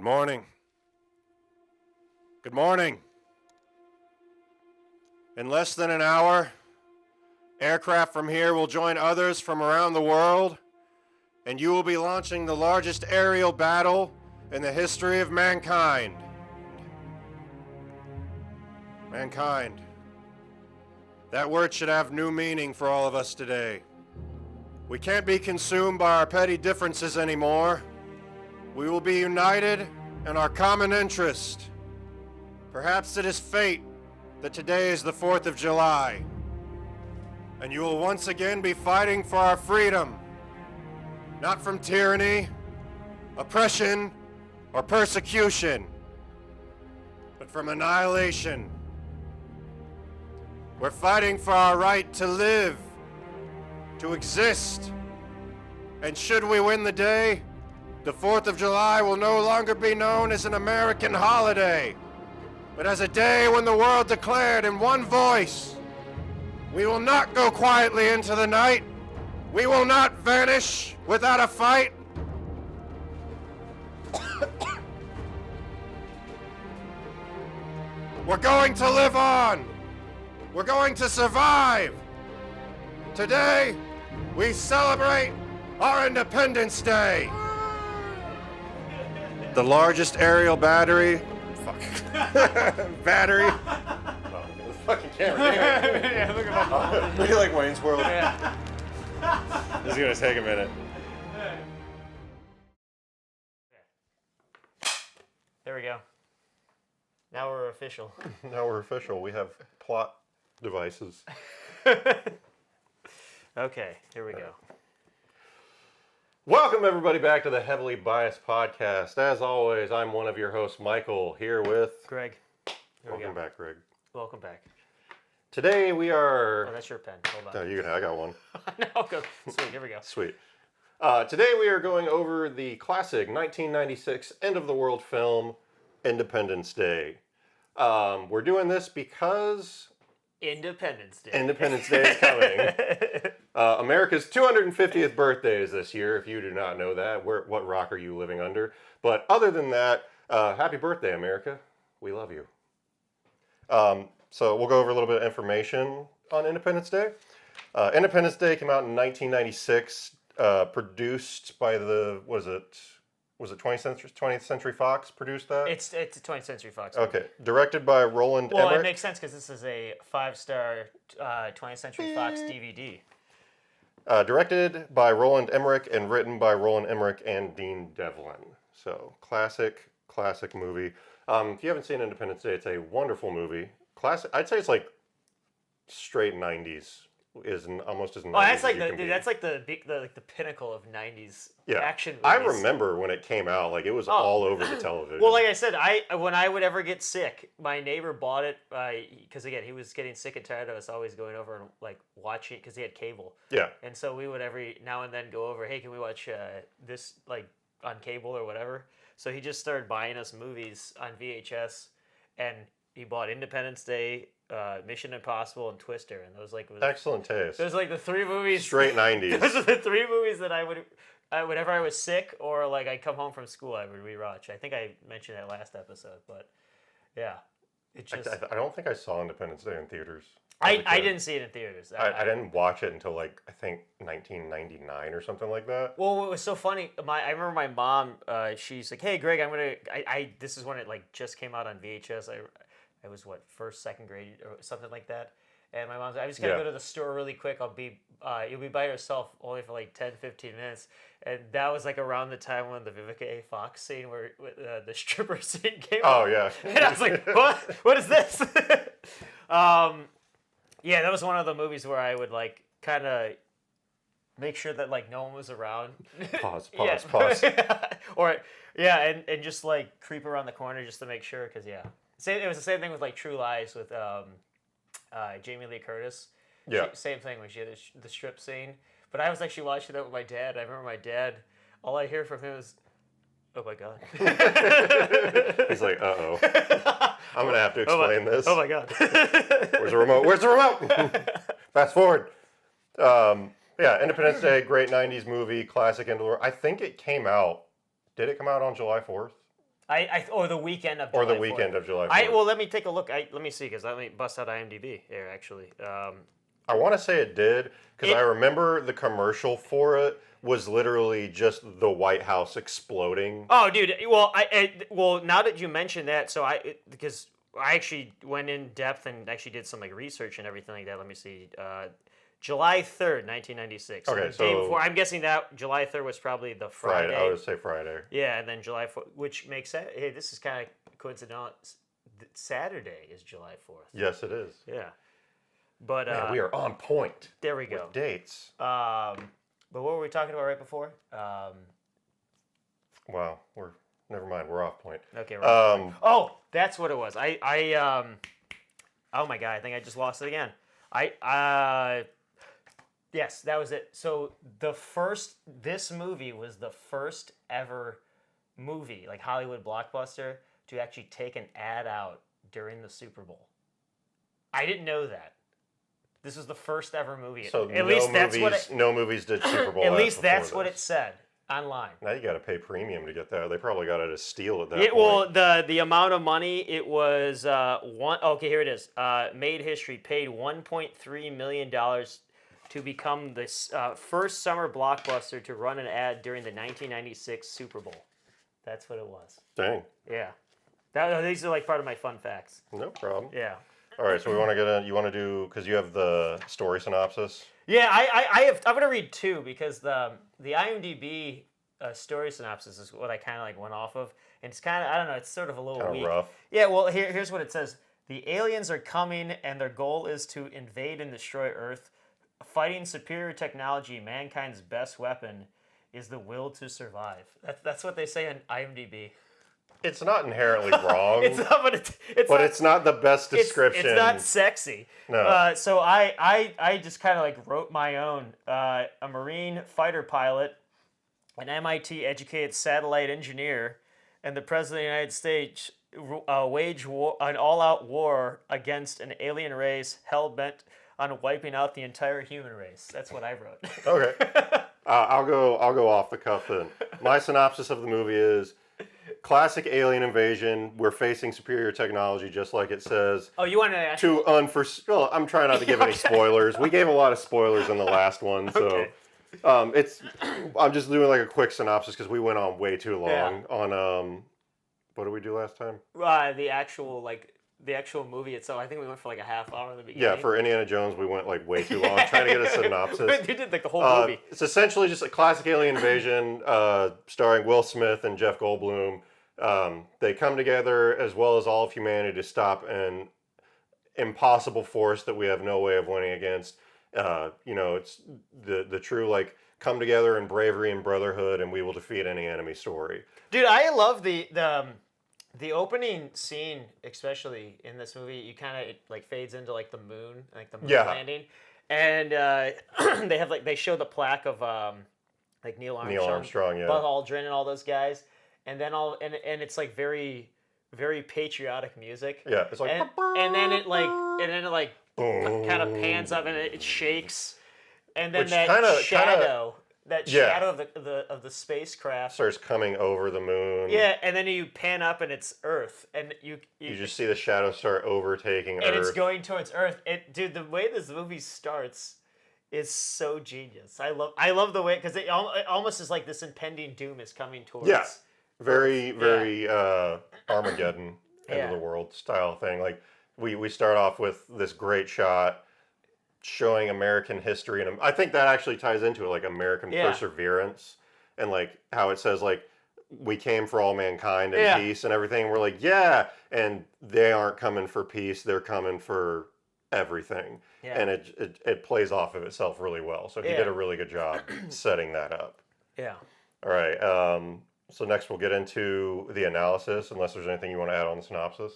morning. Good morning. In less than an hour, aircraft from here will join others from around the world, and you will be launching the largest aerial battle in the history of mankind. Mankind. That word should have new meaning for all of us today. We can't be consumed by our petty differences anymore. We will be united in our common interest. Perhaps it is fate that today is the 4th of July, and you will once again be fighting for our freedom, not from tyranny, oppression, or persecution, but from annihilation. We're fighting for our right to live, to exist, and should we win the day, the 4th of July will no longer be known as an American holiday, but as a day when the world declared in one voice, we will not go quietly into the night. We will not vanish without a fight. We're going to live on. We're going to survive. Today, we celebrate our Independence Day. The largest aerial battery. Battery. Oh, the fucking camera. Yeah, look at that. Maybe like Wayne's World. Yeah. This is gonna take a minute. There we go. Now we're official. Now we're official. We have plot devices. Okay, here we go. Welcome everybody back to the Heavily Biased Podcast. As always, I'm one of your hosts, Michael, here with Greg. Here we Welcome go. back, Greg. Welcome back. Today we are. Oh, that's your pen. Hold No, on. I got one. No, go. Sweet, here we go. Sweet. Today we are going over the classic 1996 end of the world film, Independence Day. We're doing this because Independence Day. Independence Day is coming. America's 250th birthday is this year, if you do not know that. What rock are you living under? But other than that, happy birthday, America. We love you. So we'll go over a little bit of information on Independence Day. Independence Day came out in 1996, produced by the, was it 20th Century Fox produced that? It's a 20th Century Fox. Okay. Directed by Roland Well, Emmerich. it makes sense because this is a 5-star 20th Century Fox DVD. Directed by Roland Emmerich and written by Roland Emmerich and Dean Devlin. So, classic movie. If you haven't seen Independence Day, it's a wonderful movie. Classic. I'd say it's like straight 90s. Is almost as 90s Oh, that's as like you can be. that's like the pinnacle of 90s Yeah. action movies. I remember when it came out, like it was all over the television. Well, like I said, when I would ever get sick, my neighbor bought it because again he was getting sick and tired of us always going over and like watching because he had cable. Yeah. And so we would every now and then go over. Hey, can we watch this like on cable or whatever? So he just started buying us movies on VHS, and he bought Independence Day, Mission Impossible, and Twister, and those like was Excellent taste. those like the three movies. Straight 90s. Those are the three movies that I would, whenever I was sick or like I come home from school, I would rewatch. I think I mentioned that last episode, but yeah, it just. I don't think I saw Independence Day in theaters. I didn't see it in theaters. I didn't watch it until like I think 1999 or something like that. Well, what was so funny? I remember my mom. She's like, "Hey, Greg, I'm gonna." This is when it like just came out on VHS. I was what second grade or something like that. And my mom's like, I just gotta go to the store really quick. You'll be by yourself only for like 10, 15 minutes. And that was like around the time when the Vivica A. Fox scene where the stripper scene came out. Oh, yeah. And I was like, what? What is this? Yeah, that was one of the movies where I would like kind of make sure that like no one was around. Pause. Or, yeah, and just like creep around the corner just to make sure, because it was the same thing with like True Lies with Jamie Lee Curtis. Yeah. Same thing when she had the strip scene. But I was actually watching that with my dad. I remember my dad, all I hear from him is, oh my God. He's like, uh-oh. I'm going to have to explain this. Oh my God. Where's the remote? Where's the remote? Fast forward. Yeah, Independence Day, great 90s movie, classic end of the world. I think it came out, did it come out on July 4th? Or the weekend of Or July the weekend 4th. of July 4th. Well, let me take a look. Let me see, because let me bust out IMDb here, actually. I want to say it did, because I remember the commercial for it was literally just the White House exploding. Oh, dude. Well, now that you mention that, because I actually went in depth and actually did some like research and everything like that. Let me see. July 3rd, 1996. Okay, the day so- before. I'm guessing that July 3rd was probably the Friday. I would say Friday. Yeah, and then July 4th, which makes sense. Hey, this is kind of coincidental. Saturday is July 4th. Yes, it is. Yeah. But Man, we are on point. there we go. With dates. But what were we talking about right before? Wow, never mind. We're off point. Okay. Right. Oh, that's what it was. Oh my god, I think I just lost it again. Yes, that was it. So this movie was the first ever movie, like Hollywood blockbuster, to actually take an ad out during the Super Bowl. I didn't know that. This was the first ever movie. So at least that's what no movies did Super Bowl. at least that's before what this. it said online. Now you got to pay premium to get that. They probably got it as steal at that point. Well, the amount of money it was one. Okay, here it is. Made history, paid $1.3 million to become the first summer blockbuster to run an ad during the 1996 Super Bowl. That's what it was. Dang. Yeah. These are like part of my fun facts. No problem. Yeah. All right, so we want to get in. You want to do, because you have the story synopsis. Yeah, I'm gonna read two, because the IMDb story synopsis is what I kind of like went off of, and it's kind of, I don't know, it's sort of a little Kind of weak. rough. Yeah, well, here's what it says: the aliens are coming, and their goal is to invade and destroy Earth. Fighting superior technology, mankind's best weapon is the will to survive. That's what they say on IMDb. It's not inherently wrong, It's not, but it's not the best description. It's not sexy. No. So I just kind of like wrote my own. A Marine fighter pilot, an MIT educated satellite engineer, and the President of the United States wage an all-out war against an alien race hell-bent on wiping out the entire human race. That's what I wrote. Okay. I'll go off the cuff then. My synopsis of the movie is: classic alien invasion. We're facing superior technology, just like it says. Oh, you wanted to ask? Well, I'm trying not to give any spoilers. We gave a lot of spoilers in the last one, so Okay. I'm just doing like a quick synopsis because we went on way too long on what did we do last time? The actual movie itself. I think we went for like a half hour in the beginning. Yeah, for Indiana Jones, we went like way too long trying to get a synopsis. You did like the whole movie. It's essentially just a classic alien invasion starring Will Smith and Jeff Goldblum. They come together, as well as all of humanity, to stop an impossible force that we have no way of winning against. It's the true like come together in bravery and brotherhood, and we will defeat any enemy story. Dude, I love the opening scene, especially in this movie. You kind of like fades into like the moon landing, and they show the plaque of like Neil Armstrong, yeah. Buzz Aldrin, and all those guys, and then and it's like very, very patriotic music. Yeah, it's like and then it boom. kind of pans up and it shakes, and then Which that kinda- shadow. That Yeah. shadow of the spacecraft starts coming over the moon. Yeah, and then you pan up and it's Earth, and you just see the shadow start overtaking and Earth. it's going towards Earth. Dude, the way this movie starts is so genius. I love the way, because it almost is like this impending doom is coming towards. Yeah. Very Armageddon end Yeah. of the world style thing. Like we start off with this great shot showing American history, and I think that actually ties into it, like American perseverance, and like how it says like we came for all mankind and peace and everything. We're like, yeah, and they aren't coming for peace; they're coming for everything, and it plays off of itself really well. So he did a really good job setting that up. Yeah. All right. So next we'll get into the analysis, unless there's anything you want to add on the synopsis.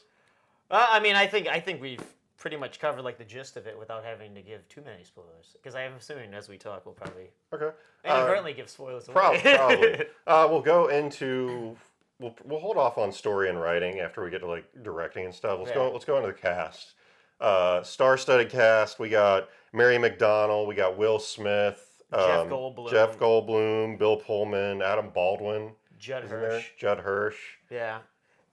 I mean, I think we've pretty much covered like the gist of it without having to give too many spoilers, because I am assuming as we talk we'll probably inadvertently give spoilers away. Probably. We'll go into. We'll hold off on story and writing after we get to like directing and stuff. Let's go into the cast. Star-studded cast. We got Mary McDonnell. We got Will Smith. Jeff Goldblum. Bill Pullman. Adam Baldwin. Judd Isn't there? Hirsch. Judd Hirsch. Yeah.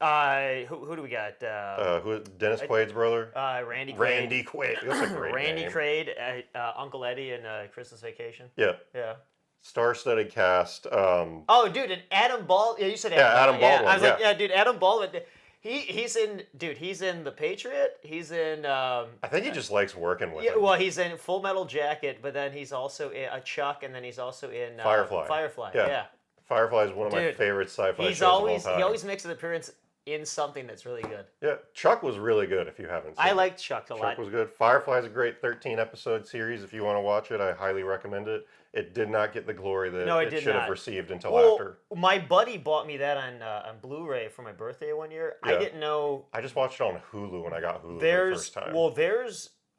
Who do we got? Dennis Quaid's brother? Randy Quaid. Randy Quaid. That's a great Randy name. Quaid, Uncle Eddie in Christmas Vacation. Yeah. Yeah. Star-studded cast. Oh, dude, and Adam Baldwin. Yeah, you said Adam Baldwin. I was like, yeah, dude, Adam Baldwin. He's in The Patriot. He's in. I think he just likes working with Yeah, him. well, he's in Full Metal Jacket, but then he's also in Chuck, and then he's also in Firefly. Firefly. Yeah. Yeah. Firefly is one of my Dude, favorite sci-fi He's shows of all always time. he always makes an appearance in something that's really good. Yeah, Chuck was really good if you haven't seen I it. liked Chuck a lot. Chuck was good. Firefly's a great 13-episode series. If you want to watch it, I highly recommend it. It did not get the glory that No, it it did should not. have received until Well, after. my buddy bought me that on Blu-ray for my birthday one year. I Yeah. didn't know I just watched it on Hulu when I got Hulu for the there's first time.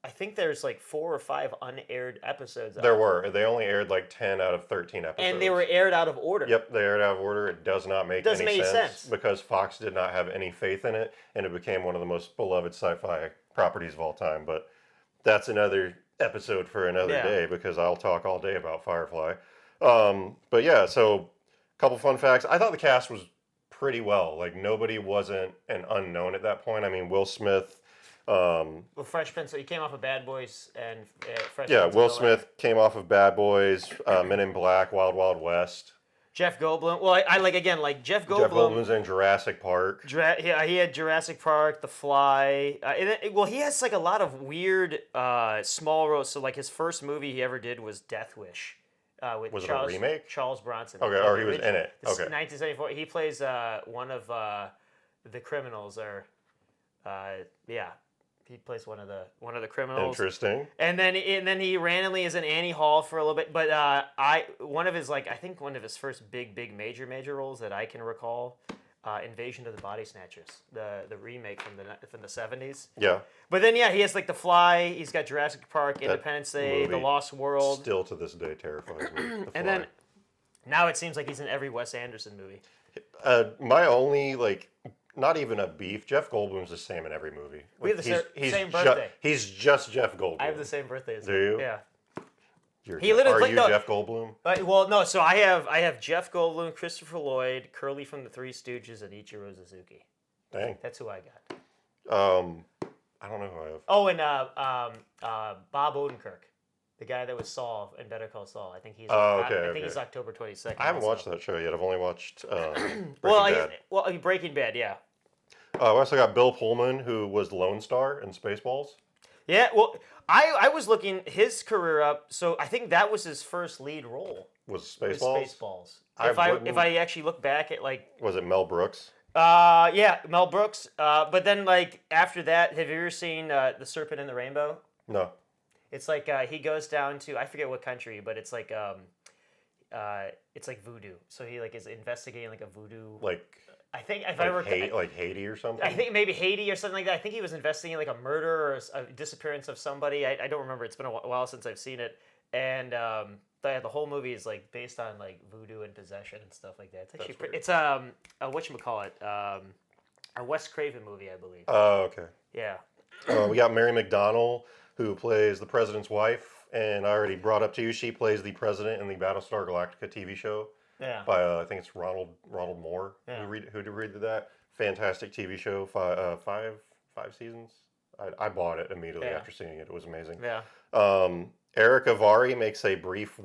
I think there's like 4 or 5 unaired episodes. There were. They only aired like 10 out of 13 episodes. and they were aired out of order. Yep, they aired out of order. It does not make Doesn't any make sense sense. because Fox did not have any faith in it, and it became one of the most beloved sci-fi properties of all time. But that's another episode for another Yeah. day because I'll talk all day about Firefly. But yeah, so a couple fun facts. I thought the cast was pretty well. Like nobody wasn't an unknown at that point. I mean, Will Smith. Well, Fresh Prince. So he came off of Bad Boys and Fresh Yeah, Prince of Will Bel-Air. Smith came off of Bad Boys, Men in Black, Wild Wild West. Jeff Goldblum. Well, I like again like Jeff Goldblum. Jeff Goldblum's in Jurassic Park. He had Jurassic Park, The Fly. Well, he has like a lot of weird small roles. So like his first movie he ever did was Death Wish. With Was it a Charles, remake? Charles Bronson. Okay, or he was in it. This is Okay. 1974. He plays one of the criminals, or yeah, he plays one of the criminals. Interesting. And then he randomly is in Annie Hall for a little bit. But one of his first big major roles that I can recall, Invasion of the Body Snatchers, the remake from the 70s. Yeah. But then yeah, he has like The Fly. He's got Jurassic Park, Independence Day, movie The Lost World. Still to this day terrifies me. The And Fly. then now it seems like he's in every Wes Anderson movie. My only not even a beef. Jeff Goldblum's the same in every movie. We have the He's same ju- birthday. He's just Jeff Goldblum. I have the same birthday as Do him. you? Yeah. He literally are played- you no. Jeff Goldblum? Well, no. So I have Jeff Goldblum, Christopher Lloyd, Curly from the Three Stooges, and Ichiro Suzuki. Dang. That's who I got. I don't know who I have. Oh, and Bob Odenkirk, the guy that was Saul in Better Call Saul. I think he's. Oh, okay, I think okay. he's October 22nd. I haven't also. watched that show yet. I've only watched Breaking Well, Bad. Breaking Bad, yeah. We also got Bill Pullman, who was Lone Star in Spaceballs. Yeah, well, I was looking his career up, so I think that was his first lead role. Was Was Spaceballs? Spaceballs. I If I wouldn't- actually look back at like Was it Mel Brooks? yeah, Mel Brooks. But then like after that, have you ever seen The Serpent and the Rainbow? No. It's like he goes down to, I forget what country, but it's like voodoo. So he like is investigating like a voodoo. Like, I think if I remember, like Haiti or something? I think maybe Haiti or something like that. I think he was investigating like a murder or a disappearance of somebody. I don't remember. It's been a while since I've seen it. And the whole movie is like based on like voodoo and possession and stuff like that. It's actually weird. it's whatchamacallit, a Wes Craven movie, I believe. Oh, okay. Yeah. We got Mary McDonnell, who plays the president's wife. And I already brought up to you, she plays the president in the Battlestar Galactica TV show. Yeah. By, I think it's Ronald Moore, Yeah. who did that. Fantastic TV show, five seasons. I bought it immediately Yeah. after seeing it. It was amazing. Yeah. Eric Avari makes a brief,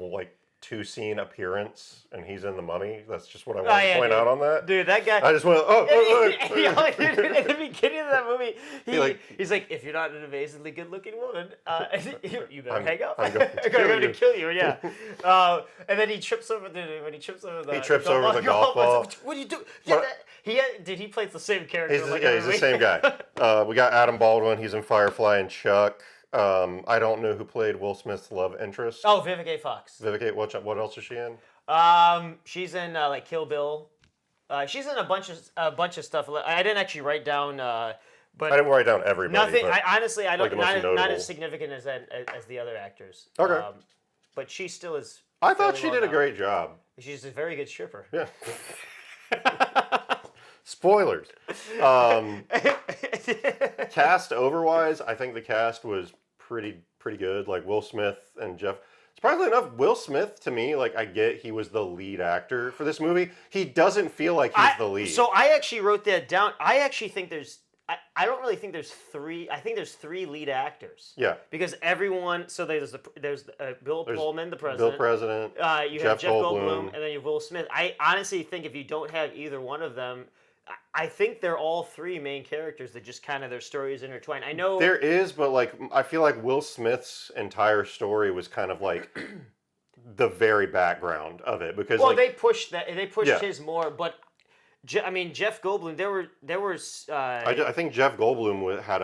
2-scene appearance, and he's in The Mummy. That's just what I want to point out on that. Dude, that guy. I just went, Dude, at the beginning of that movie, he's like, if you're not an amazingly good-looking woman, you better hang up. I'm going to going to kill you. Yeah. And then he trips over when he trips over the. He trips over the golf ball. What do you do? What? He plays the same character. He's like the every same week. guy. We got Adam Baldwin. He's in Firefly and Chuck. I don't know who played Will Smith's love interest. Oh, Vivica A. Fox. Vivica, what else is she in? She's in like Kill Bill. She's in a bunch of stuff. I didn't actually write down, but I didn't write down everybody. nothing. But I honestly, I like don't the most not notable. as significant as the other actors. Okay. But she still is. I thought fairly she well did a known. great job. She's a very good stripper. Yeah. Spoilers. Cast overwise, I think the cast was pretty good. Like Will Smith and Jeff, Surprisingly enough, Will Smith, to me, like, I get he was the lead actor for this movie. He doesn't feel like he's the lead. So I actually wrote that down. I actually think there's. I don't really think there's three. I think there's three lead actors. Yeah. Because everyone. So there's Bill Pullman, the president. Bill President. You have Jeff Goldblum, and then you have Will Smith. I honestly think if you don't have either one of them, I think they're all three main characters that just kind of their stories intertwine. I know There is, but like I feel like Will Smith's entire story was kind of like the very background of it because well like, they pushed that they pushed Yeah. his more, but I mean Jeff Goldblum. There was I think Jeff Goldblum had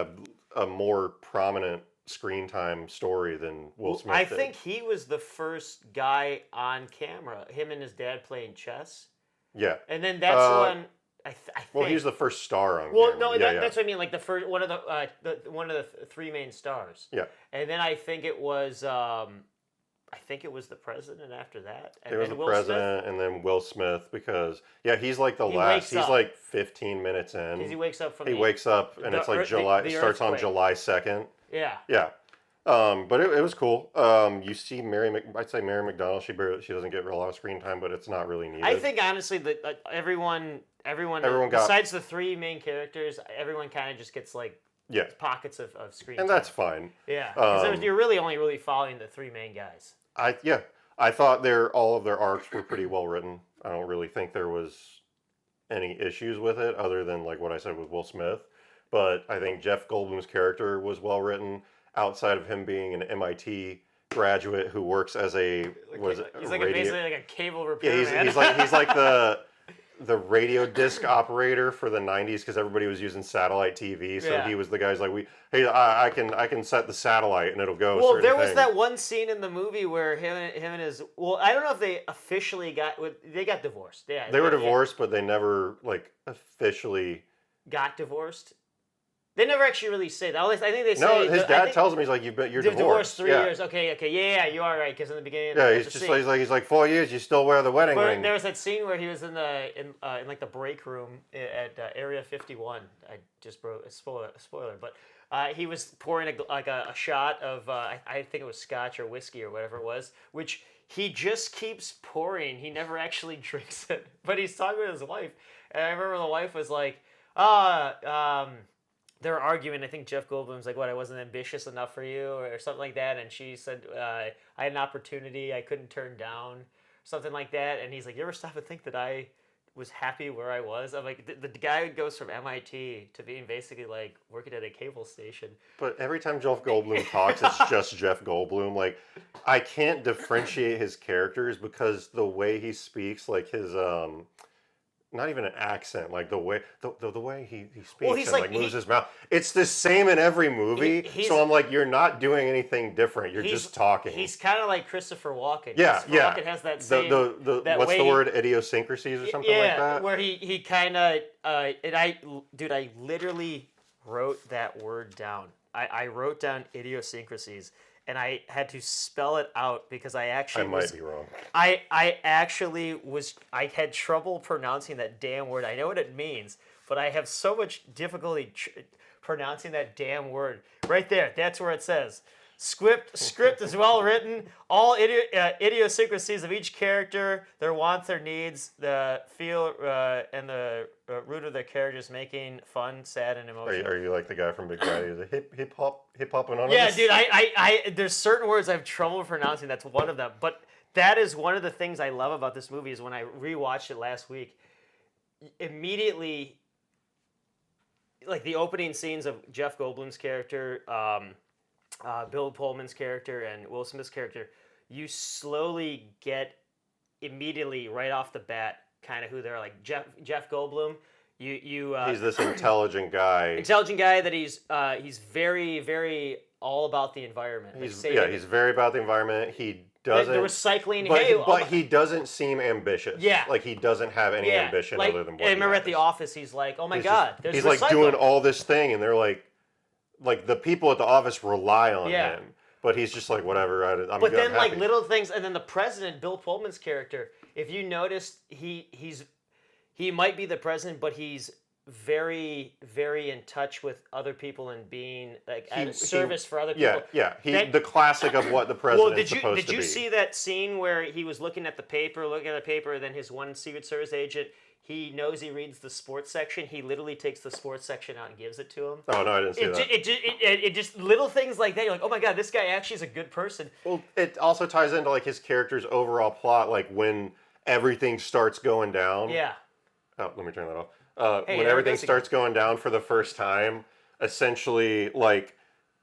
a more prominent screen time story than Will Smith I did. think he was the first guy on camera. Him and his dad playing chess, Yeah. and then that's when I think. Well, he was the first star on Well, camera. no, yeah, that's what I mean. Like the first one of the three main stars. Yeah. And then I think it was the president after that. And There was then the Will Smith. president and then Will Smith because he's like the He last. wakes He's up. like 15 minutes in. Because he wakes up from He wakes up and the it's like earth- July. the It starts on earthquake. July 2nd. Yeah. Yeah. But it was cool. You see I'd say Mary McDonald. She doesn't get a lot of screen time, but it's not really needed. I think honestly that everyone got- besides the three main characters, everyone kind of just gets like Yeah. pockets of screen And time. that's fine. Yeah. Because Um, you're really only following the three main guys. I thought all of their arcs were pretty well written. I don't really think there was any issues with it other than like what I said with Will Smith. But I think Jeff Goldblum's character was well written outside of him being an MIT graduate who works as a He's like basically like a cable yeah, repairman. he's like the radio disc operator for the 90s because everybody was using satellite TV. So Yeah. he was the guy's like I can set the satellite and it'll go. Well, certain there was things. that one scene in the movie where him and his I don't know if they officially got divorced. Yeah, They were yeah, divorced, but they never like officially. got divorced. They never actually really say that. At least I think they say. No, his I dad think tells him he's like you're they're divorced. 3 yeah. years. Okay, yeah, you are right. Because in the beginning, Yeah, there's he's a just scene. he's like 4 years. You still wear the wedding But ring. there was that scene where he was in like the break room at Area 51. I just broke a spoiler, but he was pouring a shot of I think it was scotch or whiskey or whatever it was, which he just keeps pouring. He never actually drinks it, but he's talking with his wife, and I remember the wife was like, they're arguing. I think Jeff Goldblum's like, "What? I wasn't ambitious enough for you," or something like that. And she said, "I had an opportunity I couldn't turn down," something like that. And he's like, "You ever stop and think that I was happy where I was?" I'm like, the guy goes from MIT to being basically like working at a cable station. But every time Jeff Goldblum talks, it's just Jeff Goldblum. Like, I can't differentiate his characters because the way he speaks, like his not even an accent, like the way the way he speaks he's and like- moves his mouth. It's the same in every movie. He's- So I'm like, you're not doing anything different. You're just talking. He's kind of like Christopher Walken. Yeah, Christopher yeah. Walken has that same the that what's way the he- word? Idiosyncrasies or something yeah, like that. where he kind of I literally wrote that word down. I wrote down idiosyncrasies, and I had to spell it out because I actually I might be wrong. I had trouble pronouncing that damn word. I know what it means, but I have so much difficulty pronouncing that damn word. Right there, that's where it says. Script is well written. All idiosyncrasies of each character, their wants, their needs, the feel, and the root of their characters, making fun, sad, and emotional. Are you like the guy from Big Daddy? Is it hip hop anonymous? Yeah, dude. I there's certain words I have trouble pronouncing. That's one of them. But that is one of the things I love about this movie is when I rewatched it last week. Immediately, like the opening scenes of Jeff Goldblum's character, Bill Pullman's character, and Will Smith's character, you slowly get immediately right off the bat kind of who they're like. Jeff Goldblum. He's this intelligent guy. Intelligent guy that he's very, very all about the environment. Like, He's saving- he's very about the environment. He the doesn't. recycling. But he doesn't seem ambitious. Yeah. Like he doesn't have any ambition like, other than what I remember he at the has. office, he's like, "Oh my He's God, just- there's he's like recycling." doing all this thing, and they're like the people at the office rely on Yeah. him. But he's just like, whatever. I'm But good, then I'm like happy. little things, and then the president, Bill Pullman's character. If you noticed, he might be the president, but he's very, very in touch with other people and being like at He- service for other Yeah, people. yeah. That- The classic of what the Well, president's did supposed you to be. see that scene where he was looking at the paper, and then his one Secret Service agent, he knows he reads the sports section. He literally takes the sports section out and gives it to him. Oh no, I didn't see that. It just little things like that. You're like, oh my god, this guy actually is a good person. Well, it also ties into like his character's overall plot, like when everything starts going down. Yeah. Oh, let me turn that off. Hey, When there it everything goes again. starts going down for the first time, essentially, like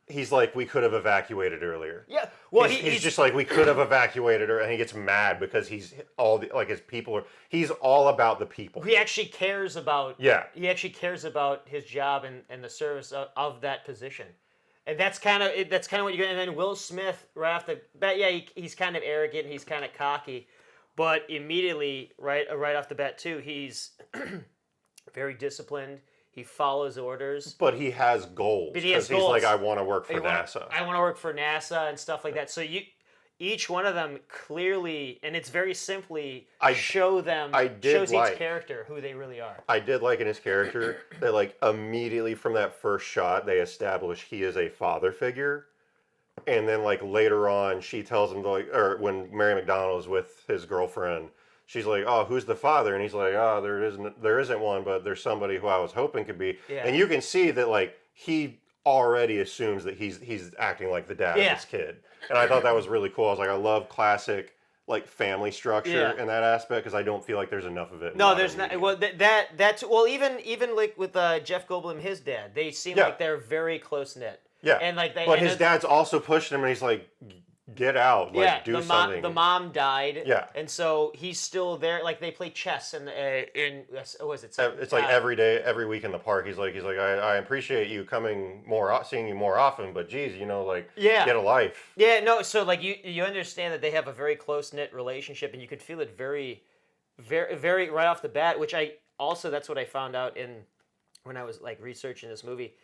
he's like, we could have evacuated earlier. Yeah. Well, he's just like, we could have evacuated her, and he gets mad because he's like his people are. He's all about the people. he actually cares about. Yeah. He actually cares about his job and the service of that position. And that's kind of what you get. And then Will Smith, right off the bat, yeah, he's kind of arrogant, he's kind of cocky, but immediately, right off the bat too, he's very disciplined. He follows orders. But he has goals. But he has Because he's like, goals. I want to work for NASA. I want to work for NASA and stuff like that. So each one of them clearly, and it's very simply, shows each like- character who they really are. I did like in his character that like immediately from that first shot they establish he is a father figure, and then like later on she tells him or when Mary McDonnell is with his girlfriend, she's like, oh, who's the father? And he's like, oh, there isn't one, but there's somebody who I was hoping could be. Yeah. And you can see that like he already assumes that he's acting like the dad of his kid, and I thought that was really cool. I was like, I love classic like family structure in that aspect because I don't feel like there's enough of it. In No, modern there's not. media. Well, that's well, even like with Jeff Goldblum, his dad, they seem like they're very close knit. Yeah, and like but his dad's also pushing him, and he's like, "Get out, like do something." The mom died. Yeah. and so he's still there. Like they play chess in what was it? It's like every day, every week in the park. He's like, I appreciate you coming seeing you more often, but geez, like, get a life. Yeah, no. So like you understand that they have a very close knit relationship, and you could feel it very, very, very right off the bat. Which that's what I found out when I was like researching this movie,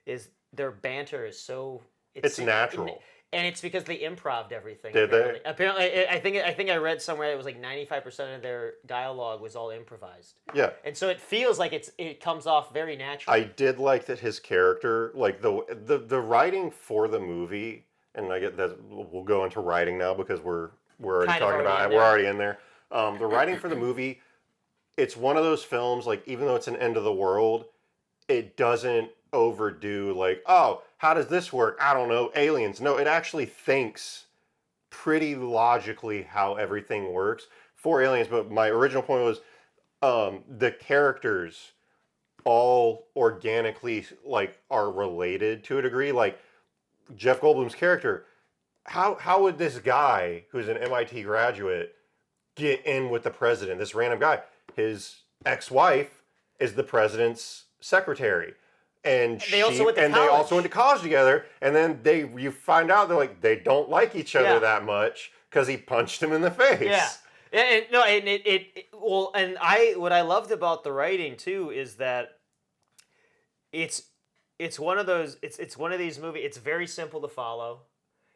is their banter is so it's natural. And it's because they improv'd everything. Did they? Apparently, I think I read somewhere it was like 95% of their dialogue was all improvised. Yeah. And so it feels like it comes off very natural. I did like that his character, like the writing for the movie, and I get that we'll go into writing now because we're already Kind of talking already about in it. We're there. already in there. The writing for the movie, it's one of those films, like even though it's an end of the world, it doesn't overdo like, oh, how does this work? I don't know, aliens. No, it actually thinks pretty logically how everything works for aliens. But my original point was the characters all organically like are related to a degree. Like Jeff Goldblum's character, how would this guy who's an MIT graduate get in with the president? This random guy. His ex-wife is the president's secretary. And they also went to they college. also went to college together, and then you find out they don't like each other that much because he punched him in the face. Yeah. And what I loved about the writing too is that it's one of those it's one of these movies. It's very simple to follow.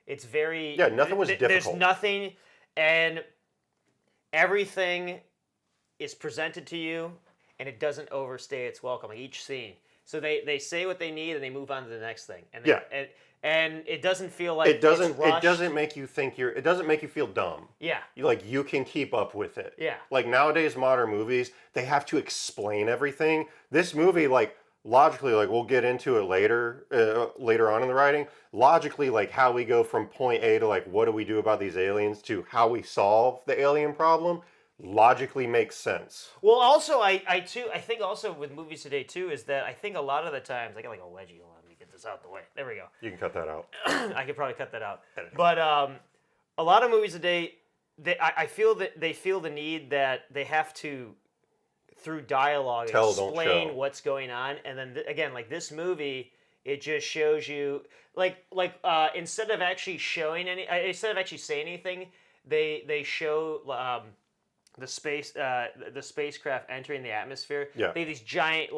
It's very nothing was difficult. There's nothing, and everything is presented to you, and it doesn't overstay its welcome. Like each scene. So they say what they need and they move on to the next thing. And and it doesn't feel like it doesn't it's make you think it doesn't make you feel dumb. Yeah. You can keep up with it. Yeah. Like nowadays modern movies, they have to explain everything. This movie, like logically, like we'll get into it later on in the writing, logically like how we go from point A to like what do we do about these aliens to how we solve the alien problem logically makes sense. Well, also, I think also with movies today too is that I think a lot of the times I get like a wedgie. Let me get this out the way. There we go. You can cut that out. I could probably cut that out. But a lot of movies today, I feel that they feel the need that they have to through dialogue Tell, don't explain show. what's going on, and then again, like this movie, it just shows you instead of actually showing instead of actually saying anything, they show. The spacecraft entering the atmosphere. Yeah. They have these giant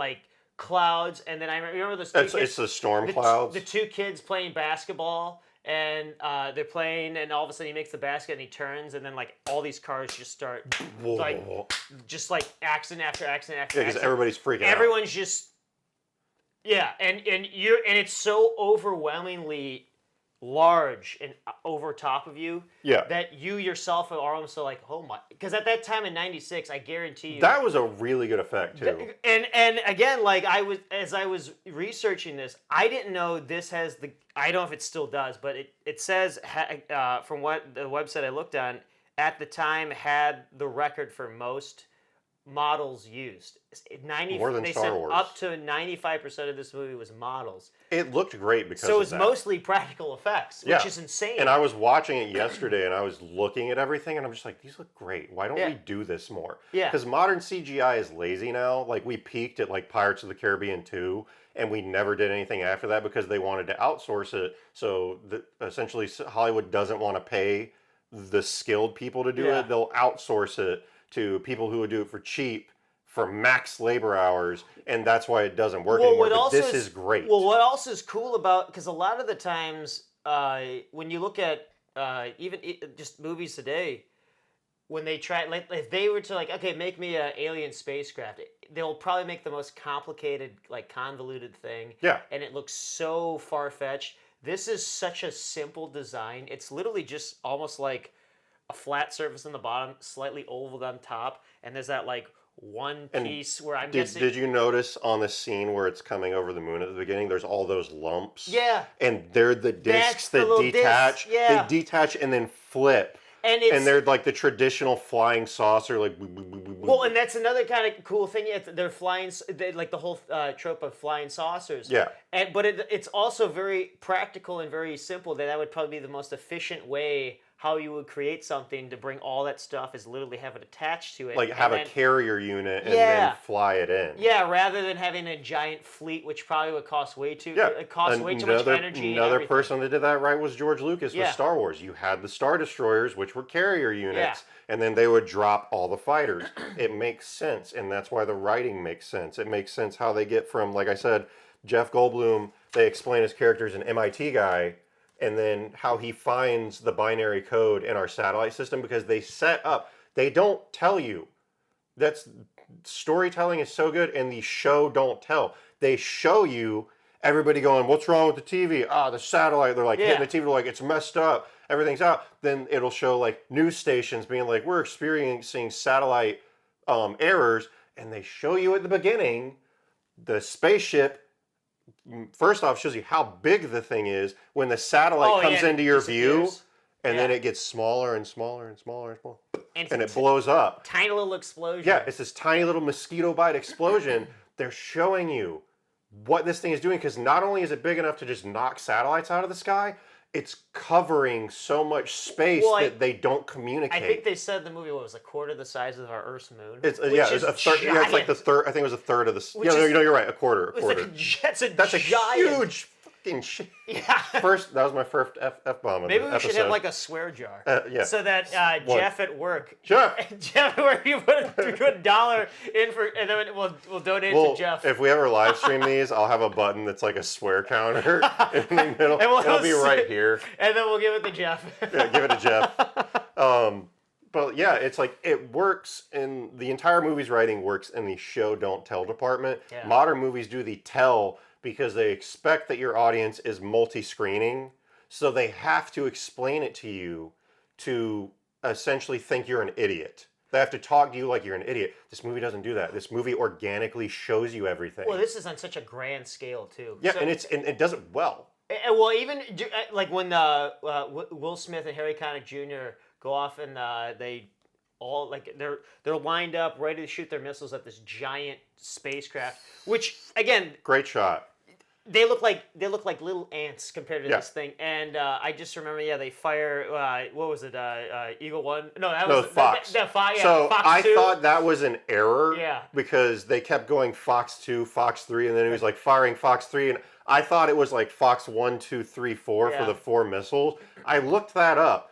clouds, and then I remember It's the storm clouds. The two kids playing basketball, and they're playing, and all of a sudden he makes the basket and he turns, and then like all these cars just start like accident after accident after Yeah, because accident. everybody's freaking out. Everyone's just and it's so overwhelmingly large and over top of you that you yourself are almost like, oh my, because at that time in '96, I guarantee you That was a really good effect too. and again, like as I was researching this, I didn't know this has I don't know if it still does, but it says from what the website I looked on at the time had the record for most models used. More than they Star said Wars. up to 95% of this movie was models. It looked great because So it was of that. mostly practical effects, which is insane. And I was watching it yesterday, and I was looking at everything, and I'm just like, these look great. Why don't we do this more? Yeah. Because modern CGI is lazy now. Like, we peaked at, like, Pirates of the Caribbean 2, and we never did anything after that because they wanted to outsource it. So, essentially, Hollywood doesn't want to pay the skilled people to do it. They'll outsource it to people who would do it for cheap, for max labor hours, and that's why it doesn't work anymore. But this is great. Well, what else is cool about, because a lot of the times when you look at even just movies today, when they try, like if they were to like, okay, make me an alien spacecraft, they'll probably make the most complicated, like convoluted thing. Yeah. And it looks so far-fetched. This is such a simple design. It's literally just almost like a flat surface on the bottom, slightly oval on top, and there's that like one piece where I'm guessing. Did you notice on the scene where it's coming over the moon at the beginning, there's all those lumps? Yeah. And they're the discs the that little detach. discs, yeah. They detach and then flip. And they're like the traditional flying saucer, like. Well, and that's another kind of cool thing. They're flying, like the whole trope of flying saucers. Yeah. But it's also very practical and very simple. That would probably be the most efficient way how you would create something to bring all that stuff is literally have it attached to it. Like have a carrier unit and then fly it in. Yeah, rather than having a giant fleet, which probably would cost way too. It costs way too much energy. Another person that did that right was George Lucas with Star Wars. You had the Star Destroyers, which were carrier units, and then they would drop all the fighters. It makes sense, and that's why the writing makes sense. It makes sense how they get from, like I said, Jeff Goldblum. They explain his character as an MIT guy. And then how he finds the binary code in our satellite system, because they set up, they don't tell you. That's storytelling is so good, and the show don't tell. They show you everybody going, what's wrong with the TV? The satellite. They're like hitting the TV, they're like, it's messed up, everything's out. Then it'll show like news stations being like, we're experiencing satellite errors, and they show you at the beginning the spaceship. First off, shows you how big the thing is when the satellite comes into your view, and then it gets smaller and smaller and smaller and smaller, and it blows up. Tiny little explosion. Yeah, it's this tiny little mosquito bite explosion. They're showing you what this thing is doing, because not only is it big enough to just knock satellites out of the sky, it's covering so much space that they don't communicate. I think they said the movie was a quarter the size of our Earth's moon. It's it's a third. Yeah, it's like the third. I think it was a third of the. You're right. A quarter. It's like that's a giant, huge fucking shit. Yeah. That was my first f bomb. Maybe we should have like a swear jar. So that Jeff at work. Jeff at work, you put $1 in for, and then we'll donate to Jeff. If we ever live stream these, I'll have a button that's like a swear counter in the middle. It'll be right here. And then we'll give it to Jeff. Yeah, give it to Jeff. But yeah, it's like it works, and the entire movie's writing works in the show don't tell department. Yeah. Modern movies do the tell because they expect that your audience is multi-screening, so they have to explain it to you to essentially think you're an idiot. They have to talk to you like you're an idiot. This movie doesn't do that. This movie organically shows you everything. Well, this is on such a grand scale too. Yeah, and it does it well. Well, even like when Will Smith and Harry Connick Jr. go off and they all like they're lined up ready to shoot their missiles at this giant spacecraft, which again, great shot. They look like little ants compared to this thing, and I just remember, they fire. What was it? Eagle One? No, that was Fox. Fox. So Fox I 2. thought that was an error. Yeah. Because they kept going Fox 2, Fox 3, and then it was like firing Fox 3, and I thought it was like Fox 1, 2, 3, 4 for the 4 missiles. I looked that up.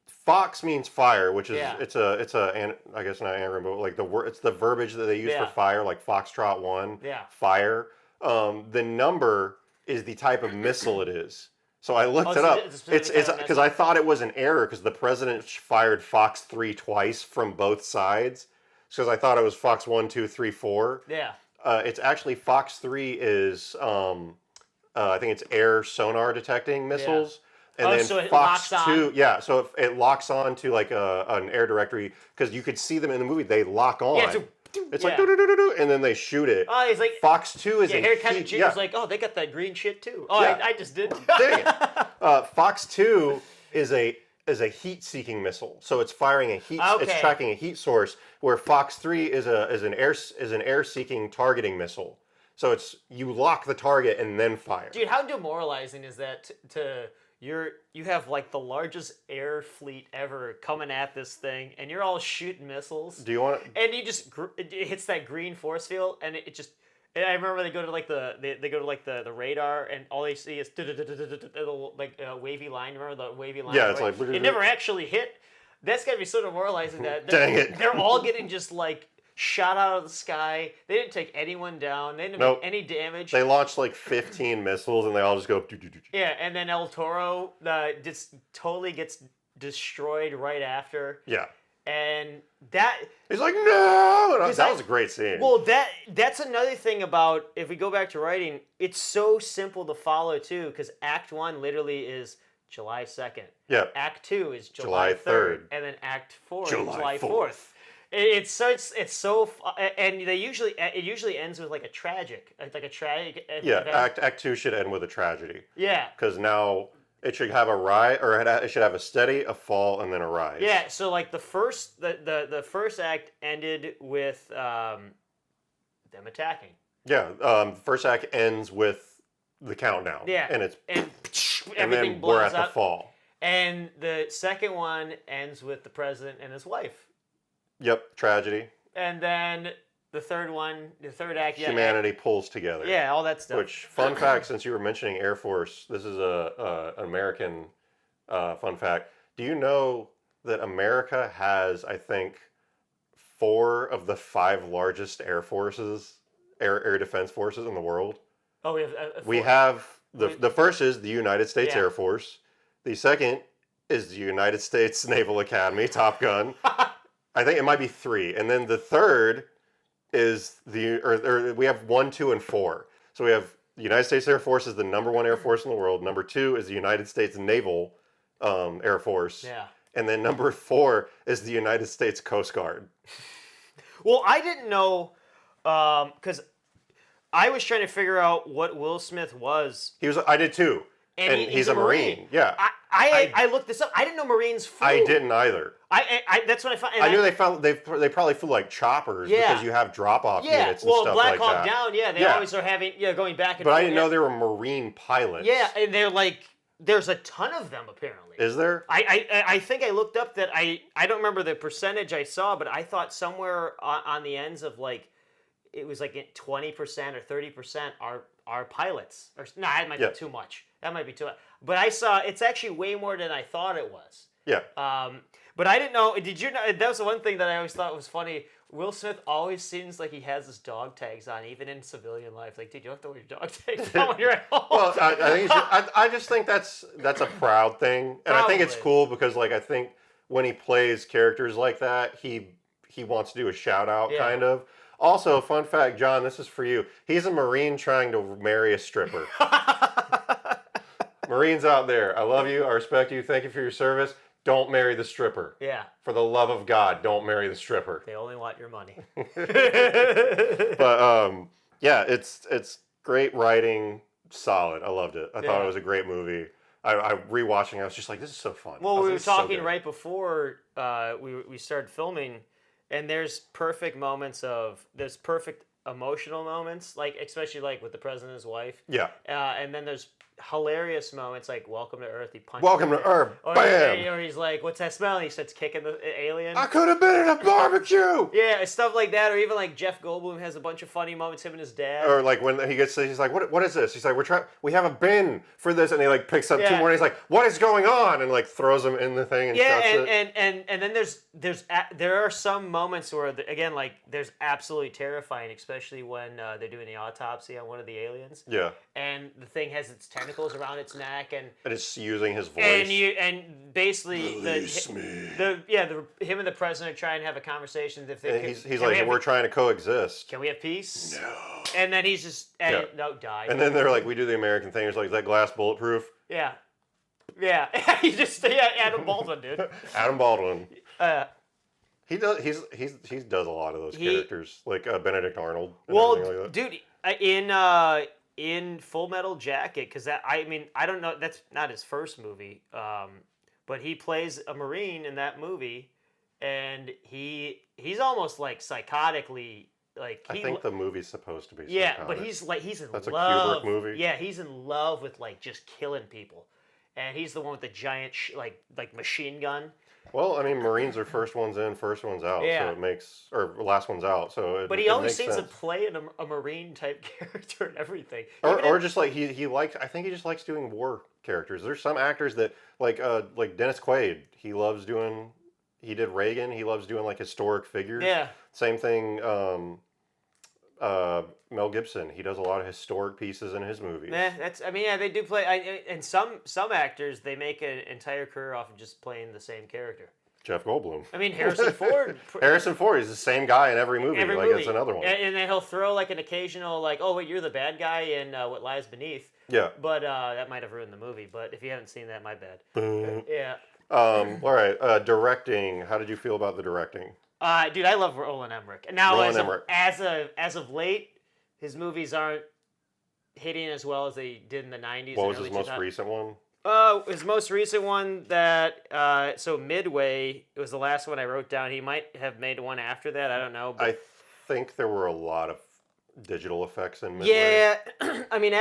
Fox means fire, which is it's a I guess not anagram, but like it's the verbiage that they use for fire, like Foxtrot 1, fire. The number is the type of missile it is. So I looked Oh, it so up. it's It's specific because I thought it was an error because the president fired Fox 3 twice from both sides. Because I thought it was Fox 1, 2, 3, 4. Yeah. It's actually Fox 3 is I think it's air sonar detecting missiles. And Oh, then so it Fox locks 2, on? yeah, so it locks on to like an air directory because you could see them in the movie. They lock on. Yeah, It's yeah. like do, and then they shoot it. Oh, he's like Fox 2 is yeah. a Here, kind of heat, Junior's like, oh, they got that green shit too. Oh, Yeah. I just did. Dang it. Fox 2 is a heat-seeking missile, so it's firing a heat. It's Okay. tracking a heat source. Where Fox 3 is an air-seeking targeting missile. So it's you lock the target and then fire. Dude, how demoralizing is that you have like the largest air fleet ever coming at this thing, and you're all shooting missiles. Do you want? And you just it hits that green force field, and it just. And I remember they go to like they go to like the radar, and all they see is like a wavy line. Remember the wavy line? Yeah, it's right? like it never actually hit. That's gotta be so demoralizing that Dang it. they're all getting just like shot out of the sky. They didn't take anyone down. They didn't Nope. make any damage. They launched like 15 missiles, and they all just go. Yeah, and then El Toro just totally gets destroyed right after. Yeah. And that He's like, no! And that I- was a great scene. well that's another thing about if we go back to writing, it's so simple to follow too, because Act 1 literally is July 2nd. Yeah. Act 2 is July 3rd. And then Act 4 is July 4th. It's so and it usually ends with like a tragic Yeah, event. Act 2 should end with a tragedy. Yeah. Because now it should have a rise, or it should have a steady, a fall, and then a rise. Yeah, so like the first act ended with them attacking. Yeah, the first act ends with the countdown. Yeah, And it's and and everything then blows we're at up. the fall. And the second one ends with the president and his wife. Yep, tragedy. And then the third act, yeah, Humanity pulls together. yeah, all that stuff. Which, fun fact, since you were mentioning Air Force, this is an American fun fact. Do you know that America has, I think, 4 of the 5 largest air forces, air defense forces in the world? Oh, we have We have the first is the United States Yeah. Air Force. The second is the United States Naval Academy, Top Gun. I think it might be 3, and then the third is we have 1, 2, and 4. So we have the United States Air Force is the #1 air force in the world. Number 2 is the United States Naval Air Force. Yeah. And then number 4 is the United States Coast Guard. Well, I didn't know because I was trying to figure out what Will Smith was. I did too. And he's a Marine. Yeah. I looked this up. I didn't know Marines flew. I didn't either. I that's what I found. And I knew they probably flew like choppers Yeah. because you have drop off Yeah, units and well, stuff Black like Hawk that. Down, yeah, they Yeah. always are having going back and But forth. I didn't know they were Marine pilots. Yeah, and they're like, there's a ton of them apparently. Is there? I think I looked up that I don't remember the percentage I saw, but I thought somewhere on the ends of like it was like 20% or 30% are pilots. Or no, that might Yeah. be too much. That might be too much. But I saw it's actually way more than I thought it was. Yeah. But I didn't know. Did you know? That was the one thing that I always thought was funny. Will Smith always seems like he has his dog tags on, even in civilian life. Like, dude, you don't have to wear your dog tags on when you're at home. Well, I think I just think that's a proud thing, and I think it's Probably. cool because like I think when he plays characters like that, he wants to do a shout out Yeah. kind of. Also, fun fact, John, this is for you. He's a Marine trying to marry a stripper. Marines out there, I love you. I respect you. Thank you for your service. Don't marry the stripper. Yeah, For the love of God, don't marry the stripper. they only want your money. But yeah, it's great writing, solid. I loved it. I thought Yeah. it was a great movie. I rewatching, I was just like, this is so fun. Well, I was we like, were "This is so talking good." right before we started filming, and there's perfect emotional moments, like especially like with the president and his wife. Yeah. And then there's hilarious moments like "Welcome to Earth." He punches. Welcome to Earth. Bam! Or he's like, "What's that smell?" And he starts kicking the alien. I could have been in a barbecue. Yeah, stuff like that, or even like Jeff Goldblum has a bunch of funny moments. Him and his dad. Or like when he gets, he's like, what is this? He's like, we have a bin for this, and he like picks up 2 Yeah. more, and he's like, what is going on? And like throws them in the thing and Yeah, shuts it. and then there are some moments where again like there's absolutely terrifying, especially when they're doing the autopsy on one of the aliens, Yeah. and the thing has its tentacles around its neck, and it's using his voice. and basically him and the president are trying to have a conversation. If they And he's like, we're trying to coexist. can we have peace? No. And then he's just no die. And then they're like, we do the American thing. It's like, is that glass bulletproof? Yeah. He just Adam Baldwin, dude. Adam Baldwin. Uh, He does. He does a lot of those characters, like Benedict Arnold. And well, everything like that. dude, in Full Metal Jacket, because I don't know, that's not his first movie, but he plays a Marine in that movie, and he's almost like psychotically like. I think the movie's supposed to be. Yeah, psychotic. but he's in That's love. a Kubrick movie. Yeah, he's in love with like just killing people, and he's the one with the giant like machine gun. Well, I mean, Marines are first ones in, first ones out. Yeah. So it makes, or last ones out. So it. But he it always makes seems sense. to play in a Marine type character and everything. Or just like he likes. I think he just likes doing war characters. There's some actors that like Dennis Quaid. He loves doing. He did Reagan. He loves doing like historic figures. Yeah. Same thing. Mel Gibson. He does a lot of historic pieces in his movies. Yeah, they do play. And some actors, they make an entire career off of just playing the same character. Jeff Goldblum. I mean, Harrison Ford. Harrison Ford is the same guy in every movie. It's another one. And then he'll throw like an occasional like, oh wait, you're the bad guy in What Lies Beneath. Yeah. But that might have ruined the movie. But if you haven't seen that, my bad. Yeah. All right. Directing. How did you feel about the directing? Dude, I love Roland Emmerich. Now, Roland Emmerich. as of late, his movies aren't hitting as well as they did in the 90s. What was his most recent one? His most recent one so Midway, it was the last one I wrote down. He might have made one after that. I don't know. But I think there were a lot of digital effects in Midway. yeah, I mean,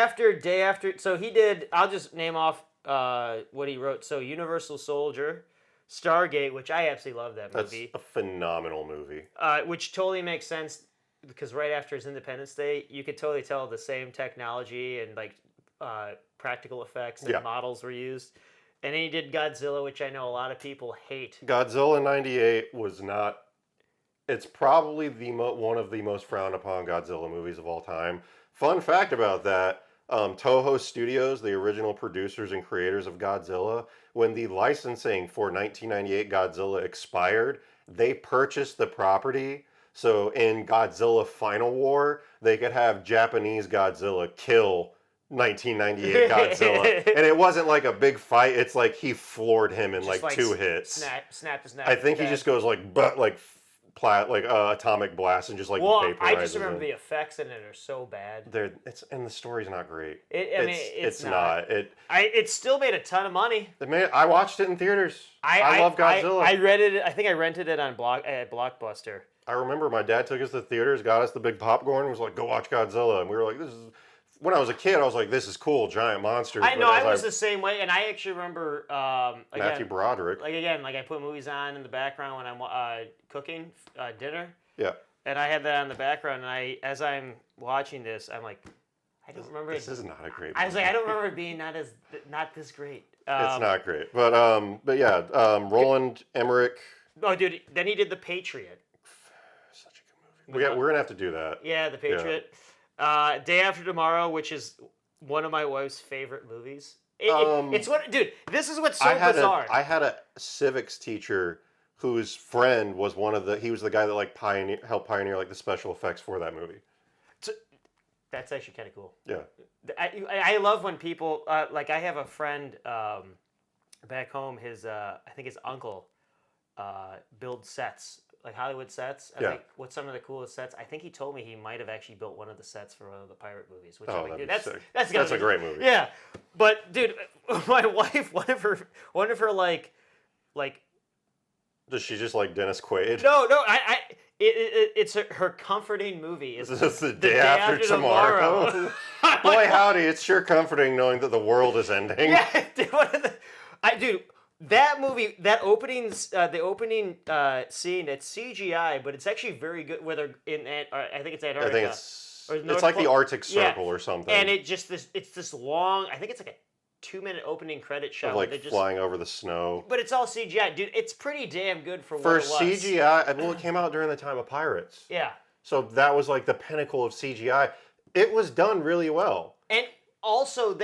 day after. So he did, I'll just name off what he wrote. So Universal Soldier, Stargate, which I absolutely love that movie. That's a phenomenal movie. Which totally makes sense because right after his Independence Day, you could totally tell the same technology and like practical effects and models were used. And then he did Godzilla, which I know a lot of people hate. Godzilla '98 was not. It's probably one of the most frowned upon Godzilla movies of all time. Fun fact about that: Toho Studios, the original producers and creators of Godzilla, when the licensing for 1998 Godzilla expired, they purchased the property. So in Godzilla Final War, they could have Japanese Godzilla kill 1998 Godzilla. And it wasn't like a big fight. It's like he floored him in like 2 hits. Snap his neck. I think he just goes like, atomic blast and just like vaporizes I just remember him. the effects in it are so bad. And the story's not great. It's not. It still made a ton of money. I watched it in theaters. I love Godzilla. I read it. I think I rented it on at Blockbuster. I remember my dad took us to the theaters, got us the big popcorn, and was like, "Go watch Godzilla." And we were like, "This is." When I was a kid, I was like, "This is cool, giant monsters." I know, I was the same way, and I actually remember Matthew Broderick. I put movies on in the background when I'm cooking dinner. Yeah. And I had that on the background, and as I'm watching this, I'm like, I don't remember. This is not a great movie. I was like, I don't remember it being not this great. It's not great, but yeah, Roland Emmerich. Oh, dude! Then he did The Patriot. Such a good movie. We're gonna have to do that. Yeah, The Patriot. Yeah. Day After Tomorrow, which is one of my wife's favorite movies. It's what, dude. This is what's so bizarre. I had a civics teacher whose friend was he was the guy that like helped pioneer like the special effects for that movie. That's actually kind of cool. Yeah. I love when people like I have a friend back home. I think his uncle builds sets, like Hollywood sets. I think what's some of the coolest sets. I think he told me he might have actually built one of the sets for one of the pirate movies. Which I'm like, dude, that's a great movie. Yeah, but dude, my wife, one of her like. Does she just like Dennis Quaid? No, it's her comforting movie. Is this the day after tomorrow? Boy, howdy! It's sure comforting knowing that the world is ending. Yeah, dude, that movie, the opening scene, it's CGI, but it's actually very good. Whether I think it's Antarctica. I think it's like the Arctic Circle or something. And it's this long. I think it's like a 2-minute opening credit shot. Of like flying over the snow. But it's all CGI, dude. It's pretty damn good for what it was. For CGI, well, it came out during the time of Pirates. Yeah. So that was like the pinnacle of CGI. It was done really well. And also,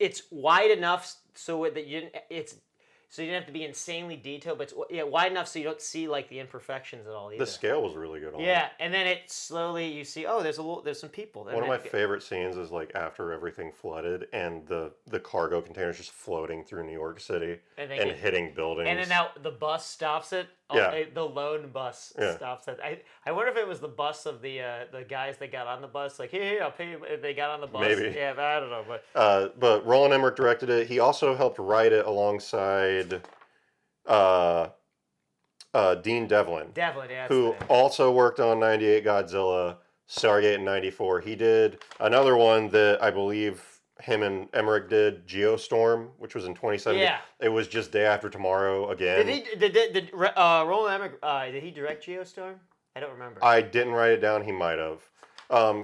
it's wide enough so that you didn't have to be insanely detailed, but it's wide enough so you don't see like the imperfections at all either. The scale was really good on it. Yeah, and then it slowly you see, oh, there's some people. One of my favorite scenes is like after everything flooded and the cargo containers just floating through New York City and hitting buildings. And then now the bus stops it. Yeah. The lone bus stops it. I wonder if it was the bus of the guys that got on the bus. Like, here, I'll pay you. If they got on the bus. Maybe. Yeah, but I don't know. But Roland Emmerich directed it. He also helped write it alongside Dean Devlin. Devlin, yeah. Who also worked on 98 Godzilla, Stargate in 94. He did another one that I believe him and Emmerich did, Geostorm, which was in 2017. Yeah. It was just Day After Tomorrow again. Did Roland Emmerich, did he direct Geostorm? I don't remember. I didn't write it down. He might have.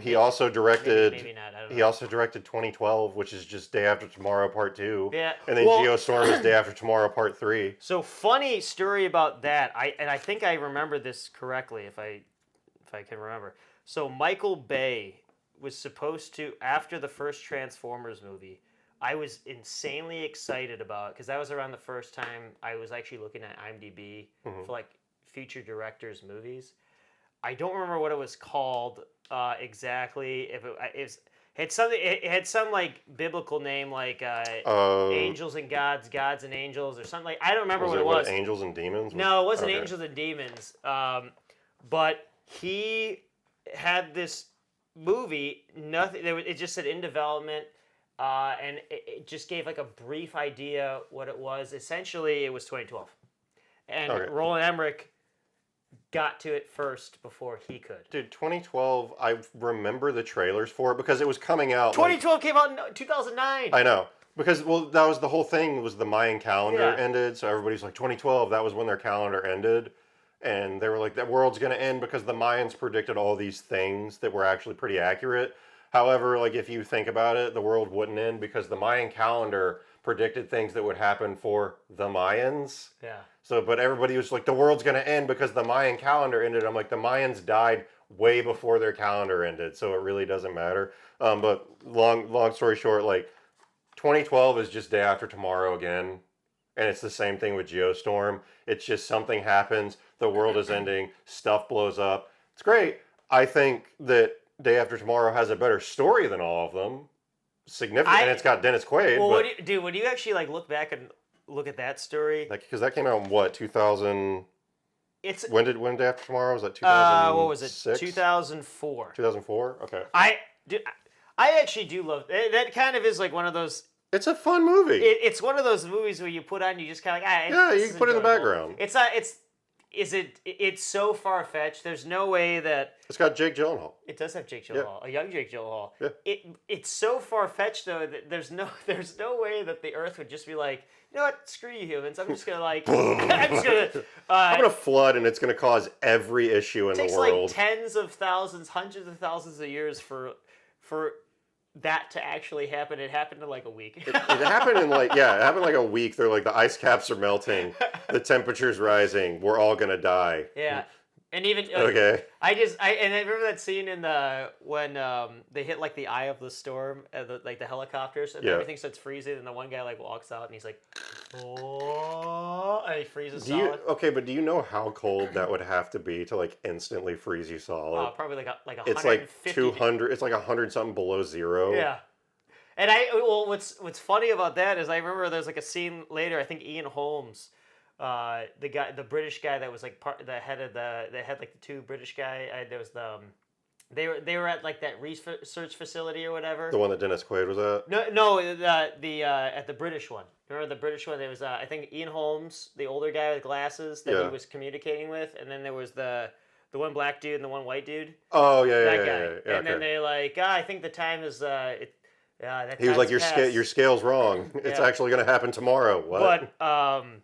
He also directed. Maybe not. I don't know. He also directed 2012, which is just Day After Tomorrow Part 2. Yeah. And then Geostorm is Day After Tomorrow Part 3. So funny story about that. I think I remember this correctly if I can remember. So Michael Bay was supposed to, after the first Transformers movie, I was insanely excited about it because that was around the first time I was actually looking at IMDb for like future directors' movies. I don't remember what it was called exactly. If it had some like biblical name like Angels and Gods, Gods and Angels, or something like. I don't remember what it was. Angels and Demons? No, it wasn't Angels and Demons. But he had this movie. Nothing. It just said in development, and it just gave like a brief idea what it was. Essentially, it was 2012, and Roland Emmerich got to it first before he could. Dude, 2012, I remember the trailers for it because it was coming out. 2012 came out in 2009. I know. Because, well, that was the whole thing, was the Mayan calendar ended, so everybody's like, 2012, that was when their calendar ended. And they were like, that world's going to end because the Mayans predicted all these things that were actually pretty accurate. However, like, if you think about it, the world wouldn't end because the Mayan calendar predicted things that would happen for the Mayans. Yeah. So, but everybody was like, the world's going to end because the Mayan calendar ended. I'm like, the Mayans died way before their calendar ended, so it really doesn't matter. But long story short, like, 2012 is just Day After Tomorrow again, and it's the same thing with Geostorm. It's just something happens, the world is ending, stuff blows up. It's great. I think that Day After Tomorrow has a better story than all of them. Significant, and it's got Dennis Quaid. Well, when you actually like look back and look at that story, because that came out in what, 2000? It's when Day After Tomorrow was that 2006? What was it? 2004. 2004. Okay. I actually do love that. Kind of is like one of those. It's a fun movie. It's one of those movies where you put on, you just kind of like, you can put it in the background. It's not. It's so far fetched. There's no way that it's got Jake Gyllenhaal. It does have Jake Gyllenhaal, a young Jake Gyllenhaal. Yeah. It's so far fetched though that there's no way that the Earth would just be like, you know what, screw you humans. I'm just gonna like, I'm gonna flood and it's gonna cause every issue in the world. It takes like tens of thousands, hundreds of thousands of years for that to actually happen. It happened in like a week. It happened in like a week. They're like, the ice caps are melting, the temperature's rising, we're all gonna die. Yeah. And even okay. I remember that scene in when they hit like the eye of the storm, like the helicopters, and everything starts freezing, and the one guy like walks out and he's like, oh, and he freezes solid. But do you know how cold that would have to be to like instantly freeze you solid? Probably like 150. It's like 200. It's like 100 something below zero. Yeah. And what's funny about that is I remember there's like a scene later. I think Ian Holmes. The British guy that was like the head like the two British guy. There was they were at like that research facility or whatever. The one that Dennis Quaid was at. No, at the British one. Remember the British one? There was I think Ian Holmes, the older guy with glasses that he was communicating with, and then there was the one black dude and the one white dude. Oh yeah, that yeah, guy. Yeah, and then they're like, I think the time is he was like, your scale's wrong. It's actually gonna happen tomorrow. What? But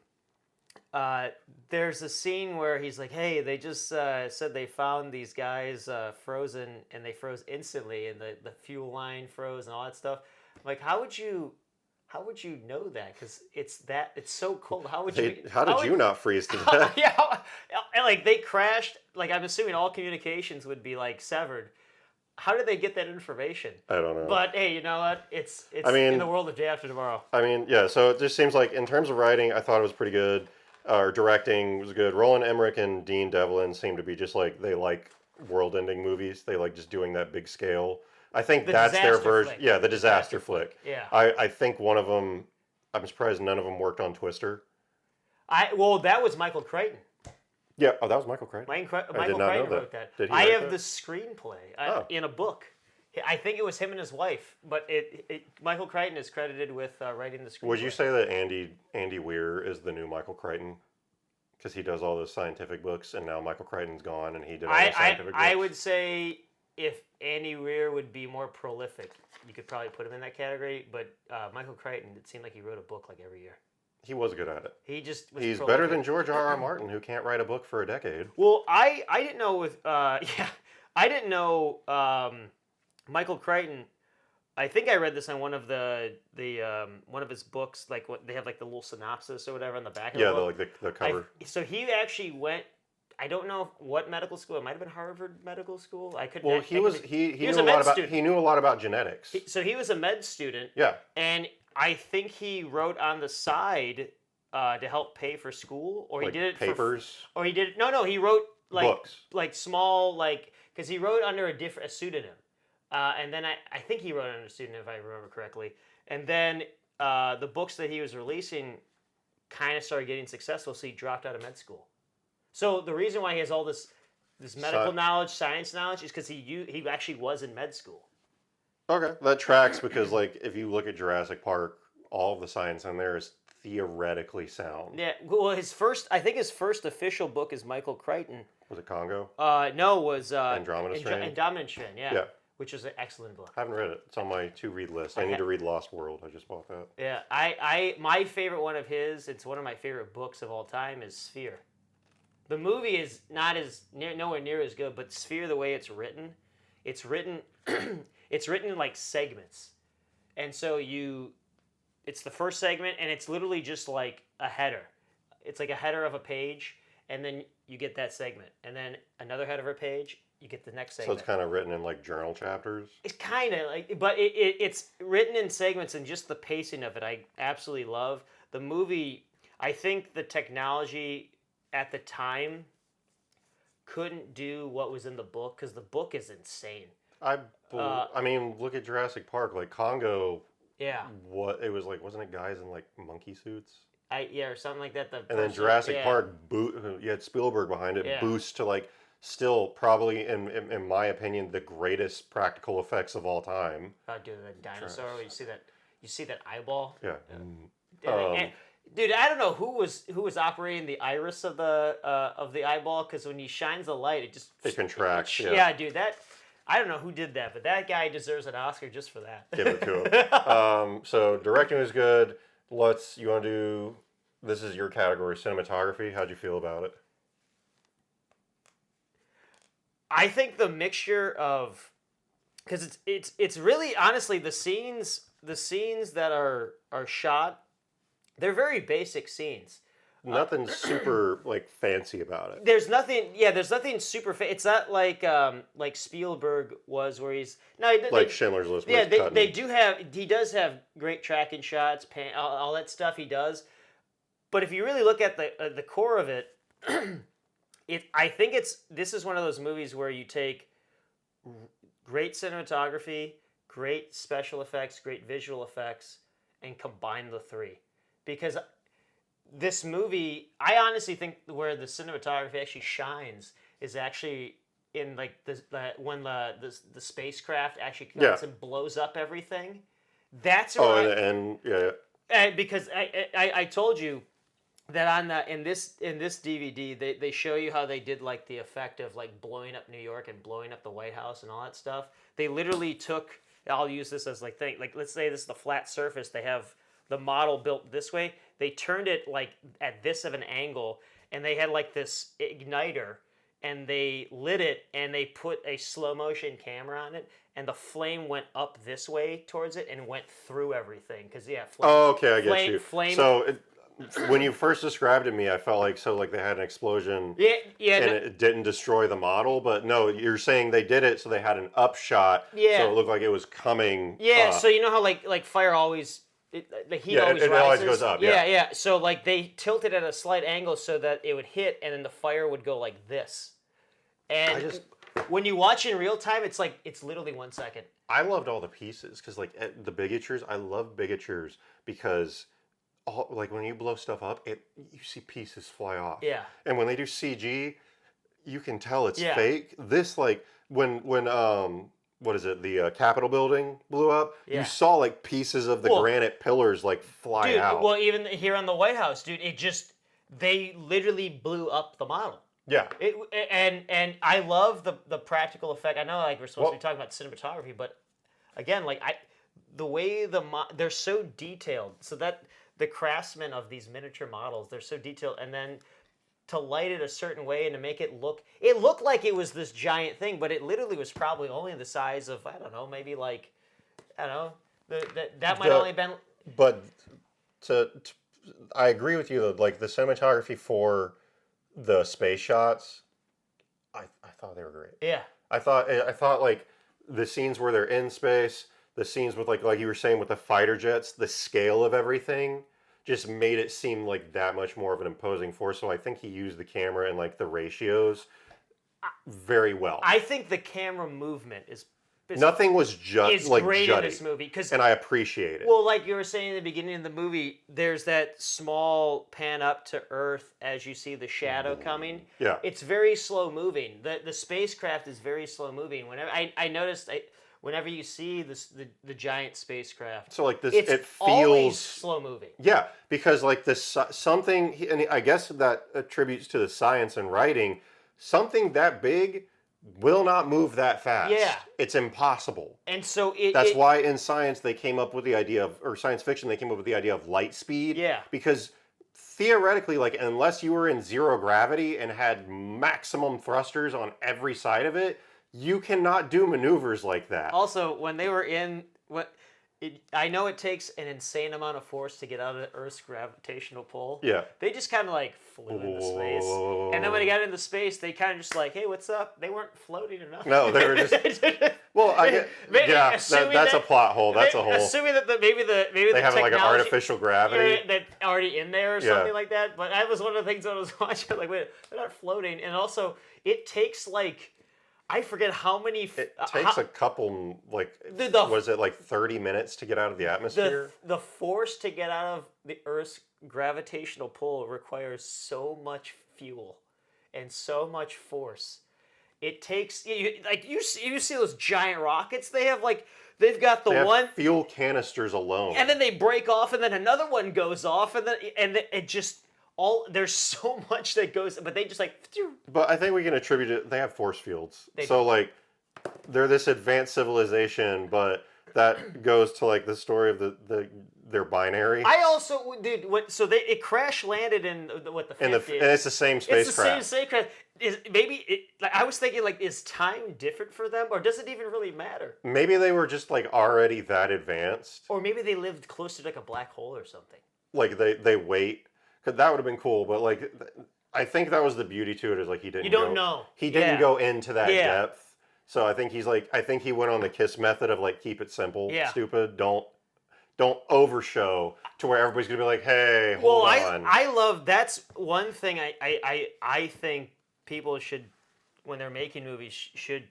there's a scene where he's like, hey, they just said they found these guys frozen, and they froze instantly, and the fuel line froze and all that stuff. I'm like, how would you know that? Because it's so cold. How did you not freeze to death? Yeah, like they crashed. Like I'm assuming all communications would be like severed. how did they get that information? I don't know. But hey, you know what? It's I mean- in the world of Day After Tomorrow. I mean, yeah. So it just seems like in terms of writing, I thought it was pretty good. Or directing was good. Roland Emmerich and Dean Devlin seem to be just like they like world-ending movies. They like just doing that big scale. I think The that's their disaster version. flick. Yeah, the disaster flick. Yeah. I think one of them. I'm surprised none of them worked on Twister. Well, that was Michael Crichton. Yeah. Oh, that was Michael Crichton. Michael not know Crichton that. wrote that. Did he I write have that? the screenplay Oh. in a book. I think it was him and his wife, but Michael Crichton is credited with writing the screenplay. Would you say that Andy Weir is the new Michael Crichton? Because he does all those scientific books, and now Michael Crichton's gone, and he did all those scientific books. I would say if Andy Weir would be more prolific, you could probably put him in that category. But Michael Crichton, it seemed like he wrote a book like every year. He was good at it. He just was He's prolific. better than George R.R. Martin, who can't write a book for a decade. Well, I didn't know with I didn't know Michael Crichton. I think I read this on one of one of his books. Like what they have like the little synopsis or whatever on the back of Yeah, the book. the cover. So he actually went. I don't know what medical school. It might have been Harvard Medical School. I couldn't. Well, I he was couldn't- he was knew a a med lot about student. he knew a lot about genetics. So he was a med student, Yeah, and I think he wrote on the side to help pay for school, or like he did it papers, or he did no. He wrote like books. like small because he wrote under a pseudonym, and then I think he wrote under a pseudonym if I remember correctly, and then the books that he was releasing kind of started getting successful, so he dropped out of med school. So the reason why he has all this medical knowledge, science knowledge, is because he actually was in med school. Okay, that tracks because like if you look at Jurassic Park, all of the science in there is theoretically sound. Yeah. Well, I think his first official book is Michael Crichton. Was it Congo? No, was Andromeda Strain? Andromeda Strain, yeah. Yeah. Which is an excellent book. I haven't read it. It's on my to-read list. I need to read Lost World. I just bought that. Yeah, my favorite one of his, it's one of my favorite books of all time, is Sphere. The movie is not nowhere near as good, but Sphere, the way it's written it's written in like segments, and so it's the first segment, and it's literally just like a header. It's like a header of a page, and then you get that segment, and then another header of a page, you get the next So segment. it's kind of written in like journal chapters. It's kind of like, but it's written in segments, and just the pacing of it, I absolutely love. The movie, I think the technology at the time couldn't do what was in the book, because the book is insane. I mean, look at Jurassic Park. Like Congo, Yeah, what it was like, wasn't it guys in like monkey suits? or something like that. And then Jurassic Park, you had Spielberg behind it, Yeah. boost to like still probably in my opinion the greatest practical effects of all time. Dude, the dinosaur. Where you see that eyeball. Yeah. And, dude, I don't know who was operating the iris of the eyeball, because when he shines the light, it contracts. Yeah, dude, I don't know who did that, but that guy deserves an Oscar just for that. Give it to him. So directing was good. You want to do? This is your category, cinematography. How'd you feel about it? I think the mixture of, because it's really honestly the scenes that are shot, they're very basic scenes. Nothing super like fancy about it. There's nothing super. It's not like Spielberg was, where he's Like Schindler's List. Yeah, where he's he does have great tracking shots, all that stuff he does. But if you really look at the core of it, I think this is one of those movies where you take great cinematography, great special effects, great visual effects, and combine the three. Because this movie, I honestly think where the cinematography actually shines is actually in like when the spacecraft actually comes and blows up everything. That's because I told you that in this DVD they show you how they did like the effect of like blowing up New York and blowing up the White House and all that stuff. They literally took, I'll use this as like let's say this is the flat surface, they have the model built this way, they turned it like at this of an angle, and they had like this igniter, and they lit it, and they put a slow motion camera on it, and the flame went up this way towards it and went through everything. Because okay, I get you. Flame. So when you first described it to me, I felt like they had an explosion. Yeah, yeah, And no- it didn't destroy the model, but no, you're saying they did it so they had an upshot, Yeah. so it looked like it was coming. yeah. up. So you know how like fire always. The heat Yeah, always it rises. always goes up, yeah. yeah. So like they tilted at a slight angle so that it would hit, and then the fire would go like this. And when you watch in real time, it's literally 1 second. I loved all the pieces because like the bigatures, I love bigatures because like when you blow stuff up, you see pieces fly off. Yeah. And when they do CG, you can tell it's Yeah. fake. This like when what is it? The Capitol building blew up. Yeah. You saw like pieces of the Well, granite pillars like fly Dude, out. well, even here on the White House, dude, they literally blew up the model. Yeah. And I love the practical effect. I know like we're supposed Well- to be talking about cinematography, but again, like the way they're so detailed, so that the craftsmen of these miniature models, they're so detailed, and then to light it a certain way and to make it looked like it was this giant thing, but it literally was probably only the size of, I don't know, maybe like, I don't know, that might The- only been. But I agree with you though. Like the cinematography for the space shots, I thought they were great. Yeah. I thought like the scenes where they're in space, the scenes with like you were saying with the fighter jets, the scale of everything just made it seem like that much more of an imposing force. So I think he used the camera and like the ratios very well. I think the camera movement is Nothing was is like great in jutty, this movie because and I appreciate it. well, like you were saying in the beginning of the movie, there's that small pan up to Earth as you see the shadow coming. Yeah. It's very slow moving. The spacecraft is very slow moving. Whenever I noticed, whenever you see the giant spacecraft, So like this, it's it always feels slow moving. yeah, because like this something, and I guess that attributes to the science and writing. Something that big will not move that fast. Yeah. It's impossible. And so That's why in science they came up with the idea of, or science fiction, they came up with the idea of light speed. Yeah. Because theoretically, like, unless you were in zero gravity and had maximum thrusters on every side of it, you cannot do maneuvers like that. Also, when they were in I know it takes an insane amount of force to get out of the Earth's gravitational pull. Yeah. They just kind of like flew into space. And then when they got into space, they kind of just like, hey, what's up? They weren't floating enough. No, they were just. Well, I get. Maybe Yeah, assuming that's a that- plot hole. That's a whole. Assuming that maybe They the have like an technology artificial gravity. that already in there or Yeah. something like that. But that was one of the things I was watching. Like, wait, they're not floating. And also, it takes like, I forget how many. It takes a couple, like, The- was it like 30 minutes to get out of the atmosphere? the force to get out of the Earth's gravitational pull requires so much fuel and so much force. It takes you see those giant rockets. They've got the They have one, fuel canisters alone. and then they break off, and then another one goes off, and it just there's so much that goes, but they just like. Phew. But I think we can attribute it. They have force fields, They so like they're this advanced civilization, but that goes to like the story of their binary. I also dude. It crash landed in the 50s. and it's the same spacecraft. It's the same spacecraft. I was thinking, like, is time different for them, or does it even really matter? Maybe they were just like already that advanced. Or maybe they lived close to like a black hole or something. Like they wait. Cause that would have been cool, but like I think that was the beauty to it is like he didn't. You don't go, know. He didn't Yeah. go into that Yeah. depth. So I think I think he went on the KISS method of like keep it simple, Yeah. stupid. Don't overshow to where everybody's gonna be like, hey, hold on. I love that's one thing I think people should, when they're making movies, should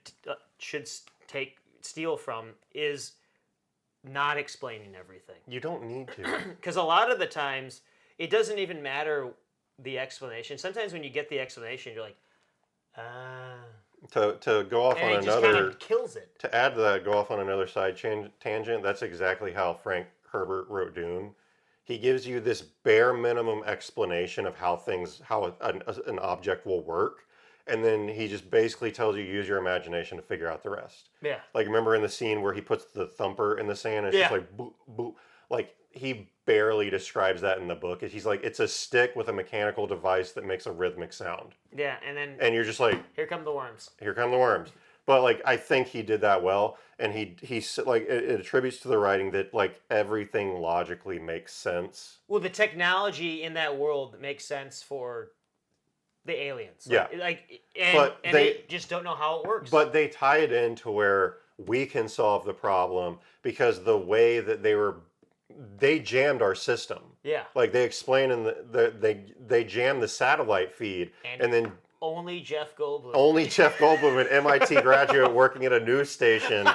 steal from is not explaining everything. You don't need to. Because a lot of the times it doesn't even matter the explanation. Sometimes when you get the explanation, you're like, to go off and on it just kind another. of kills it. To add to that, go off on another side tangent. That's exactly how Frank Herbert wrote Dune. He gives you this bare minimum explanation of how an object will work, and then he just basically tells you use your imagination to figure out the rest. Yeah. Like remember in the scene where he puts the thumper in the sand, and it's just Yeah. like boop boop. Like he barely describes that in the book. He's like, it's a stick with a mechanical device that makes a rhythmic sound, Yeah, and then and you're just like, here come the worms. here come the worms. But like I think he did that well, and he's like it attributes to the writing that like everything logically makes sense. Well, the technology in that world makes sense for the aliens. Yeah. And But they just don't know how it works. But they tie it into where we can solve the problem because the way that they jammed our system. Yeah. Like they explain in they jammed the satellite feed and then only Jeff Goldblum. only Jeff Goldblum, an MIT graduate working at a news station,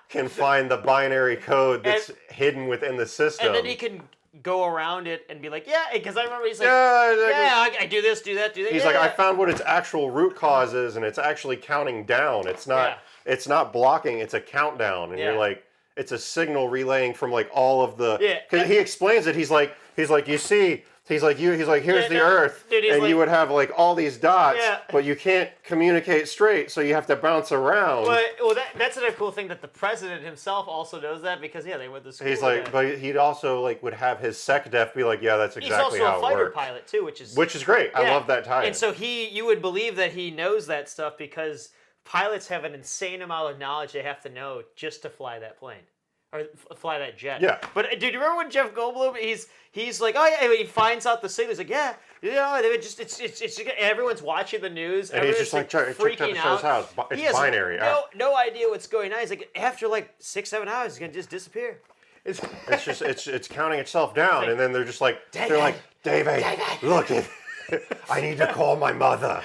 can find the binary code that's hidden within the system. And then he can go around it and be like, yeah, because I remember he's like, yeah, I do this, do that, do that. He's like, I found what its actual root cause is, and it's actually counting down. It's not blocking. It's a countdown, and you're like, it's a signal relaying from like all of the. Yeah. Because he explains it. He's like, you see. He's like, here's the Earth, dude, and like, you would have like all these dots, Yeah. but you can't communicate straight, so you have to bounce around. Well, that's a cool thing that the president himself also knows that because they went to school. He's like, but he'd also like would have his SecDef be like, yeah, that's exactly he's how also a it fighter works. pilot too, which is great. I love that tie. And so you would believe that he knows that stuff because pilots have an insane amount of knowledge they have to know just to fly that plane. Or fly that jet. Yeah. But do you remember when Jeff Goldblum? He's like, oh yeah, he finds out the signal. He's like, yeah, they would just it's everyone's watching the news. And he's just like, check freaking out. out. It's He has binary. no idea what's going on. He's like, after like 6-7 hours, it's gonna just disappear. It's just it's counting itself down, like, and then they're just like David, David, look it. I need to call my mother.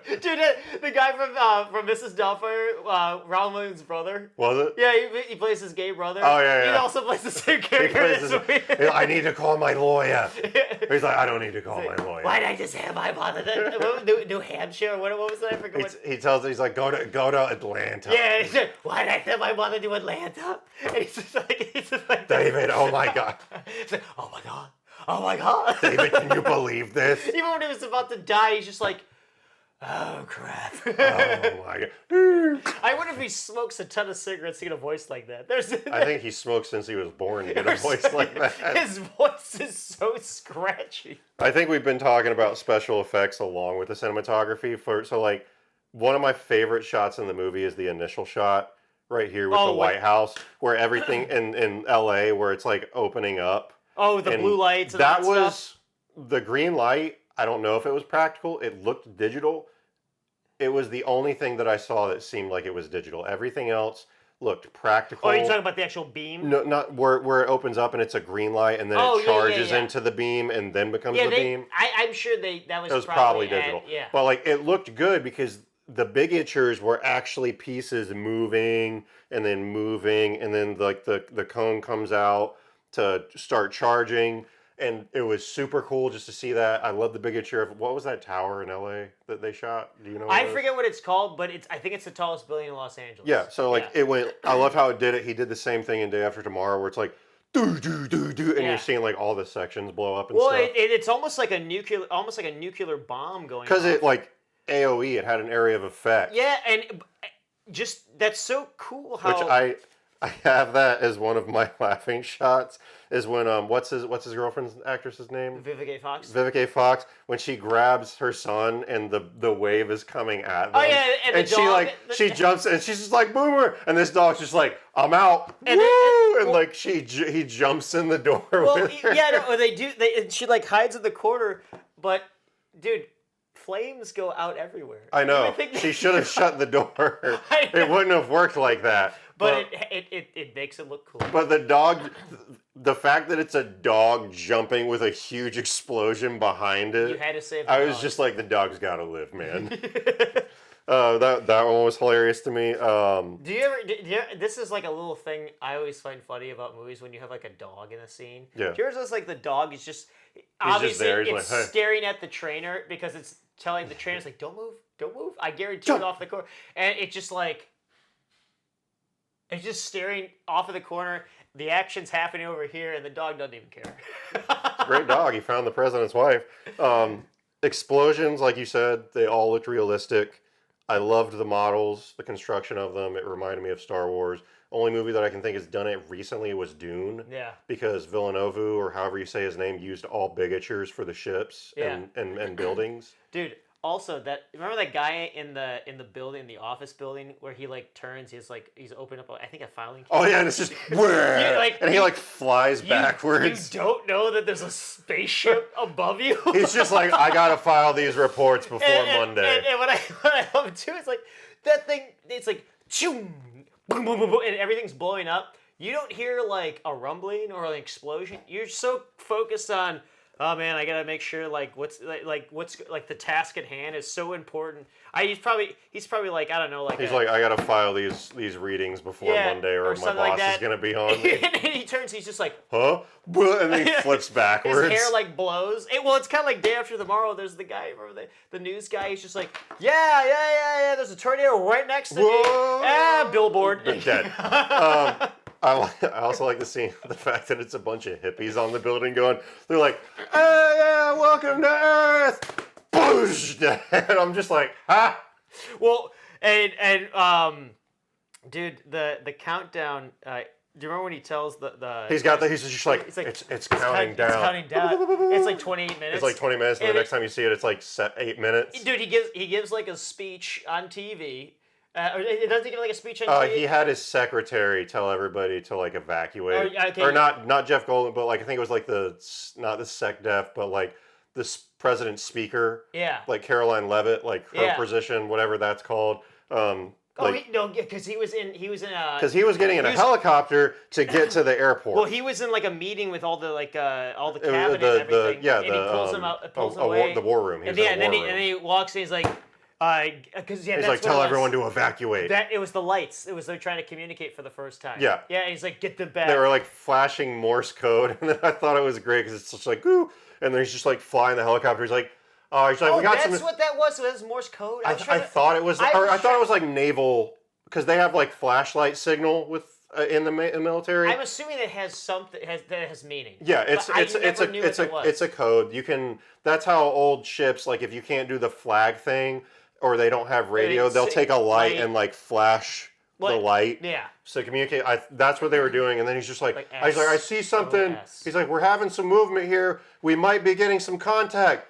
Dude, the guy from Mrs. Doubtfire, Ron Williams' brother. Was it? Yeah, he plays his gay brother. Oh, yeah. He also plays the same character. I need to call my lawyer. He's like, I don't need to call my lawyer. Why did I just have my mother? New Hampshire? What was that? I forgot. He's like, go to Atlanta. Yeah, he said, why did I send my mother to Atlanta? And he's just like David, oh my God. He's like, oh my God. Oh my God. David, can you believe this? Even when he was about to die, he's just like, oh crap. Oh my God. I wonder if he smokes a ton of cigarettes to get a voice like that. I think he smoked since he was born to get a voice like that. His voice is so scratchy. I think we've been talking about special effects along with the cinematography. So like one of my favorite shots in the movie is the initial shot right here with the White House, where everything in LA where it's like opening up. Oh, the blue lights and that was stuff. The green light. I don't know if it was practical. It looked digital. It was the only thing that I saw that seemed like it was digital. Everything else looked practical. Oh, are you talking about the actual beam? No, not where it opens up and it's a green light and then it charges into the beam and then becomes the beam. I'm sure that was probably digital. Yeah. But like it looked good because the bigatures were actually pieces moving and then like the cone comes out to start charging, and it was super cool just to see that. I love the bigature of what was that tower in LA that they shot? Do you know? I forget what it's called, but I think it's the tallest building in Los Angeles. Yeah, so like it went. I love how it did it. He did the same thing in Day After Tomorrow, where it's like do, and you're seeing like all the sections blow up and stuff. Well, it's almost like a nuclear bomb going. Because it like AOE, it had an area of effect. Yeah, and just that's so cool how. Which I have that as one of my laughing shots is when what's his girlfriend's actress's name? Vivica A. Fox. Vivica A. Fox, when she grabs her son and the wave is coming at them. Oh yeah, and she dog, she jumps and she's just like boomer, and this dog's just like I'm out, and like he jumps in the door. Well, with her. yeah, no, she like hides in the corner, but dude. Flames go out everywhere. I know. She should have shut the door. It wouldn't have worked like that. But it makes it look cool. But the fact that it's a dog jumping with a huge explosion behind it. You had to save the I was dog. just like, the dog's got to live, man. That one was hilarious to me. Do you ever? This is like a little thing I always find funny about movies when you have like a dog in a scene. Yeah. Do you ever notice like the dog is just just there, he's it's like, hey. staring at the trainer because it's telling the trainer like don't move. I guarantee it off the corner, and it's just like it's just staring off of the corner. The action's happening over here, and the dog doesn't even care. Great dog. He found the president's wife. Explosions, like you said, they all looked realistic. I loved the models, the construction of them. It reminded me of Star Wars. Only movie that I can think has done it recently was Dune. Yeah. Because Villeneuve, or however you say his name, used all bigatures for the ships and buildings. Dude, Also, remember that guy in the building, the office building, where he like turns, he's opened up, I think a filing cabinet. Oh yeah, and it's just and he like flies backwards. You don't know that there's a spaceship above you. He's just like, I gotta file these reports before Monday. And what I love too is like that thing. It's like choom, boom, boom, boom, boom, and everything's blowing up. You don't hear like a rumbling or an explosion. You're so focused on, oh man, I gotta make sure what's the task at hand is so important. He's probably like, I don't know, like he's like, I gotta file these readings before Monday, or my boss is gonna be on me. And he turns, he's just like, huh? And then he flips backwards. His hair like blows. It's kind of like Day After Tomorrow. There's the guy, remember the news guy? He's just like, yeah. There's a tornado right next to me. Billboard. Dead. I also like the fact that it's a bunch of hippies on the building going, they're like, hey, yeah, welcome to Earth. Boosh! And I'm just like, ha! Well, and dude, the countdown. Do you remember when he tells the? He's just like, it's counting down. It's counting down. It's like 28 minutes. It's like 20 minutes, and the next time you see it, it's like 8 minutes. Dude, he gives like a speech on TV. It doesn't give like a speech on TV. He had his secretary tell everybody to like evacuate, okay. or not Jeff Goldblum, but like I think it was like not the SecDef, but like this president's speaker. Yeah. Like Caroline Levitt, like her position, whatever that's called. Because he was in because he was getting in a helicopter to get to the airport. Well, he was in like a meeting with all the cabinet and everything. He pulls him out, pulls him away. The war room. And then he walks in. He's like, he's like, tell everyone to evacuate. It was the lights. They're trying to communicate for the first time. Yeah. Yeah. And he's like, get the bag. They were like flashing Morse code, and then I thought it was great because it's just like, ooh, and then he's just like flying the helicopter. He's like, we got that's what that was. So that's Morse code. I thought it was, I thought it was like naval, because they have like flashlight signal with in the military. I'm assuming it has something that has meaning. Yeah, it's a code. You can. That's how old ships, like if you can't do the flag thing or they don't have radio, they'll take a light and like flash the light. Yeah. So communicate. That's what they were doing, and then he's just like I see something. He's like, we're having some movement here. We might be getting some contact.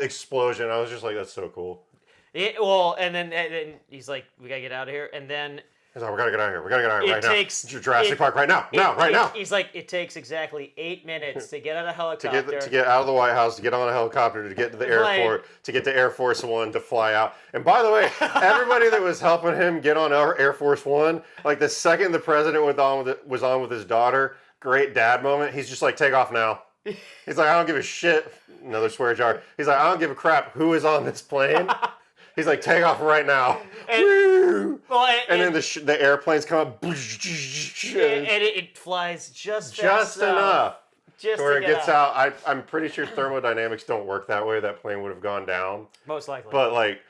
Explosion. I was just like, that's so cool. And then he's like, we gotta get out of here. And then he's like, we gotta get out of here. We gotta get out of here right now. Jurassic Park right now. Right now. He's like, it takes exactly 8 minutes to get out of a helicopter. to get out of the White House, to get on a helicopter, to get to the airport, to get to Air Force One, to fly out. And by the way, everybody that was helping him get on Air Force One, like the second the president was on with his daughter, great dad moment. He's just like, take off now. He's like, I don't give a shit. Another swear jar. He's like, I don't give a crap who is on this plane. He's like, take off right now. And then the airplanes come up. And it flies just enough. Just where it gets out. I'm pretty sure thermodynamics don't work that way. That plane would have gone down. Most likely. But like,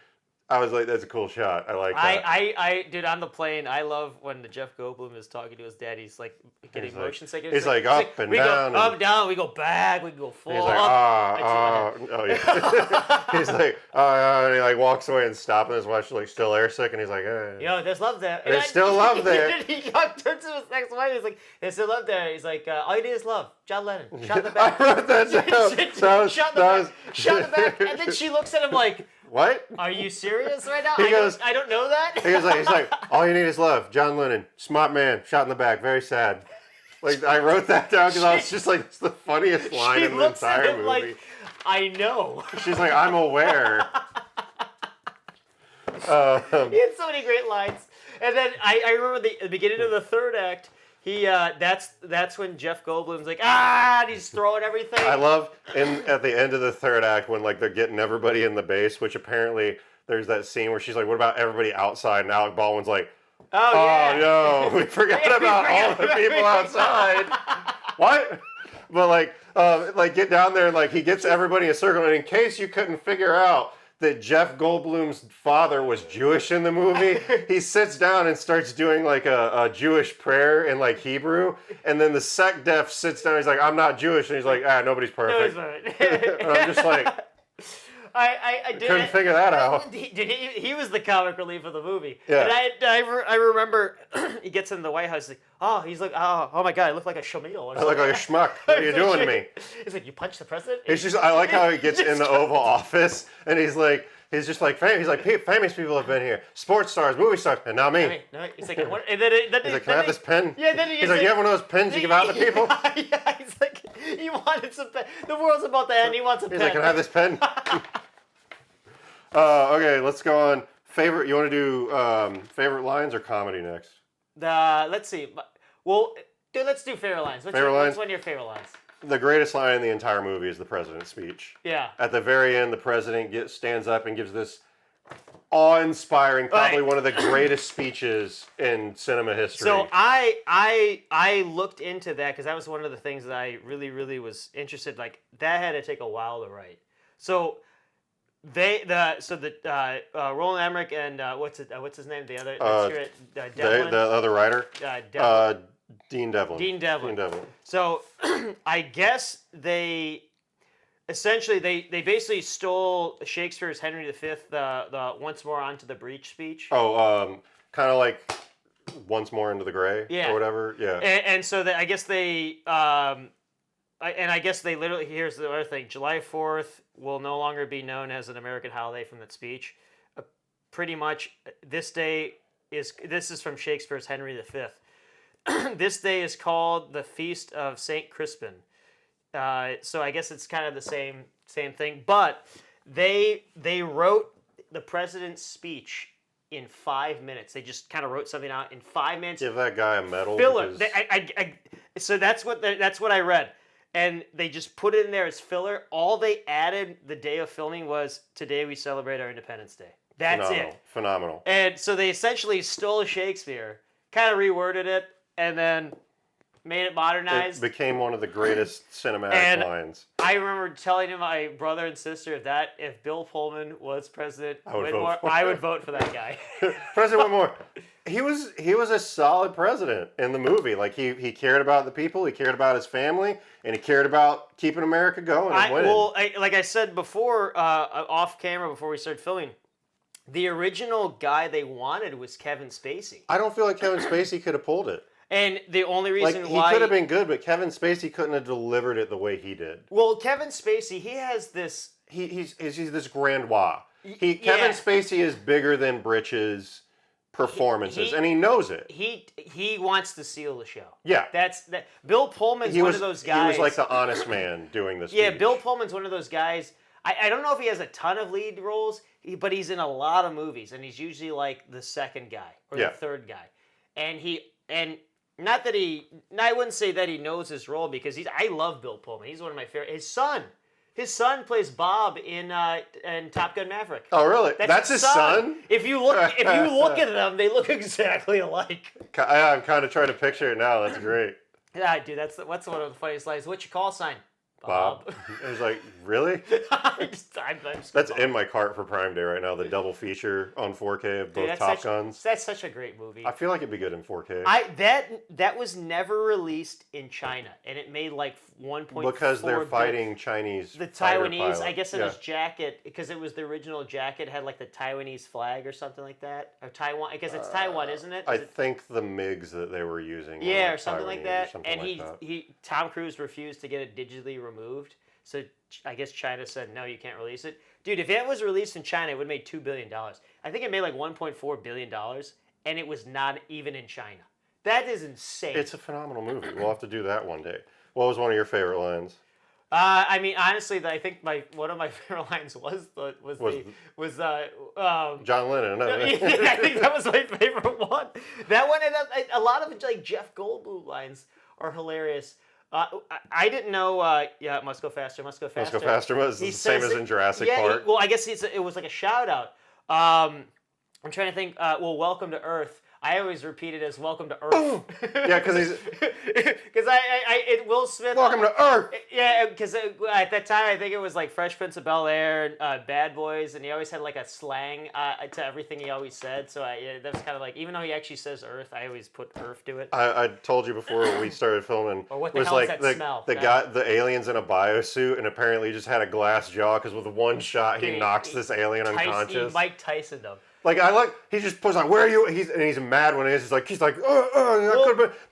I was like, that's a cool shot. I like that. Dude, on the plane, I love when the Jeff Goldblum is talking to his dad. He's like getting motion sickness. He's like up and down. We go up, down, we go back, we go full. He's like, he's like, and he like walks away and stops, and his wife's like still airsick, and he's like, there's love there. There's still love there. He turns to his next wife, he's like, there's still love there. He's like, all you need is love. John Lennon, shot in the back. I wrote that down. Shot in the back, and then she looks at him like, what? Are you serious right now? I don't know that. He's like, all you need is love. John Lennon, smart man, shot in the back, very sad. Like, I wrote that down because I was just like, it's the funniest line in the entire movie. Like, I know. She's like, I'm aware. He had so many great lines. And then I remember the beginning of the third act. That's when Jeff Goldblum's like, and he's throwing everything. I love at the end of the third act when like they're getting everybody in the base, which apparently there's that scene where she's like, what about everybody outside? And Alec Baldwin's like, oh no, we forgot about all the people outside. What? But like get down there and like he gets everybody in a circle. And in case you couldn't figure out that Jeff Goldblum's father was Jewish in the movie, he sits down and starts doing like a Jewish prayer in like Hebrew, and then the SecDef sits down, he's like, I'm not Jewish, and he's like, nobody's perfect. No, and I'm just like, I did. Couldn't figure that out. He was the comic relief of the movie. Yeah. And I remember he gets in the White House. He's like, he's like, oh my God, I look like a Shamil. Or I look like a schmuck. What are you doing to me? He's like, you punched the president? I like how he gets in the Oval Office and he's just like, famous people have been here, sports stars, movie stars, and now me. No, he's like, what? And then He's like, can I have this pen? Yeah, then he's like, you have one of those pens you give out to people? Yeah, he's like, he wanted some pen. The world's about to end. He wants a pen. He's like, can I have this pen? Okay, let's go on. Favorite? You want to do favorite lines or comedy next? Let's see. Well, dude, let's do favorite lines. What's one of your favorite lines? The greatest line in the entire movie is the president's speech. Yeah. At the very end, the president stands up and gives this awe-inspiring, probably one of the greatest speeches in cinema history. So I looked into that because that was one of the things that I really was interested. Like that had to take a while to write. So Roland Emmerich and what's his name? The other Devlin? the other writer. Devlin. Dean Devlin. Dean Devlin. Dean Devlin. So I guess they essentially they basically stole Shakespeare's Henry V, the once more onto the breach speech. Oh, kind of like once more into the gray, Yeah. or whatever. Yeah. And so I guess they I guess they literally, here's the other thing: July 4th will no longer be known as an American holiday from that speech. Pretty much, this is from Shakespeare's Henry V. This day is called the Feast of Saint Crispin. So I guess it's kind of the same thing. But they wrote the president's speech in 5 minutes. They just kind of wrote something out in 5 minutes. Give that guy a medal. Filler. Because... So that's what I read. And they just put it in there as filler. All they added the day of filming was, today we celebrate our Independence Day. That's it. Phenomenal. And so they essentially stole Shakespeare, kind of reworded it, and then made it modernized. It became one of the greatest cinematic lines. I remember telling my brother and sister if Bill Pullman was President Whitmore, I would vote for that guy. President Whitmore, he was a solid president in the movie. Like he cared about the people, he cared about his family, and he cared about keeping America going and winning. Like I said before, off camera before we started filming, the original guy they wanted was Kevin Spacey. I don't feel like Kevin Spacey could have pulled it. And the only reason why... He could have been good, but Kevin Spacey couldn't have delivered it the way he did. Well, Kevin Spacey, he has this... He's this grandois. Kevin Spacey is bigger than Britch's performances, and he knows it. He wants to steal the show. Yeah. Bill Pullman's one of those guys... He was like the honest man doing this. Yeah, Bill Pullman's one of those guys... I don't know if he has a ton of lead roles, but he's in a lot of movies, and he's usually like the second guy or the third guy. And not that I wouldn't say that he knows his role, because I love Bill Pullman. He's one of my favorite. His son plays Bob in Top Gun Maverick. Oh, really? That's his son? If you look at them, they look exactly alike. I'm kind of trying to picture it now. That's great. Yeah, dude, that's one of the funniest lines. What's your call sign? Bob. I was like, really? I'm That's in my cart for Prime Day right now. The double feature on 4K of both Top Guns. That's such a great movie. I feel like it'd be good in 4K. That was never released in China, and it made like 1.4 because they're fighting Chinese. The Taiwanese, I guess, in his jacket, because it was the original jacket, had like the Taiwanese flag or something like that, or Taiwan. I guess it's Taiwan, isn't it? I think the MiGs that they were using. Yeah, or something like that. And Tom Cruise refused to get it digitally removed. So I guess China said, no, you can't release it. Dude, if it was released in China, it would have made $2 billion. I think it made like $1.4 billion, and it was not even in China. That is insane. It's a phenomenal movie. We'll have to do that one day. What was one of your favorite lines? I mean, honestly, I think one of my favorite lines was John Lennon. No. I think that was my favorite one. That one, and a lot of like Jeff Goldblum lines are hilarious. I didn't know. Must go faster. Must go faster. Must go faster was the same as in Jurassic Park. Well, I guess it was like a shout out. I'm trying to think. Welcome to Earth. I always repeat it as "Welcome to Earth." Yeah, because he's Because Will Smith. welcome to Earth. Yeah, because at that time I think it was like Fresh Prince of Bel Air, Bad Boys, and he always had like a slang to everything he always said. So that was kind of like, even though he actually says Earth, I always put Earth to it. I told you before we started filming. Or what the was hell is like that smell? the alien's in a biosuit and apparently just had a glass jaw because with one shot he Dude, knocks this alien unconscious. Mike Tyson though. Like he just puts on, where are you? He's mad when it is. He's like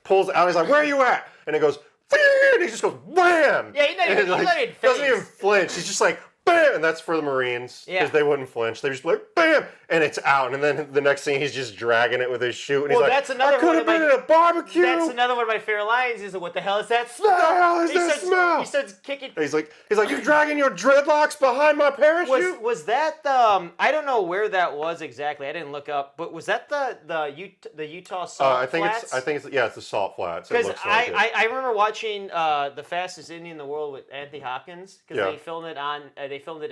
pulls out. He's like, where are you at? And it goes, and he just goes wham. Yeah, he doesn't doesn't even flinch. He's just like bam, and that's for the Marines because they wouldn't flinch. They just be like bam, and it's out. And then the next scene, he's just dragging it with his shoe. And he's like, that's another I could have been at a barbecue. That's another one of my favorite lines. Is what the hell is that smell? What the hell is that smell? He starts kicking. He's like, you're dragging your dreadlocks behind my parachute. Was that the? I don't know where that was exactly. I didn't look up. But was that the Utah Salt Flats? I think it's the Salt Flats. Because I remember watching The Fastest Indian in the World with Anthony Hopkins because they filmed it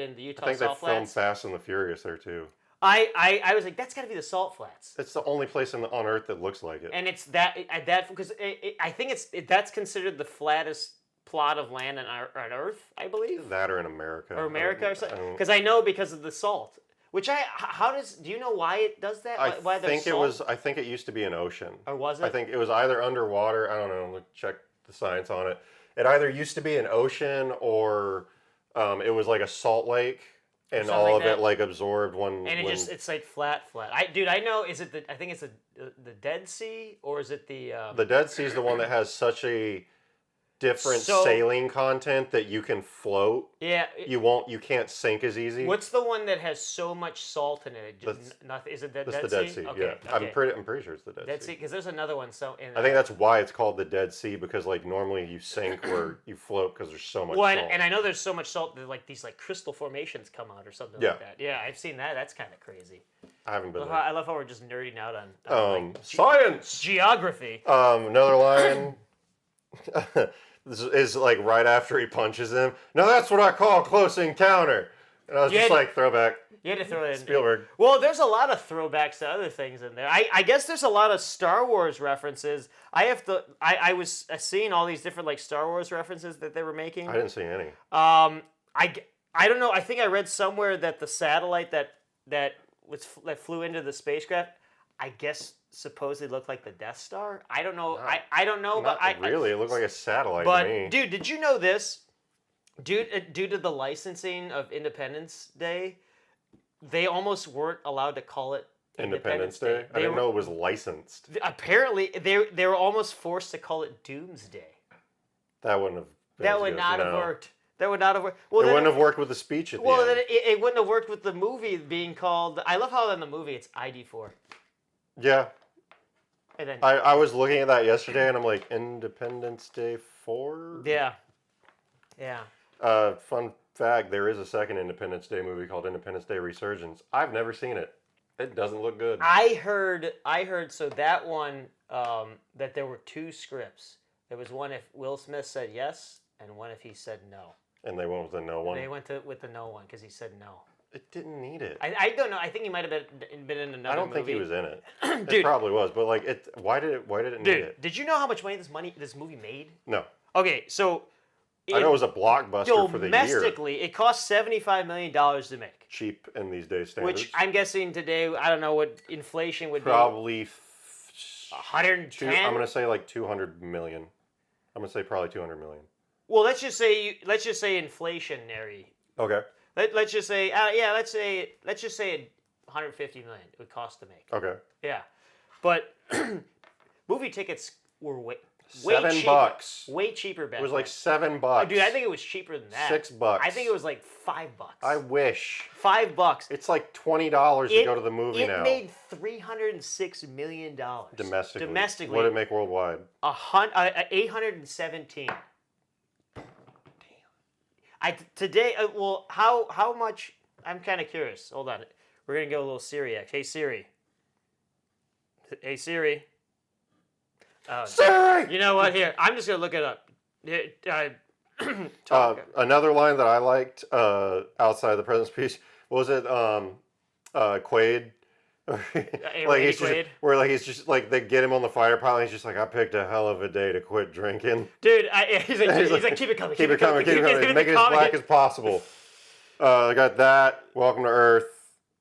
in the Utah I think Salt they filmed Flats. Fast and the Furious there too. I was like, that's got to be the Salt Flats. It's the only place on Earth that looks like it. And it's that because I think that's considered the flattest plot of land on Earth, I believe. That or in America. Or America or something. Because I know because of the salt. Which do you know why it does that? Why there's salt? I think it used to be an ocean. Or was it? I think it was either underwater. I don't know. Check the science on it. It either used to be an ocean or it was like a salt lake. And all of it like absorbed one. And it's like flat. I know. Is it I think it's the Dead Sea or is it the? The Dead Sea is the one that has such a different saline content that you can float. Yeah. You can't sink as easy. What's the one that has so much salt in it? Nothing. Is it the Dead Sea? Okay. Yeah. I'm pretty sure it's the Dead Sea. Because there's another one. I think that's why it's called the Dead Sea because like normally you sink or you float because there's so much salt. And I know there's so much salt that like these like crystal formations come out or something like that. Yeah, I've seen that. That's kind of crazy. I haven't been there. I love how we're just nerding out on science, geography. Another line. This is like right after he punches him. Now that's what I call a close encounter. And I was just like, throwback. You had to throw it in. Spielberg. Well, there's a lot of throwbacks to other things in there. I guess there's a lot of Star Wars references. I was seeing all these different like Star Wars references that they were making. I didn't see any. I don't know. I think I read somewhere that the satellite that flew into the spacecraft, I guess supposedly looked like the Death Star. I don't know. I don't know, but really, it looked like a satellite to me. Dude, did you know this? Due to the licensing of Independence Day, they almost weren't allowed to call it Independence Day. I didn't know it was licensed. Apparently, they were almost forced to call it Doomsday. That wouldn't have. That would not have worked. That would not have worked. Well, it wouldn't have worked with the speech at the end. Well, then it wouldn't have worked with the movie being called. I love how in the movie it's ID4. Yeah. And then I was looking at that yesterday, and I'm like, Independence Day 4? Yeah. Yeah. Fun fact, there is a second Independence Day movie called Independence Day Resurgence. I've never seen it. It doesn't look good. I heard so that one, that there were two scripts. There was one if Will Smith said yes, and one if he said no. And they went with the no one? They went with the no one because he said no. It didn't need it. I don't know. I think he might have been in another movie. I don't think he was in it. Dude, it probably was, but like, why did it need it? Did you know how much money this movie made? No. Okay, so I know it was a blockbuster for the year. Domestically, it cost $75 million to make. Cheap in these days standards. Which I'm guessing today, I don't know what inflation would probably be. 110? I'm going to say like 200 million. I'm going to say probably 200 million. Well, let's just say inflationary. Okay. Let's just say let's just say 150 million it would cost to make. Okay. Yeah, but movie tickets were way $7. Way cheaper back. It was like then. $7. Dude, I think it was cheaper than that. $6. I think it was like $5. I wish. $5. It's like $20 to go to the movie now. It made $306 million domestically. Domestically. What did it make worldwide? 817. Today, how much? I'm kind of curious. Hold on, we're gonna go a little Siri. Hey Siri. Hey Siri. Siri. You know what? Here, I'm just gonna look it up. Another line that I liked outside the president's speech was it Quaid like he's just, Quaid. where like he's just like they get him on the fighter pilot. And he's just like, I picked a hell of a day to quit drinking. Dude, he's like, keep it coming, Keep it coming, keep it coming. Make it as black as possible. I got that. Welcome to Earth.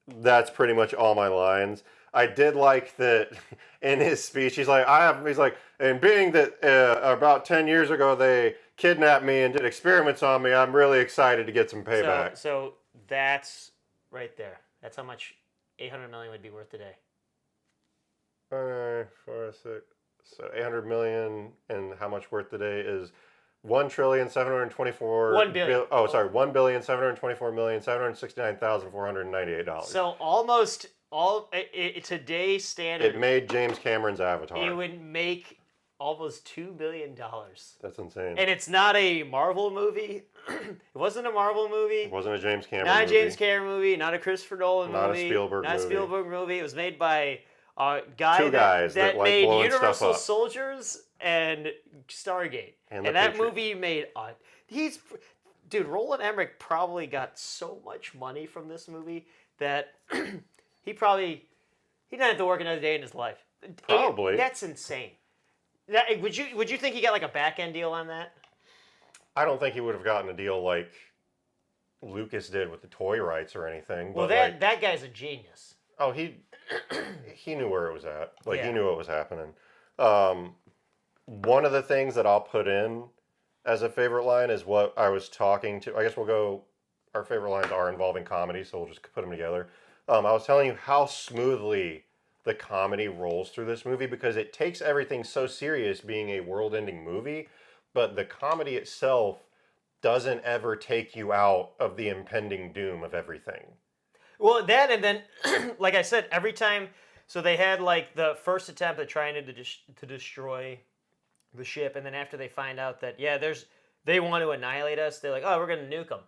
That's pretty much all my lines. I did like that in his speech. He's like, and being that about 10 years ago they kidnapped me and did experiments on me, I'm really excited to get some payback. So that's right there. That's how much 800 million would be worth today. 4, 6, so 800 million, and how much worth today is 1,724,000,000. 1 billion. $1,724,769,498. So almost all today's standard. It made James Cameron's Avatar. It would make almost $2 billion. That's insane. And it's not a Marvel movie. It wasn't a Marvel movie. It wasn't a James Cameron Not a movie. James Cameron movie. Not a Christopher Nolan Not movie. a Spielberg Not a movie. Spielberg movie. It was made by a guy Two guys that like made blowing stuff Universal up. Soldiers and Stargate. And And The that Patriot. movie made dude, Roland Emmerich probably got so much money from this movie that he didn't have to work another day in his life. Probably. That's insane. Would you think he got like a back end deal on that? I don't think he would have gotten a deal like Lucas did with the toy rights or anything. Well, but that guy's a genius. oh, he knew where it was at. Like Yeah. he knew what was happening. One of the things that I'll put in as a favorite line is what I was talking to. I guess we'll go. Our favorite lines are involving comedy, so we'll just put them together. I was telling you how smoothly the comedy rolls through this movie because it takes everything so serious, being a world-ending movie, but the comedy itself doesn't ever take you out of the impending doom of everything. Well, that and then, like I said, every time. So they had like the first attempt at trying to destroy the ship, and then after they find out that they want to annihilate us, they're like, oh, we're gonna nuke them.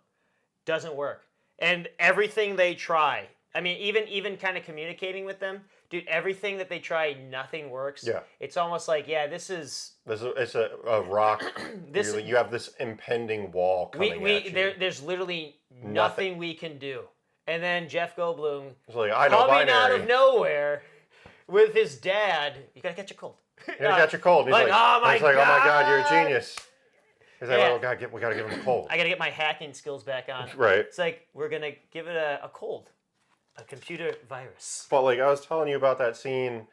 Doesn't work. And everything they try, I mean, even kind of communicating with them, dude, everything that they try, nothing works. Yeah. It's almost like, it's It's a rock. This- you have this impending wall coming at you. there's literally nothing we can do. And then Jeff Goldblum It's like, I know coming out binary. of nowhere with his dad, you gotta catch a cold. You got your cold. And he's Like, like, oh my he's like, oh my God, you're a God. genius. He's like, Yeah. oh God, we gotta give him a cold. I gotta get my hacking skills back on. Right. It's like, we're gonna give it a cold. A computer virus. But like I was telling you about that scene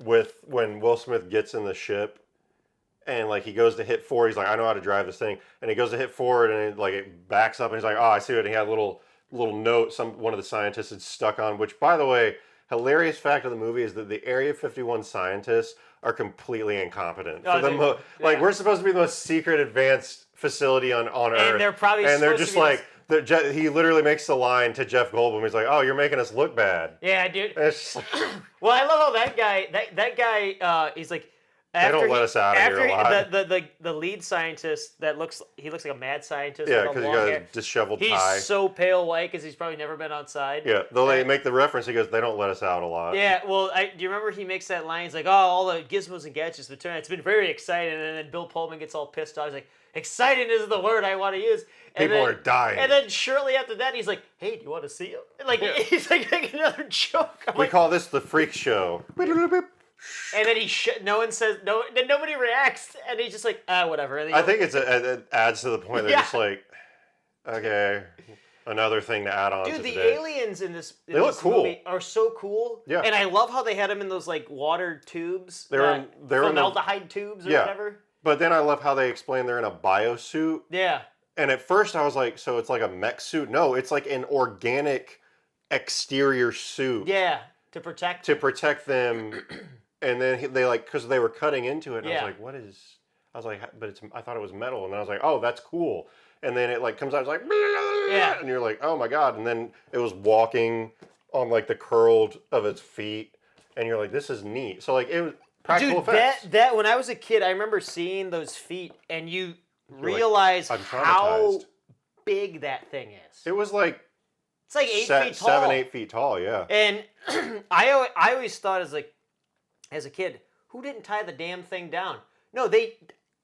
with when Will Smith gets in the ship and like he goes to hit forward. He's like, I know how to drive this thing, and he goes to hit forward and it backs up, and he's like, oh, I see it. And he had a little note one of the scientists had stuck on. Which, by the way, hilarious fact of the movie is that the Area 51 scientists are completely incompetent. Like we're supposed to be the most secret, advanced facility on Earth, And they're probably and they're supposed just to be like. He literally makes the line to Jeff Goldblum. He's like, "Oh, you're making us look bad." Yeah, dude. And it's just like, Well, I love how that guy. He's like. They don't let us out of here a lot. The lead scientist he looks like a mad scientist. Yeah, with because long he got hair. a disheveled He's tie. so pale white because he's probably never been outside. Yeah, they make the reference. He goes, "They don't let us out a lot." Yeah, well, do you remember he makes that line? He's like, "Oh, all the gizmos and gadgets return. It's been very exciting." And then Bill Pullman gets all pissed off. He's like, "Exciting isn't the word I want to use." And People then, are dying. And then shortly after that, he's like, "Hey, do you want to see him?" Like he's like making another joke. I'm We like, call this the freak show. and then no one says no. Then nobody reacts, and he's just like, whatever. And I think it adds to the point. They're Yeah. just like, okay, another thing to add on Dude, to the today. aliens in this look cool. movie are so cool. Yeah. And I love how they had them in those like water tubes. They're in the- formaldehyde tubes or Yeah. whatever. But then I love how they explain they're in a biosuit. Yeah. And at first I was like, so it's like a mech suit? No, it's like an organic exterior suit Yeah. To protect. to protect them. And then they like, because they were cutting into it, and I Yeah. was like, what is? I was like, but I thought it was metal, and then I was like, oh, that's cool. And then it like comes out, it's like, Yeah. and you're like, oh my God. And then it was walking on like the curled of its feet, and you're like, this is neat. So like it was practical Dude, effects. that when I was a kid, I remember seeing those feet, and you like, realize I'm how traumatized. big that thing is. It was like It's like 8 feet tall. 7, 8 feet tall, yeah. And I always thought as a kid, who didn't tie the damn thing down? No,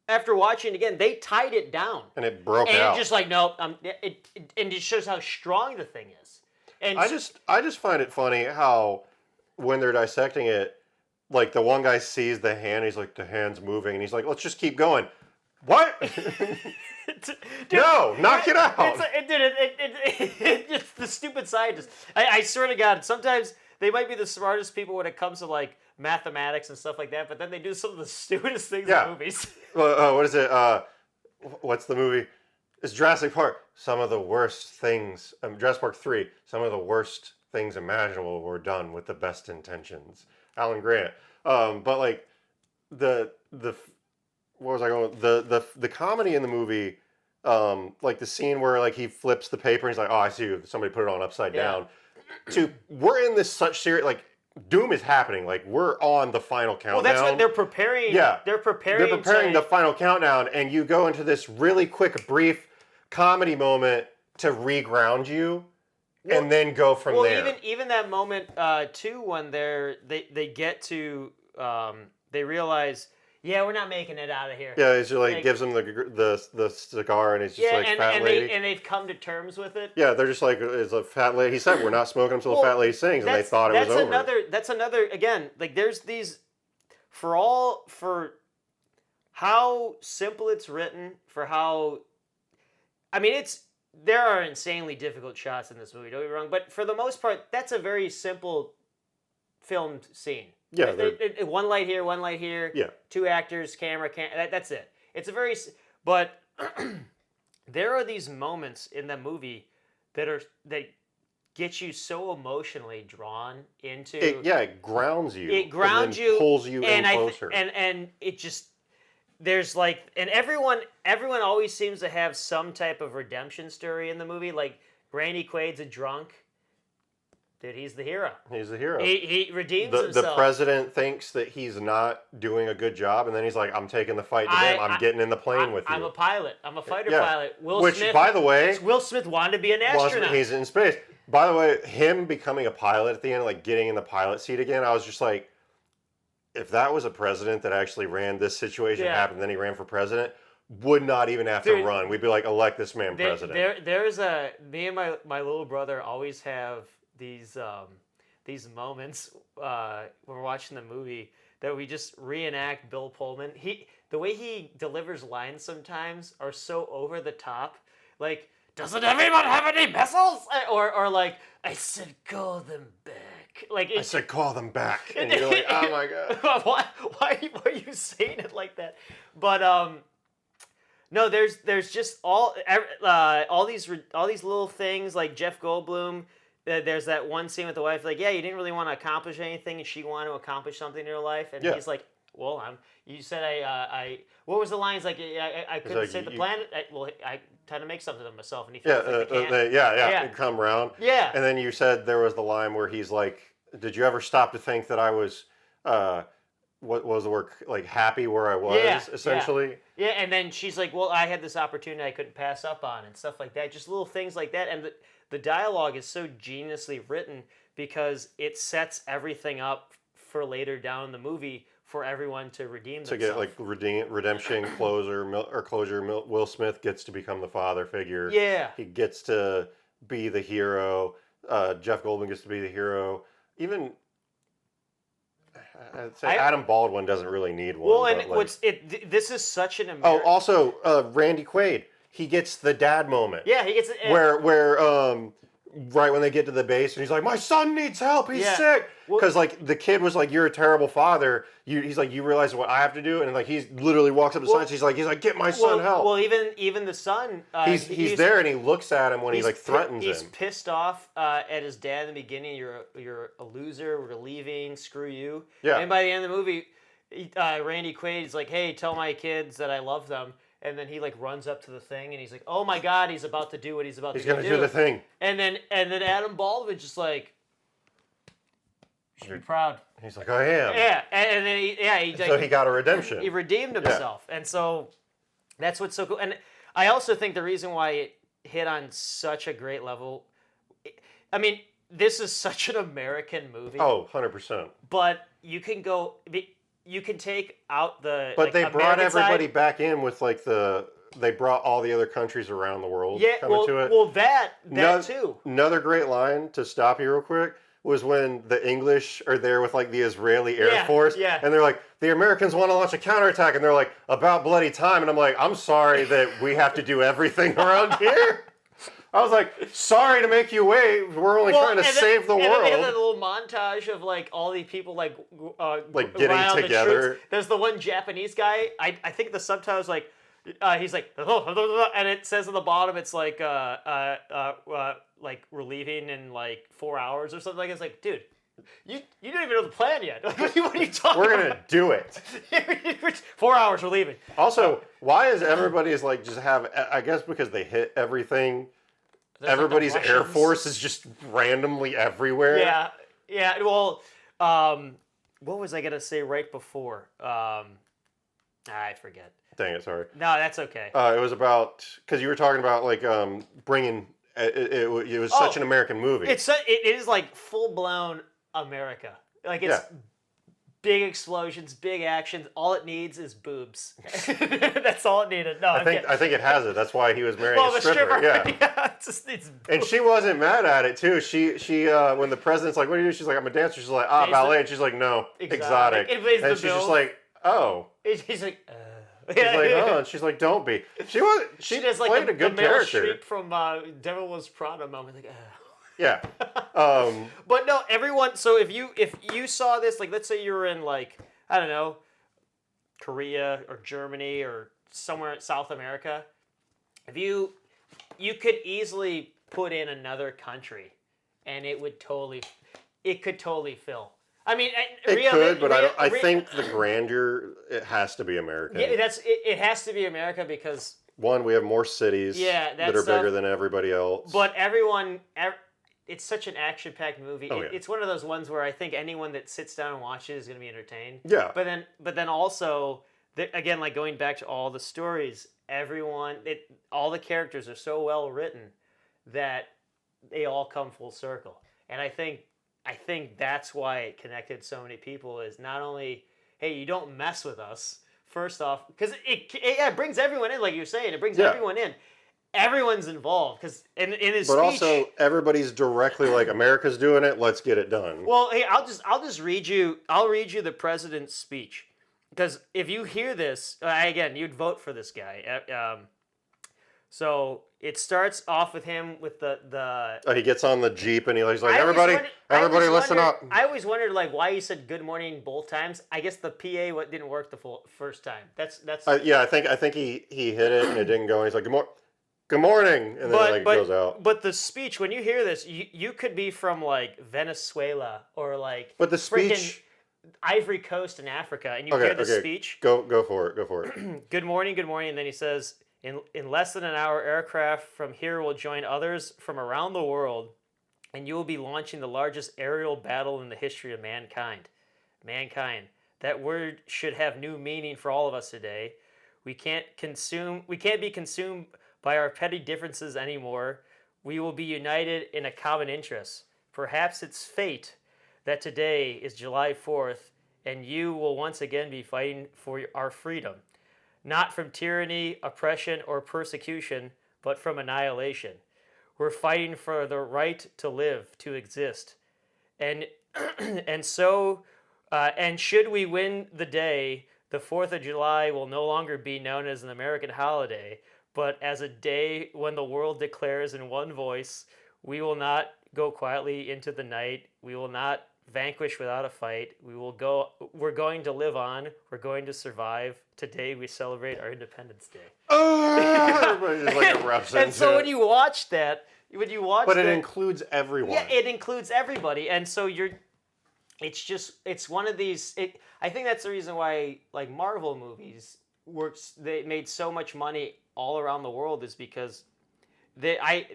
after watching it again, they tied it down. And it broke And out. just like, nope, and it shows how strong the thing is. And I just find it funny how when they're dissecting it, like the one guy sees the hand, he's like, the hand's moving, and he's like, let's just keep going. What? Dude, No, knock it out. It's the stupid scientist. I swear to God, sometimes they might be the smartest people when it comes to like mathematics and stuff like that, but then they do some of the stupidest things Yeah. in movies. What is it? What's the movie? It's Jurassic Park. Some of the worst things. Jurassic Park 3. Some of the worst things imaginable were done with the best intentions. Alan Grant. But like the what was I going? The comedy in the movie. Like the scene where like he flips the paper and he's like, oh, I see you. Somebody put it on upside down. We're in this such serious like doom is happening. Like we're on the final countdown. Well, that's what they're preparing. Yeah, they're preparing. They're preparing the final countdown, and you go into this really quick, brief comedy moment to reground you, and then go from there. Well, even that moment too, when they get to they realize. Yeah, we're not making it out of here. Yeah, he's like gives him the cigar, and he's just like fat lady. And they've come to terms with it. Yeah, they're just like it's a fat lady. He said we're not smoking until the fat lady sings, and they thought it was over. That's another again. Like there's these for how simple it's written, for how I mean there are insanely difficult shots in this movie. Don't get me wrong, but for the most part, that's a very simple filmed scene. Yeah, one light here, one light here. Yeah, 2 actors, camera. That's it. It's a very, but there are these moments in the movie that get you so emotionally drawn into. It grounds you. It grounds and then you, pulls you in closer. And it just there's like and everyone always seems to have some type of redemption story in the movie. Like Randy Quaid's a drunk. Dude, he's the hero. He's the hero. He redeems himself. The president thinks that he's not doing a good job, and then he's like, I'm taking the fight to them. I'm getting in the plane with you. I'm a pilot. I'm a fighter pilot. Which, by the way... Will Smith wanted to be an astronaut. He's in space. By the way, him becoming a pilot at the end, like getting in the pilot seat again, I was just like, if that was a president that actually ran this situation happened, then he ran for president, would not even have to run. We'd be like, elect this man president. Me and my little brother always have these moments when we're watching the movie that we just reenact Bill Pullman. The way he delivers lines sometimes are so over the top. Like, doesn't everyone have any missiles? Or like, I said, call them back. Like I said, call them back. And you're like, oh my God. Why are you saying it like that? But no, there's just all these little things like Jeff Goldblum. There's that one scene with the wife, like, yeah, you didn't really want to accomplish anything, and she wanted to accomplish something in her life, and he's like, well, you said what was the lines like? I couldn't like, save the planet. I tried to make something of myself, and he feels like he can't. Come around. Yeah. And then you said there was the line where he's like, did you ever stop to think that I was, what was the word, like happy where I was, essentially? Yeah, and then she's like, well, I had this opportunity I couldn't pass up on, and stuff like that. Just little things like that, and the dialogue is so geniusly written because it sets everything up for later down in the movie for everyone to redeem themselves. To get like redemption, closure. Will Smith gets to become the father figure. Yeah. He gets to be the hero. Jeff Goldblum gets to be the hero. Even I'd say Adam Baldwin doesn't really need one. Well, and this is such an American... Oh, also Randy Quaid. He gets the dad moment. Yeah, he gets it. Where right when they get to the base and he's like, my son needs help. He's sick. Because like the kid was like, you're a terrible father. He's like, you realize what I have to do, and like he literally walks up to the science. He's like, get my son help. Well, even the son. He's there and he looks at him when he like threatens him. He's pissed off at his dad in the beginning. You're a loser. We're leaving. Screw you. Yeah. And by the end of the movie, Randy Quaid's like, hey, tell my kids that I love them. And then he like runs up to the thing and he's like, "Oh my God, he's about to do what he's about to do." He's gonna do the thing. And then Adam Baldwin's just like, "You should be proud." He's like, "I am." Yeah, and then so he got a redemption. He redeemed himself, and so that's what's so cool. And I also think the reason why it hit on such a great level. I mean, this is such an American movie. Oh, 100%. But you can go. You can take out the. But they brought everybody back in with like the they brought all the other countries around the world Yeah, coming to it. well, that No- too. Another great line to stop you real quick was when the English are there with like the Israeli Air Yeah, Force, yeah. and they're like, the Americans want to launch a counterattack, and they're like, about bloody time, and I'm like, I'm sorry that we have to do everything around here. I was like, sorry to make you wait. We're only trying to save the and then they have world. that little montage of like all these people like Getting around the together. troops. There's the one Japanese guy. I think the subtitles like he's like and it says on the bottom it's like we're leaving in like 4 hours or something like. It's like, dude, you don't even know the plan yet. Like, what are you talking We're about? gonna do it. 4 hours, we're leaving. Also, why is everybody's like just have? I guess because they hit everything. There's, like, the Everybody's Air Russians. Force is just randomly everywhere. Yeah, yeah. Well, what was I gonna say right before? I forget. Dang it, sorry. No, that's okay. It was about because you were talking about like bringing. It was such an American movie. It is like full blown America. Like it's big explosions, big actions. All it needs is boobs. That's all it needed. No, I think it has it. That's why he was marrying well, a stripper. Yeah. it's And she wasn't mad at it too. She when the president's like, "What do you do?" She's like, "I'm a dancer." She's like, Pays ballet." the- And she's like, "No, Exotic. exotic." It pays And the she's just bill. like, "Oh." He's like, She's like, "Oh," and she's like, "Don't be." She was. She does like played the, a good the Meryl character. Streep from Devil Was Prada moment. Like, Yeah. But no, everyone. So if you saw this, like, let's say you were in like, I don't know, Korea or Germany or somewhere in South America, if you could easily put in another country, and it could totally fill. I mean, It could, but I think the grandeur it has to be American. yeah, it has to be America because. One, we have more cities Yeah, that are bigger than everybody else. But it's such an action-packed movie. Oh, yeah. It's one of those ones where I think anyone that sits down and watches is going to be entertained. Yeah. But then also, again, like going back to all the stories, all the characters are so well written that they all come full circle. And I think that's why it connected so many people. Is not only, hey, you don't mess with us. First off, because it brings everyone in, like you're saying, it brings everyone in. Everyone's involved because in his But speech. also, everybody's directly like, America's doing it. Let's get it done. Well, hey, I'll just read you. I'll read you the president's speech because if you hear this, again, you'd vote for this guy. So it starts off with him with the. He gets on the Jeep and he's like, I always everybody wondered- listen up. I always wondered like why he said good morning both times. I guess the PA didn't work the first time. That's. Yeah, I think he hit it and it didn't go. And he's like, good morning, and then it goes out. But the speech, when you hear this, you could be from like Venezuela or like. But the freaking speech. Ivory Coast in Africa, and you hear the speech. Go for it. Good morning, and then he says, in less than an hour, aircraft from here will join others from around the world, and you will be launching the largest aerial battle in the history of mankind. Mankind. That word should have new meaning for all of us today. We can't be consumed by our petty differences anymore. We will be united in a common interest. Perhaps it's fate that today is July 4th, and you will once again be fighting for our freedom. Not from tyranny, oppression, or persecution, but from annihilation. We're fighting for the right to live, to exist. And should we win the day, the 4th of July will no longer be known as an American holiday, but as a day when the world declares in one voice, we will not go quietly into the night. We will not vanquish without a fight. We're going to live on. We're going to survive. Today we celebrate our Independence Day. Everybody just like erupts And into so it. when you watch that, But it includes everyone. yeah, it includes everybody, and so it's one of these. I think that's the reason why like Marvel movies they made so much money all around the world is because I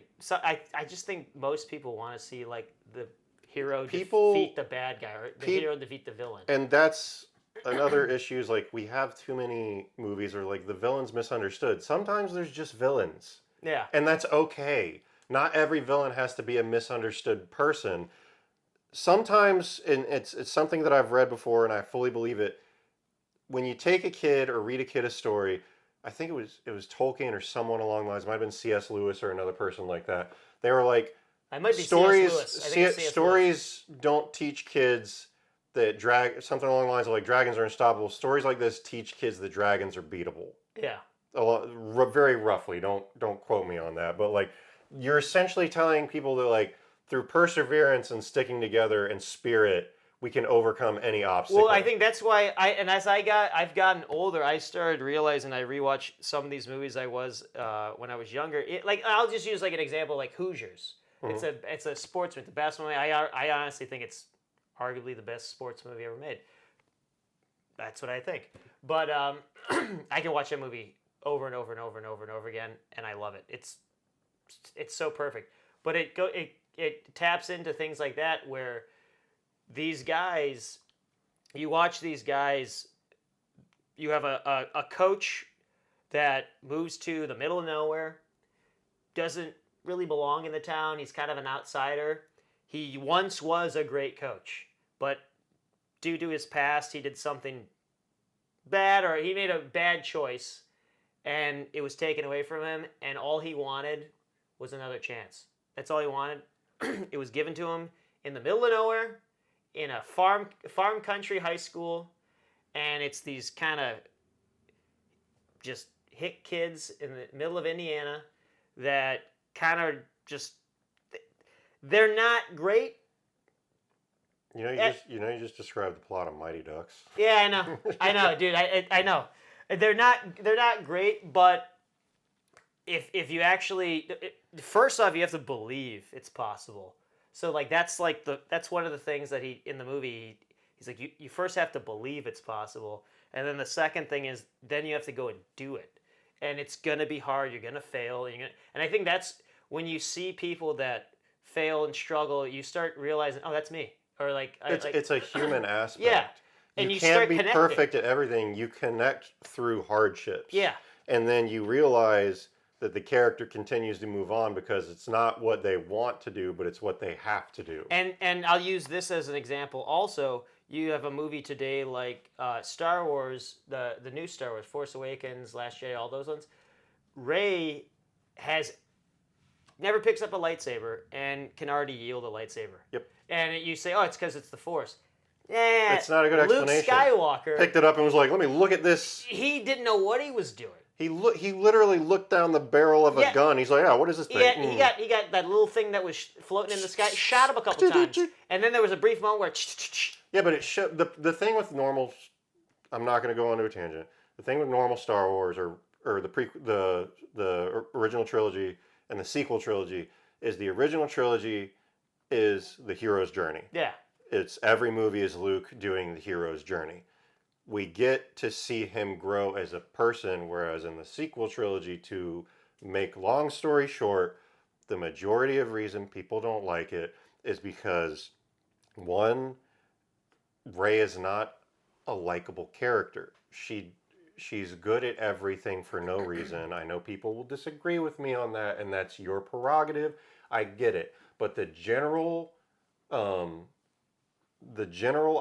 just think most people want to see like the hero defeat the bad guy or the hero defeat the villain. And that's another issue is like we have too many movies where like the villain's misunderstood. Sometimes there's just villains. Yeah. And that's okay. Not every villain has to be a misunderstood person. Sometimes, and it's something that I've read before and I fully believe it, when you take a kid or read a kid a story, I think it was Tolkien or someone along the lines. It might have been C.S. Lewis or another person like that. They were like, I might be stories. C.S. Lewis. I think it's C.S. Stories don't teach kids that something along the lines of like dragons are unstoppable. Stories like this teach kids that dragons are beatable. Yeah. A lot, very roughly. Don't quote me on that, but like you're essentially telling people that like through perseverance and sticking together and spirit, we can overcome any obstacle. Well, I think that's why I've gotten older, I started realizing I rewatched some of these movies I was when I was younger. Like I'll just use like an example, like Hoosiers. It's a sports movie, the best movie. I honestly think it's arguably the best sports movie ever made. That's what I think. But I can watch that movie over and over and over and over and over again, and I love it. It's so perfect. But it taps into things like that where these guys, you watch these guys, you have a coach that moves to the middle of nowhere, doesn't really belong in the town. He's kind of an outsider. He once was a great coach, but due to his past, he did something bad or he made a bad choice and it was taken away from him, and all he wanted was another chance. That's all he wanted. It was given to him in the middle of nowhere, in a farm country high school, and it's these kind of just hick kids in the middle of Indiana that kind of just, they're not great. You just described the plot of Mighty Ducks. Yeah, I know, dude. I know. They're not great, but if you actually, first off, you have to believe it's possible. So like that's one of the things that he in the movie he's like you first have to believe it's possible, and then the second thing is then you have to go and do it, and it's gonna be hard. You're gonna fail, and I think that's when you see people that fail and struggle, you start realizing, oh, that's me, or it's a human aspect. Yeah, and you you can't start be connecting. perfect at everything. You connect through hardships. Yeah, and then you realize that the character continues to move on because it's not what they want to do, but it's what they have to do. And I'll use this as an example. Also, you have a movie today like Star Wars, the new Star Wars, Force Awakens, Last Jedi, all those ones. Rey never picks up a lightsaber and can already yield a lightsaber. Yep. And you say, oh, it's because it's the Force. Yeah, it's not a good Luke explanation. Skywalker picked it up and was like, let me look at this. He didn't know what he was doing. He literally looked down the barrel of a gun. He's like, oh, what is this thing? Yeah, he got that little thing that was floating in the sky, shot him a couple times. And then there was a brief moment where... Yeah, but it showed, the thing with normal... I'm not going to go on to a tangent. The thing with normal Star Wars or the original trilogy and the sequel trilogy is the original trilogy is the hero's journey. Yeah. It's every movie is Luke doing the hero's journey. We get to see him grow as a person, whereas in the sequel trilogy, to make long story short, the majority of reason people don't like it is because, one, Rey is not a likable character. She's good at everything for no reason. I know people will disagree with me on that, and that's your prerogative. I get it. But the general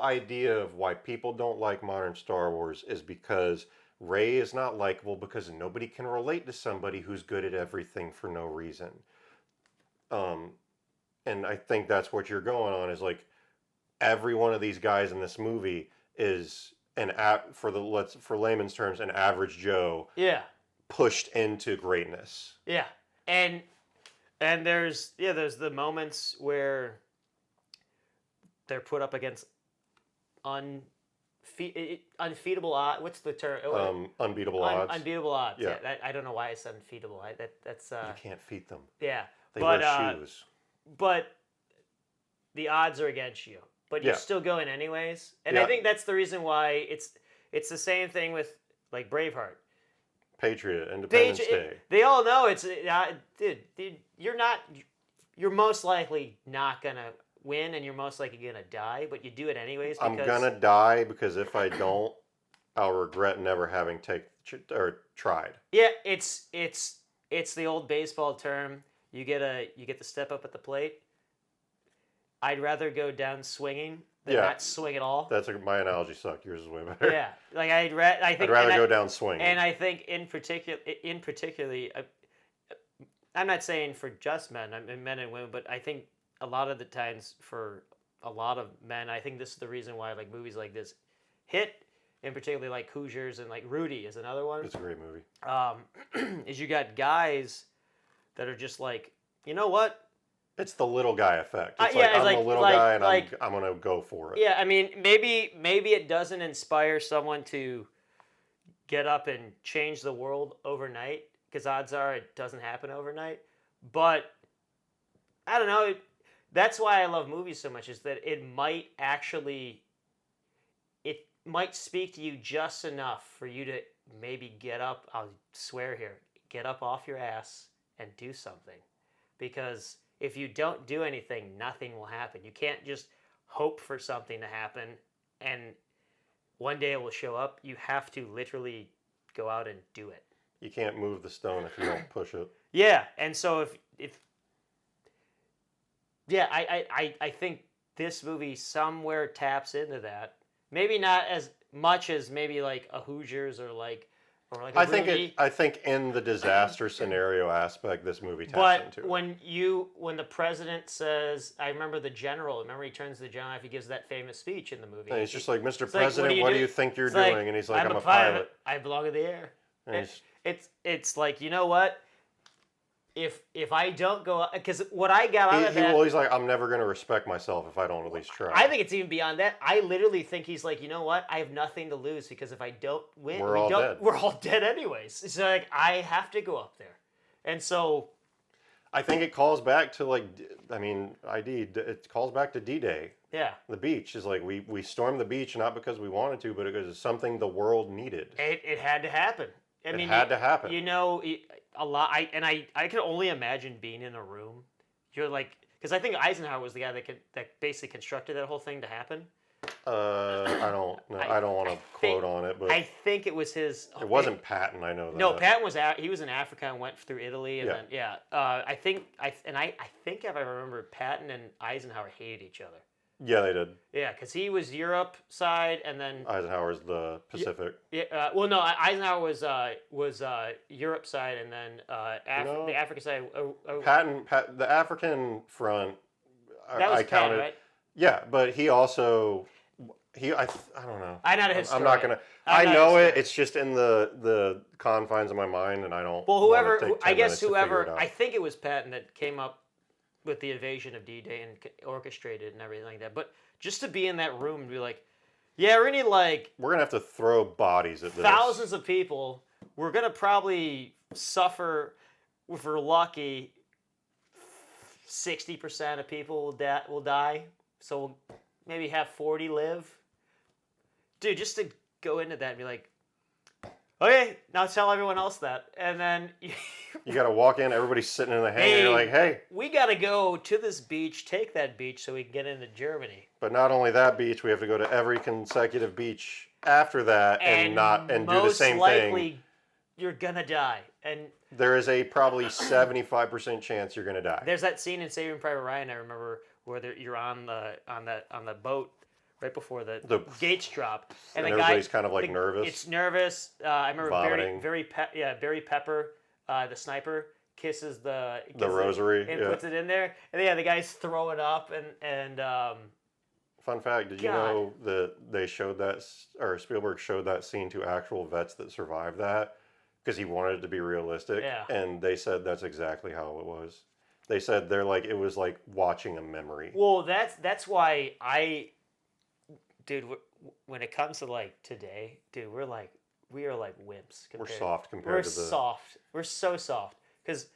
idea of why people don't like modern Star Wars is because Rey is not likable because nobody can relate to somebody who's good at everything for no reason. And I think that's what you're going on is like every one of these guys in this movie is for layman's terms, an average Joe. Yeah. Pushed into greatness. Yeah. And there's the moments where they're put up against unfeasible odds. What's the term? Unbeatable odds. Unbeatable odds. Yeah. I don't know why I said unfeasible. That's you can't feat them. Yeah. They wear shoes. But the odds are against you. But you're still going anyways. And I think that's the reason why it's the same thing with like Braveheart. Patriot, Independence Day. They all know it's dude, you're most likely not gonna win, and you're most likely gonna die, but you do it anyways. Because... I'm gonna die because if I don't, I'll regret never having tried. Yeah, it's the old baseball term. You get to step up at the plate. I'd rather go down swinging than Yeah. not swing at all. My analogy sucked. Yours is way better. Yeah, like I think I'd rather and go down swinging. And I think in particularly, I'm not saying for just men, I mean men and women, but I think a lot of the times for a lot of men, I think this is the reason why like movies like this hit, in particularly like Hoosiers and like Rudy is another one. It's a great movie. Is you got guys that are just like, you know what? It's the little guy effect. It's Yeah, like it's I'm like- a little like- guy and like- I'm gonna go for it. Yeah, I mean, maybe it doesn't inspire someone to get up and change the world overnight, because odds are it doesn't happen overnight. But I don't know. That's why I love movies so much, is that it might speak to you just enough for you to maybe get up. I'll swear here, get up off your ass and do something, because if you don't do anything, nothing will happen. You can't just hope for something to happen and one day it will show up. You have to literally go out and do it. You can't move the stone if you don't push it. Yeah, and so if yeah, I think this movie somewhere taps into that. Maybe not as much as maybe like a Hoosiers or like a I think Rudy. I think in the disaster scenario aspect, this movie taps But into it. when the president says, I remember the general. Remember he turns to the general after he gives that famous speech in the movie. And he's just like, Mr. It's President, what do you think you're It's like, doing? And he's like, I'm a pilot. pilot. I belong in the air. And he's- It's like, you know what? If I don't go, because what I got out of that, he's like, I'm never going to respect myself if I don't at least try. I think it's even beyond that. I literally think he's like, you know what? I have nothing to lose, because if I don't win, We're all dead. We're all dead anyways. So like, I have to go up there, and so I think it calls back to like, I mean, it calls back to D-Day. yeah, The beach is like, we stormed the beach not because we wanted to, but because it's something the world needed. it had to happen. I mean, had to happen. You know, a lot. I can only imagine being in a room. You're like, because I think Eisenhower was the guy that basically constructed that whole thing to happen. I don't know. I don't want to quote on it, but I think it was his. it wasn't Patton. I know that. No, Patton was he was in Africa and went through Italy, and Yeah. then I think if I remember, Patton and Eisenhower hated each other. Yeah, they did. Yeah, because he was Europe side, and then Eisenhower's the Pacific. well, no, Eisenhower was Europe side, and then No. the Africa side. Patton, the African front. That was I Patton, counted. right? Yeah, but he also I don't know. I'm not a I'm historian. not gonna. I'm I not a know it. historian. It's just in the confines of my mind, and I don't. Well, wanna whoever, take 10 I guess minutes to figure whoever, it out. I think it was Patton that came up with the invasion of D-Day and orchestrated and everything like that. But just to be in that room and be like, yeah, we're gonna need like We're gonna have to throw bodies at this. thousands of people. We're gonna probably suffer. If we're lucky, 60% of people will die. So we'll maybe have 40 live. Dude, just to go into that and be like, okay, now tell everyone else that, and then. You got to walk in. Everybody's sitting in the hangar. Hey. You're like, hey. We got to go to this beach, take that beach so we can get into Germany. But not only that beach, we have to go to every consecutive beach after that and do the same most likely, thing. you're gonna die. And There is a probably 75% chance you're gonna die. there's that scene in Saving Private Ryan I remember where you're on the boat right before the gates drop, And the everybody's guy, kind of like nervous. It's nervous. I remember Vomiting. Barry Pepper, the sniper, kisses the rosary, and yeah. puts it in there, and the guys throw it up and Fun fact: did you God. know that they showed that, or Spielberg showed that scene to actual vets that survived that because he wanted it to be realistic? Yeah. And they said that's exactly how it was. They said it was like watching a memory. Well, that's why dude, when it comes to like today, dude, we are like wimps. We're compared- soft compared We're to the. soft. We're so soft. Because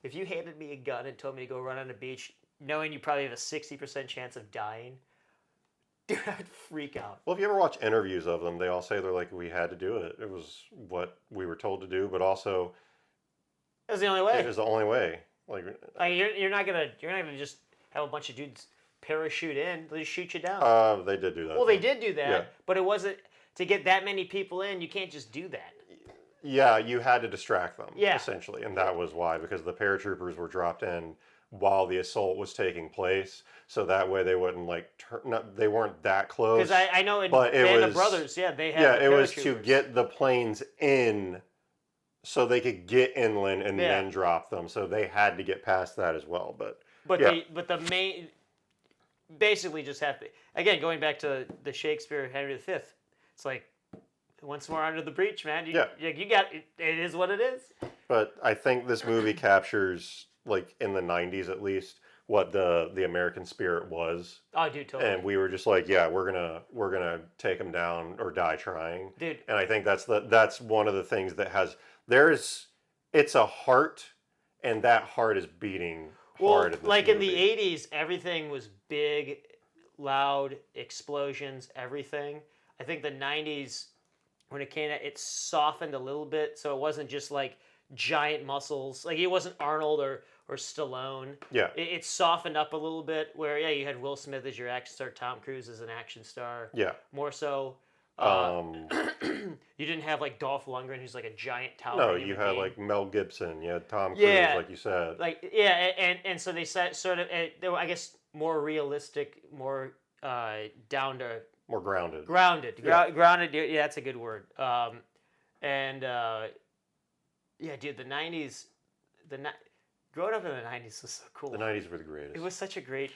if you handed me a gun and told me to go run on the beach, knowing you probably have a 60% chance of dying, dude, I'd freak out. Well, if you ever watch interviews of them, they all say they're like, we had to do it. It was what we were told to do, but also That's the only way. it was the only way. Like, Like, you're not gonna just have a bunch of dudes parachute in. They'll just shoot you down. they did do that. well, they did do that, Yeah. but it wasn't to get that many people in. You can't just do that. Yeah, you had to distract them, Yeah. essentially, and that was why, because the paratroopers were dropped in while the assault was taking place, so that way they wouldn't like they weren't that close. Because I know in but it Band of was Brothers, yeah, they had yeah, the it was to paratroopers. get the planes in so they could get inland and Yeah. then drop them. So they had to get past that as well. But But the main basically just have to, again, going back to the Shakespeare Henry V. It's like once more under the breach, man. You got it. It is what it is. But I think this movie captures, like in the '90s at least, what the American spirit was, Oh, dude, totally. and we were just like, yeah, we're gonna take them down or die trying. Dude. And I think that's one of the things that it's a heart, and that heart is beating hard. Well, in the movie. '80s, everything was big, loud explosions, everything. I think the '90s, when it came out, it softened a little bit, so it wasn't just like giant muscles. Like it wasn't Arnold or Stallone. Yeah. It softened up a little bit. Where you had Will Smith as your action star, Tom Cruise as an action star. Yeah. More so. You didn't have like Dolph Lundgren, who's like a giant tower. No, you had like Mel Gibson, you had Tom Cruise, Yeah. like you said. Like yeah, and so they said sort of they were, I guess, more realistic, more down to More grounded. grounded. Yeah. Grounded. Yeah, that's a good word. Yeah, dude, the '90s, growing up in the '90s was so cool. The '90s were the greatest. It was such a great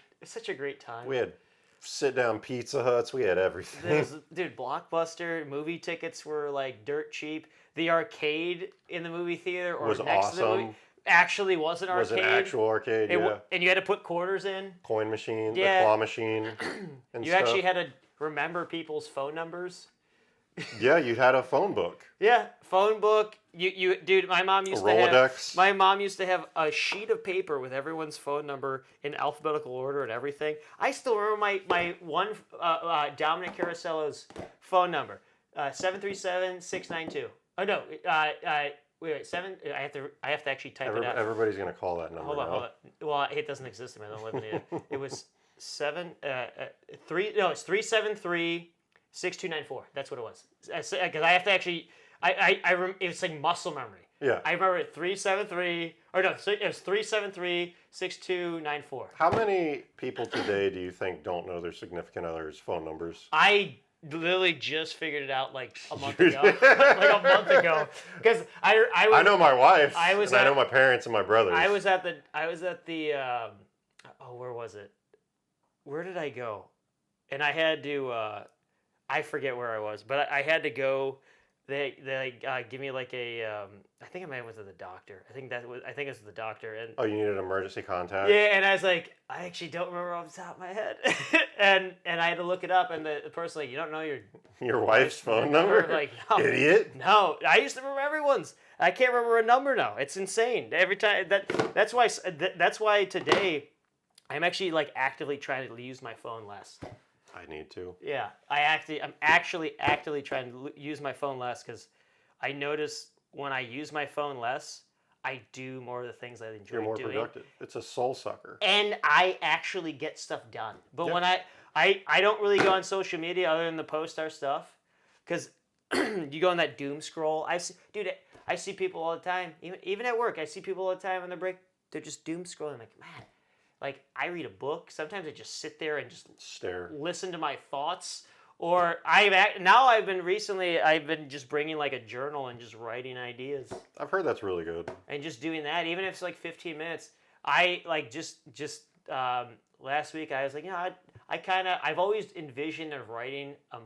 time. We had sit-down Pizza Huts. We had everything. Dude, Blockbuster movie tickets were like dirt cheap. The arcade in the movie theater or Was next to the movie awesome. actually was an arcade. Was an actual arcade, yeah. And you had to put quarters in. Coin machine, Yeah. the claw machine, and You stuff. actually had to remember people's phone numbers. Yeah, you had a phone book. Yeah, phone book. You dude, my mom used to have Rolodex. my mom used to have a sheet of paper with everyone's phone number in alphabetical order and everything. I still remember my one Dominic Caracello's phone number, 737-692. Oh no, wait, seven. I have to actually type it out. Everybody's gonna call that number. Hold on, now. hold on. Well, it doesn't exist in my own living it. It was 373-6294. That's what it was. Because I have to actually, it was like muscle memory. Yeah. I remember it 373, or no, so it was 373-6294. How many people today do you think don't know their significant other's phone numbers? I literally just figured it out like a month ago. Like a month ago. Because I know my wife. I was and I at- know my parents and my brothers. I was at the where was it? Where did I go? And I had to I forget where I was, but I had to go. They give me like a I think I might have went to the doctor. I think it was the doctor. And Oh, you needed emergency contact? yeah, and I was like, I actually don't remember off the top of my head. and I had to look it up, and the person like, you don't know Your wife's phone number? Like, no, Idiot. No, I used to remember everyone's. I can't remember a number now. It's insane. Every time that's why today I'm actually like actively trying to use my phone less. I need to. Yeah, I'm actually actively trying to use my phone less because I notice when I use my phone less, I do more of the things I enjoy You're more doing. productive. It's a soul sucker. And I actually get stuff done. But Yeah. when I don't really go on social media other than to post our stuff, because you go on that doom scroll. I see people all the time, even at work. I see people all the time on their break. They're just doom scrolling. I'm like, man, like I read a book. Sometimes I just sit there and just Stare. listen to my thoughts. Or I've been just bringing like a journal and just writing ideas I've heard that's really good. and just doing that, even if it's like 15 minutes. I like just last week I was like, I've always envisioned of writing a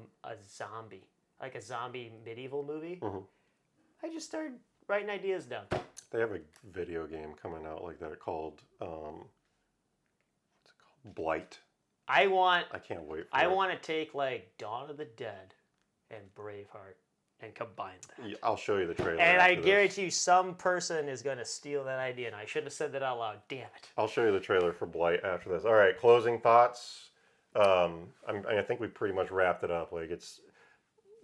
zombie, like a zombie medieval movie. Mhm. I just started writing ideas down. They have a video game coming out like that called what's it called? Blight. I want I can't wait for I it. want to take like Dawn of the Dead and Braveheart and combine that. Yeah, I'll show you the trailer. And I after this. guarantee you some person is going to steal that idea, and I shouldn't have said that out loud. Damn it. I'll show you the trailer for Blight after this. All right, closing thoughts. I think we pretty much wrapped it up. Like it's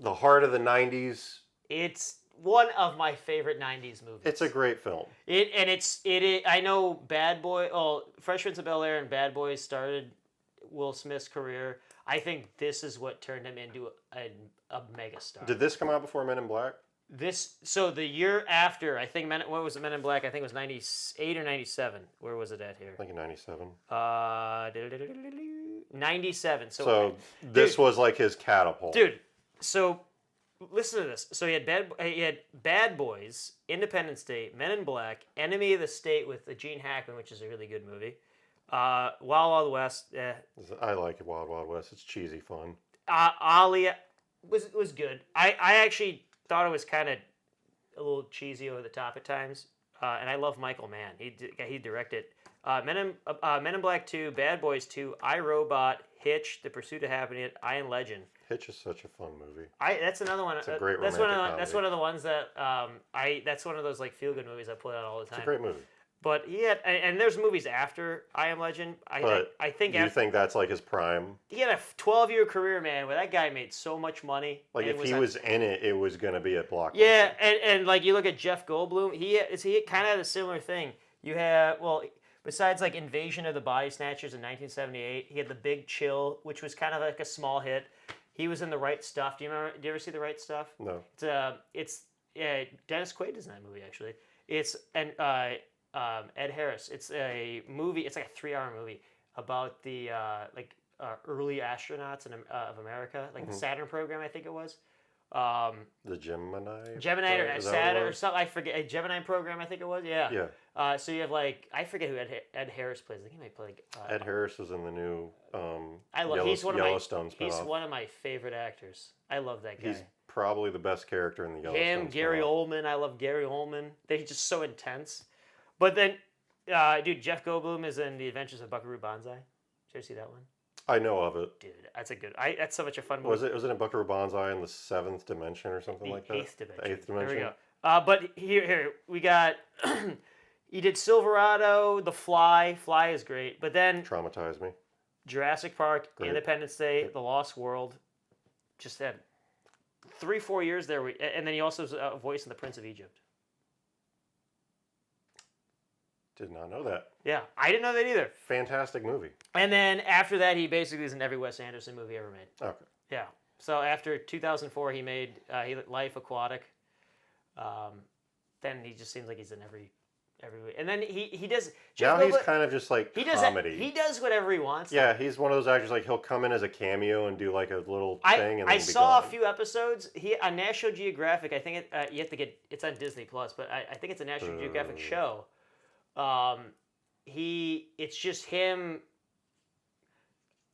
the heart of the '90s. It's one of my favorite 90s movies. It's a great film. I know Bad Boy, Fresh Prince of Bel-Air and Bad Boys started Will Smith's career. I think this is what turned him into a megastar. Did this come out before Men in Black? So the year after, I think, what was it, Men in Black? I think it was 98 or 97. Where was it at here? I think in 97. 97. So this was like his catapult. Dude, so listen to this. So he had Bad Boys, Independence Day, Men in Black, Enemy of the State with Gene Hackman, which is a really good movie. Wild Wild West. I like Wild Wild West. It's cheesy fun. Ali was good. I actually thought it was kind of a little cheesy over the top at times. And I love Michael Mann. He directed Men in Black 2, Bad Boys 2, I, Robot, Hitch, The Pursuit of Happiness, I Am Legend. Hitch is such a fun movie. That's another one. It's a great that's romantic one of the ones that that's one of those like feel good movies I put out all the time. It's a great movie. But he had, and there's movies after I Am Legend. I think you think that's like his prime? He had a 12-year career, man, where that guy made so much money. Like if he was in it, it was gonna be a blockbuster. Yeah, and like you look at Jeff Goldblum, he kind of had a similar thing. You have besides like Invasion of the Body Snatchers in 1978, he had The Big Chill, which was kind of like a small hit. He was in The Right Stuff. Do you ever see The Right Stuff? No. It's Dennis Quaid is in that movie actually. It's Ed Harris. It's a movie. It's like a 3-hour movie about the early astronauts of America, like the Saturn program, I think it was. The Gemini. Gemini or Saturn or something. I forget. A Gemini program, I think it was. Yeah. Yeah. So you have I forget who Ed Harris plays. I think he might play. Ed Harris is in the new Yellowstone spinoff. He's one of my favorite actors. I love that guy. He's probably the best character in the Yellowstone. Gary Oldman. I love Gary Oldman. They're just so intense. But then, dude, Jeff Goldblum is in The Adventures of Buckaroo Banzai. Did you ever see that one? I know of it. Dude, that's that's so much a fun movie. Was it in Buckaroo Banzai in the 7th dimension or something like that? Eighth dimension. The 8th dimension. There we go. But here we got. He did Silverado, The Fly. Fly is great. But then Traumatized me. Jurassic Park, Great. Independence Day, The Lost World. Just had 3-4 years there. And then he also was a voice in The Prince of Egypt. Did not know that. Yeah, I didn't know that either. Fantastic movie. And then after that, he basically is in every Wes Anderson movie ever made. Okay. Yeah. So after 2004, he made Life Aquatic. Then he just seems like he's in every movie. And then he does. Now he's kind of just like comedy. He does whatever he wants. Yeah, he's one of those actors like he'll come in as a cameo and do like a little thing. And I then be saw gone. a few episodes. On National Geographic. I think you have to get. It's on Disney Plus, but I think it's a National Geographic show. It's just him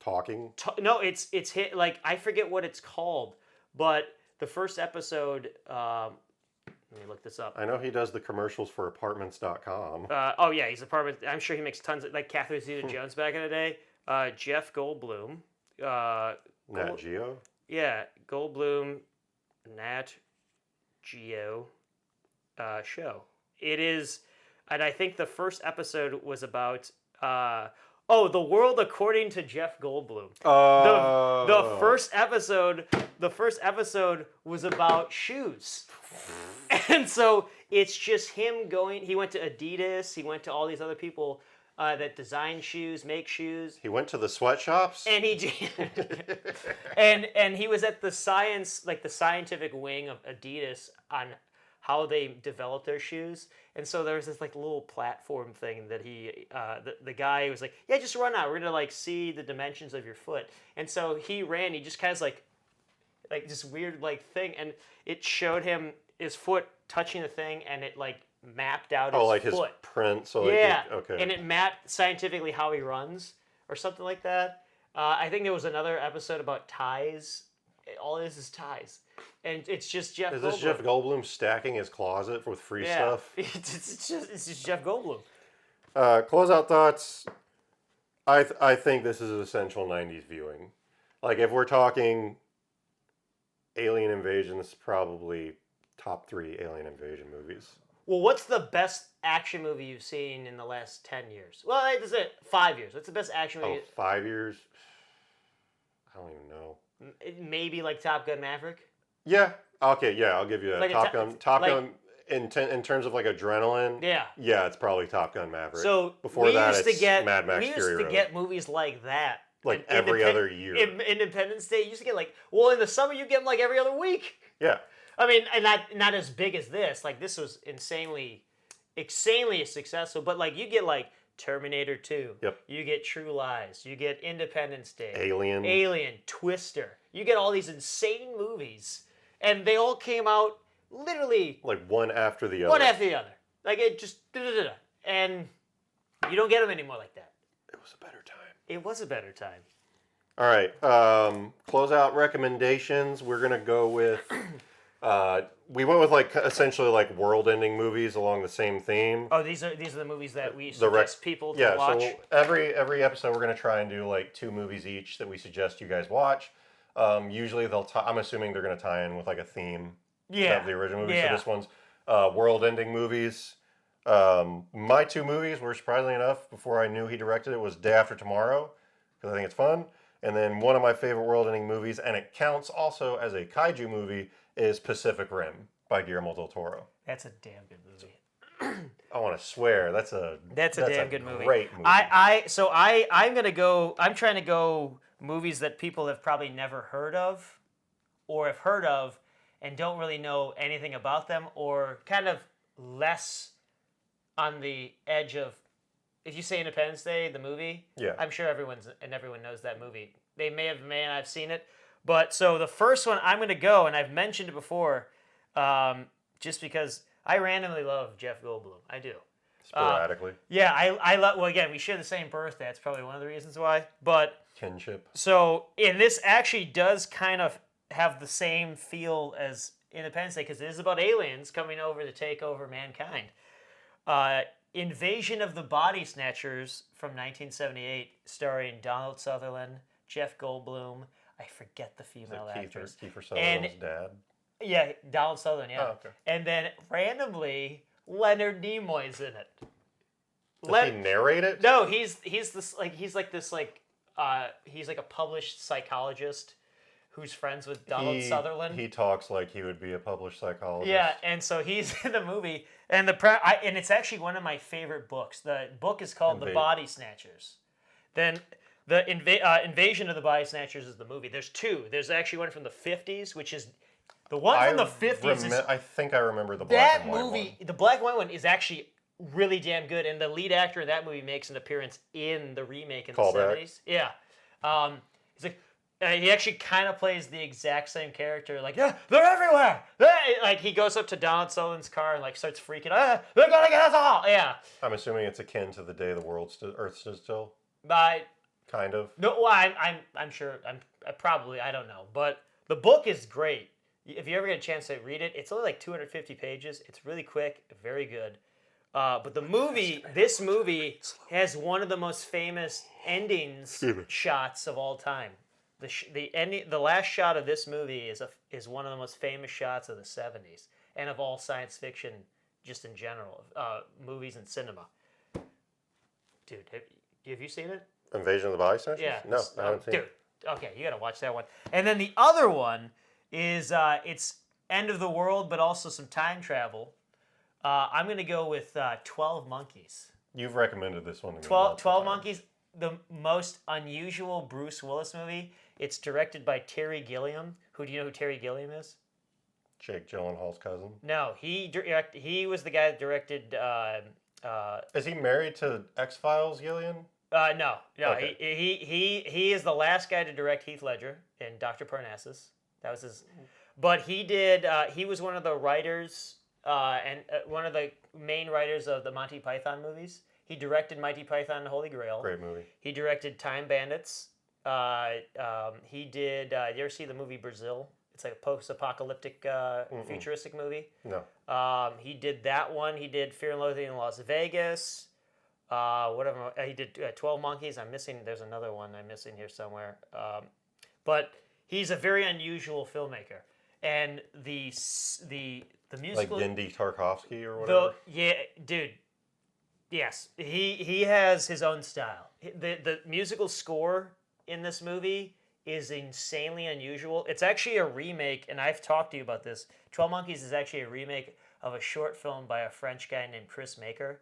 talking. No, it's him. Like I forget what it's called, but the first episode. Let me look this up. I know he does the commercials for Apartments.com. Oh yeah, he's apartment. I'm sure he makes tons of like Catherine Zeta-Jones back in the day. Jeff Goldblum. Nat Geo. Yeah, Goldblum, Nat Geo show. It is. And I think the first episode was about The World According to Jeff Goldblum. The first episode was about shoes. And so it's just him going. He went to Adidas. He went to all these other people that design shoes, make shoes. He went to the sweatshops. And and he was at the scientific wing of Adidas on how they develop their shoes. And so there was this like little platform thing that the guy was like, yeah, just run out. We're gonna like see the dimensions of your foot. And so he ran. He just kind of like this weird like thing, and it showed him his foot touching the thing, and it like mapped out his like foot. His print. So okay. And it mapped scientifically how he runs or something like that. I think there was another episode about ties. All it is ties. And it's just Jeff Goldblum. Is this Jeff Goldblum stacking his closet with free stuff? It's just Jeff Goldblum. Closeout thoughts. I think this is an essential 90s viewing. Like, if we're talking Alien Invasion, this is probably top 3 Alien Invasion movies. Well, what's the best action movie you've seen in the last 10 years? Well, this is it. 5 years. What's the best action movie? 5 years? I don't even know. Maybe like Top Gun Maverick? Yeah. Okay, yeah, I'll give you that. Like Top Gun in terms of like adrenaline. Yeah. Yeah, it's probably Top Gun Maverick. So before that, it's Mad Max Fury Road. We used to get movies like that. Like every other year. Independence Day, you used to get in the summer you get them like every other week. Yeah. I mean, and not as big as this. Like this was insanely successful. But like you get like Terminator 2. Yep. You get True Lies. You get Independence Day. Alien. Twister. You get all these insane movies, and they all came out literally Like one after the other. one after the other. Like it just and you don't get them anymore like that. It was a better time. It was a better time. All right. Closeout recommendations. We're gonna go with. We went with like essentially like world-ending movies along the same theme. Oh, these are the movies that we The rec- suggest people to Yeah. watch. So every episode we're gonna try and do like 2 movies each that we suggest you guys watch. Usually they'll. I'm assuming they're gonna tie in with like a theme. Yeah. Of the original movie. Yeah. So this one's world-ending movies. My 2 movies were surprisingly enough before I knew he directed it was Day After Tomorrow because I think it's fun. And then one of my favorite world-ending movies, and it counts also as a kaiju movie, is Pacific Rim by Guillermo del Toro. That's a damn good movie. I want to swear that's a damn good movie. Great movie. I'm trying to go movies that people have probably never heard of, or have heard of, and don't really know anything about them, or kind of less on the edge of. If you say Independence Day, the movie, Yeah. I'm sure everyone knows that movie. They may not have seen it, but so the first one I'm going to go, and I've mentioned it before, just because I randomly love Jeff Goldblum. I do. Sporadically. Yeah, I love. Well, again, we share the same birthday. That's probably one of the reasons why. But Kinship. so, and this actually does kind of have the same feel as Independence Day because it is about aliens coming over to take over mankind. Invasion of the Body Snatchers from 1978, starring Donald Sutherland, Jeff Goldblum. I forget the female actress. Kiefer Sutherland's dad. Yeah, Donald Sutherland. Yeah. Oh, okay. And then randomly, Leonard Nimoy's in it. Does he narrate it? No, he's like a published psychologist who's friends with Donald Sutherland. He talks like he would be a published psychologist. Yeah, and so he's in the movie, and and it's actually one of my favorite books. The book is called The Body Snatchers. Then the Invasion of the Body Snatchers is the movie. There's 2. There's actually one from the 50s, which is the one from the 50s. I think I remember the black and white movie. one. The black and white one is actually really damn good, and the lead actor in that movie makes an appearance in the remake in the 70s. Yeah, he's like. He actually kind of plays the exact same character. Like, yeah, they're everywhere. Like, he goes up to Donald Sutherland's car and like starts freaking. They're gonna get us all. Yeah. I'm assuming it's akin to the day the Earth stood still. But Kind of. no, well, I'm sure. I don't know. But the book is great. If you ever get a chance to read it, it's only like 250 pages. It's really quick, very good. But this movie has one of the most famous endings shots of all time. The last shot of this movie is one of the most famous shots of the 70s and of all science fiction, just in general, movies and cinema. Dude, have you seen it? Invasion of the Body Snatchers? Yeah. No, I haven't seen Dude, it. okay, you gotta watch that one. And then the other one is it's end of the world, but also some time travel. I'm gonna go with 12 Monkeys. You've recommended this one to me. 12 Monkeys, the most unusual Bruce Willis movie. It's directed by Terry Gilliam. Do you know who Terry Gilliam is? Jake Gyllenhaal's cousin. No, he was the guy that directed. Is he married to X-Files, Gillian? No. Okay. He is the last guy to direct Heath Ledger in Dr. Parnassus. That was his. But he did. He was one of the writers and one of the main writers of the Monty Python movies. He directed Monty Python and the Holy Grail. Great movie. He directed Time Bandits. He did. You ever see the movie Brazil? It's like a post-apocalyptic, futuristic movie. No. He did that one. He did Fear and Loathing in Las Vegas. Whatever. He did 12 Monkeys. I'm missing. There's another one I'm missing here somewhere. But he's a very unusual filmmaker, and the musical. Like Genndy Tarkovsky or whatever. Dude. Yes, he has his own style. The musical score in this movie is insanely unusual. It's actually a remake, and I've talked to you about this. 12 Monkeys is actually a remake of a short film by a French guy named Chris Maker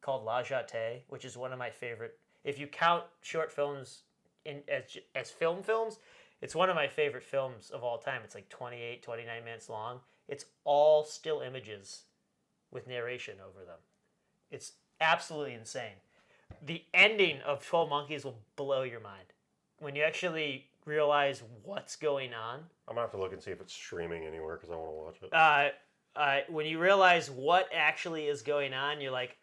called La Jetée, which is one of my favorite. If you count short films as films, it's one of my favorite films of all time. It's like 28, 29 minutes long. It's all still images with narration over them. It's absolutely insane. The ending of 12 Monkeys will blow your mind when you actually realize what's going on. I'm gonna have to look and see if it's streaming anywhere because I want to watch it. When you realize what actually is going on, you're like,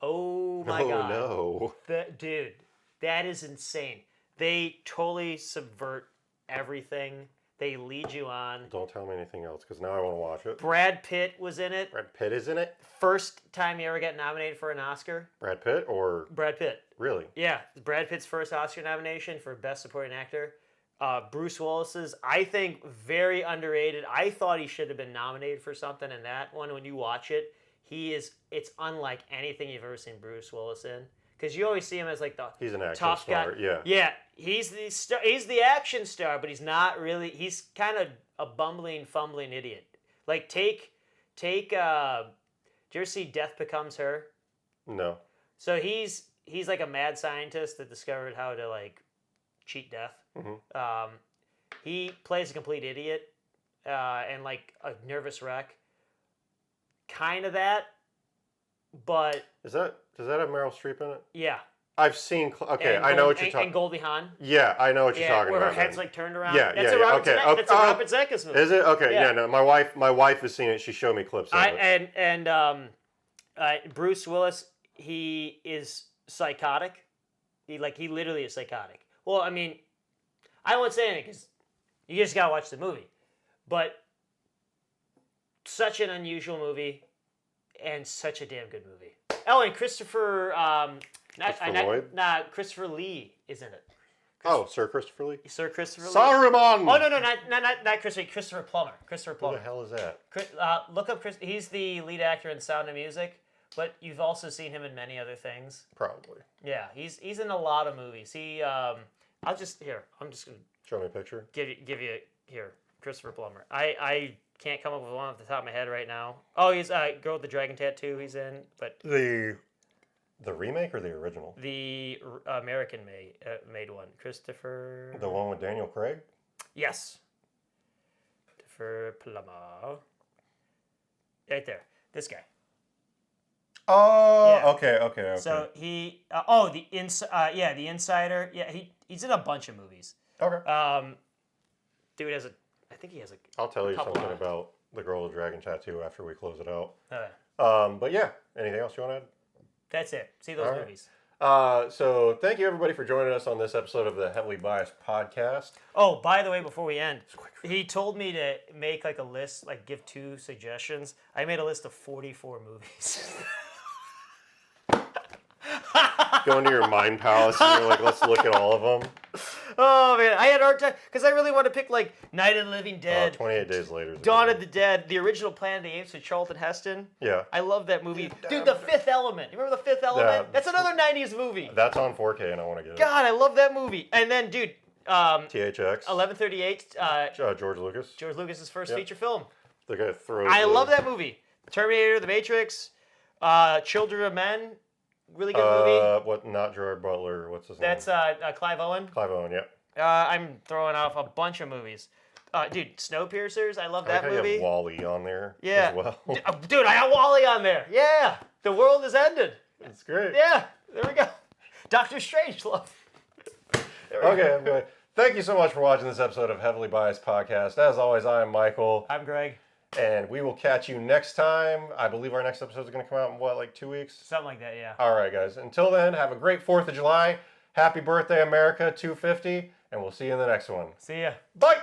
oh my God. No. Dude, that is insane. They totally subvert everything. They lead you on. Don't tell me anything else because now I want to watch it. Brad Pitt was in it. Brad Pitt is in it? First time you ever get nominated for an Oscar. Brad Pitt or Brad Pitt. really? Yeah, Brad Pitt's first Oscar nomination for Best Supporting Actor. Bruce Willis's, I think, very underrated. I thought he should have been nominated for something in that one. When you watch it, it's unlike anything you've ever seen Bruce Willis in. Because you always see him as like the He's an action tough star, guy. yeah. Yeah, he's the star, he's the action star, but he's not really. He's kind of a bumbling, fumbling idiot. Like take. Do you ever see Death Becomes Her? No. So he's like a mad scientist that discovered how to like cheat death. Mm-hmm. He plays a complete idiot and like a nervous wreck. Kind of that, but Does that have Meryl Streep in it? yeah. I've seen. Okay, And I know what you're and talking. Goldie Hawn. Yeah, I know what you're Yeah, talking where about. her head's then. like turned around. Yeah, That's yeah, a yeah, Robert okay. That's a Robert Zemeckis movie. Is it okay? Yeah. Yeah. No, my wife has seen it. She showed me clips of it. And Bruce Willis, he is psychotic. He literally is psychotic. Well, I mean, I won't say anything because you just gotta watch the movie. But such an unusual movie, and such a damn good movie. Oh, and Christopher Christopher Lee is in it. Oh, Sir Christopher Lee. Sir Christopher Lee. Saruman. Oh no, not Christopher Plummer. Christopher Who Plummer. the hell is that? Look up Chris. He's the lead actor in Sound of Music, but you've also seen him in many other things. Probably. Yeah, he's in a lot of movies. I'm just gonna Show me a picture. give you here, Christopher Plummer. I can't come up with one off the top of my head right now. Oh, he's Girl with the Dragon Tattoo. He's in, but The remake or the original? the American made one. Christopher. The one with Daniel Craig. Yes. Christopher Plummer. Right there. This guy. Oh, Yeah. okay. So he, the Insider. Yeah, he's in a bunch of movies. Okay. Dude I think he has a. I'll tell you couple something of- about the Girl with the Dragon Tattoo after we close it out. Uh, But yeah, anything else you want to add? that's it. See those All right. movies. So thank you everybody for joining us on this episode of the Heavily Biased Podcast. Oh, by the way, before we end, he told me to make like a list, like give 2 suggestions. I made a list of 44 movies. Go into your mind palace and you're like, let's look at all of them. Oh man, I had a hard time because I really want to pick like Night of the Living Dead, 28 Days Later. is a Dawn good of the Dead, the original Planet of the Apes with Charlton Heston. one. Yeah. I love that movie. Dude, The Fifth Element. You remember The Fifth Element? That's another 90s movie. That's on 4K and I want to get it. God, I love that movie. And then, dude, THX. 1138, George Lucas. George Lucas's first Yep. feature film. The guy throws. I love that movie. Terminator, The Matrix, Children of Men, really good movie. What? Not Gerard Butler. What's his That's name? Clive Owen. Clive Owen. Yeah. I'm throwing off a bunch of movies. Dude, Snowpiercers, I love I like that how you movie. have Wall-E on there. Yeah. As well. Dude, I got Wall-E on there. Yeah. The world has ended. It's great. Yeah. There we go. Doctor Strangelove. There we Okay, go. everybody. Thank you so much for watching this episode of Heavily Biased Podcast. As always, I am Michael, I'm Greg. and we will catch you next time. I believe our next episode is going to come out in, what, like 2 weeks? Something like that, yeah. All right, guys. Until then, have a great 4th of July. Happy birthday, America 250, and we'll see you in the next one. See ya. Bye!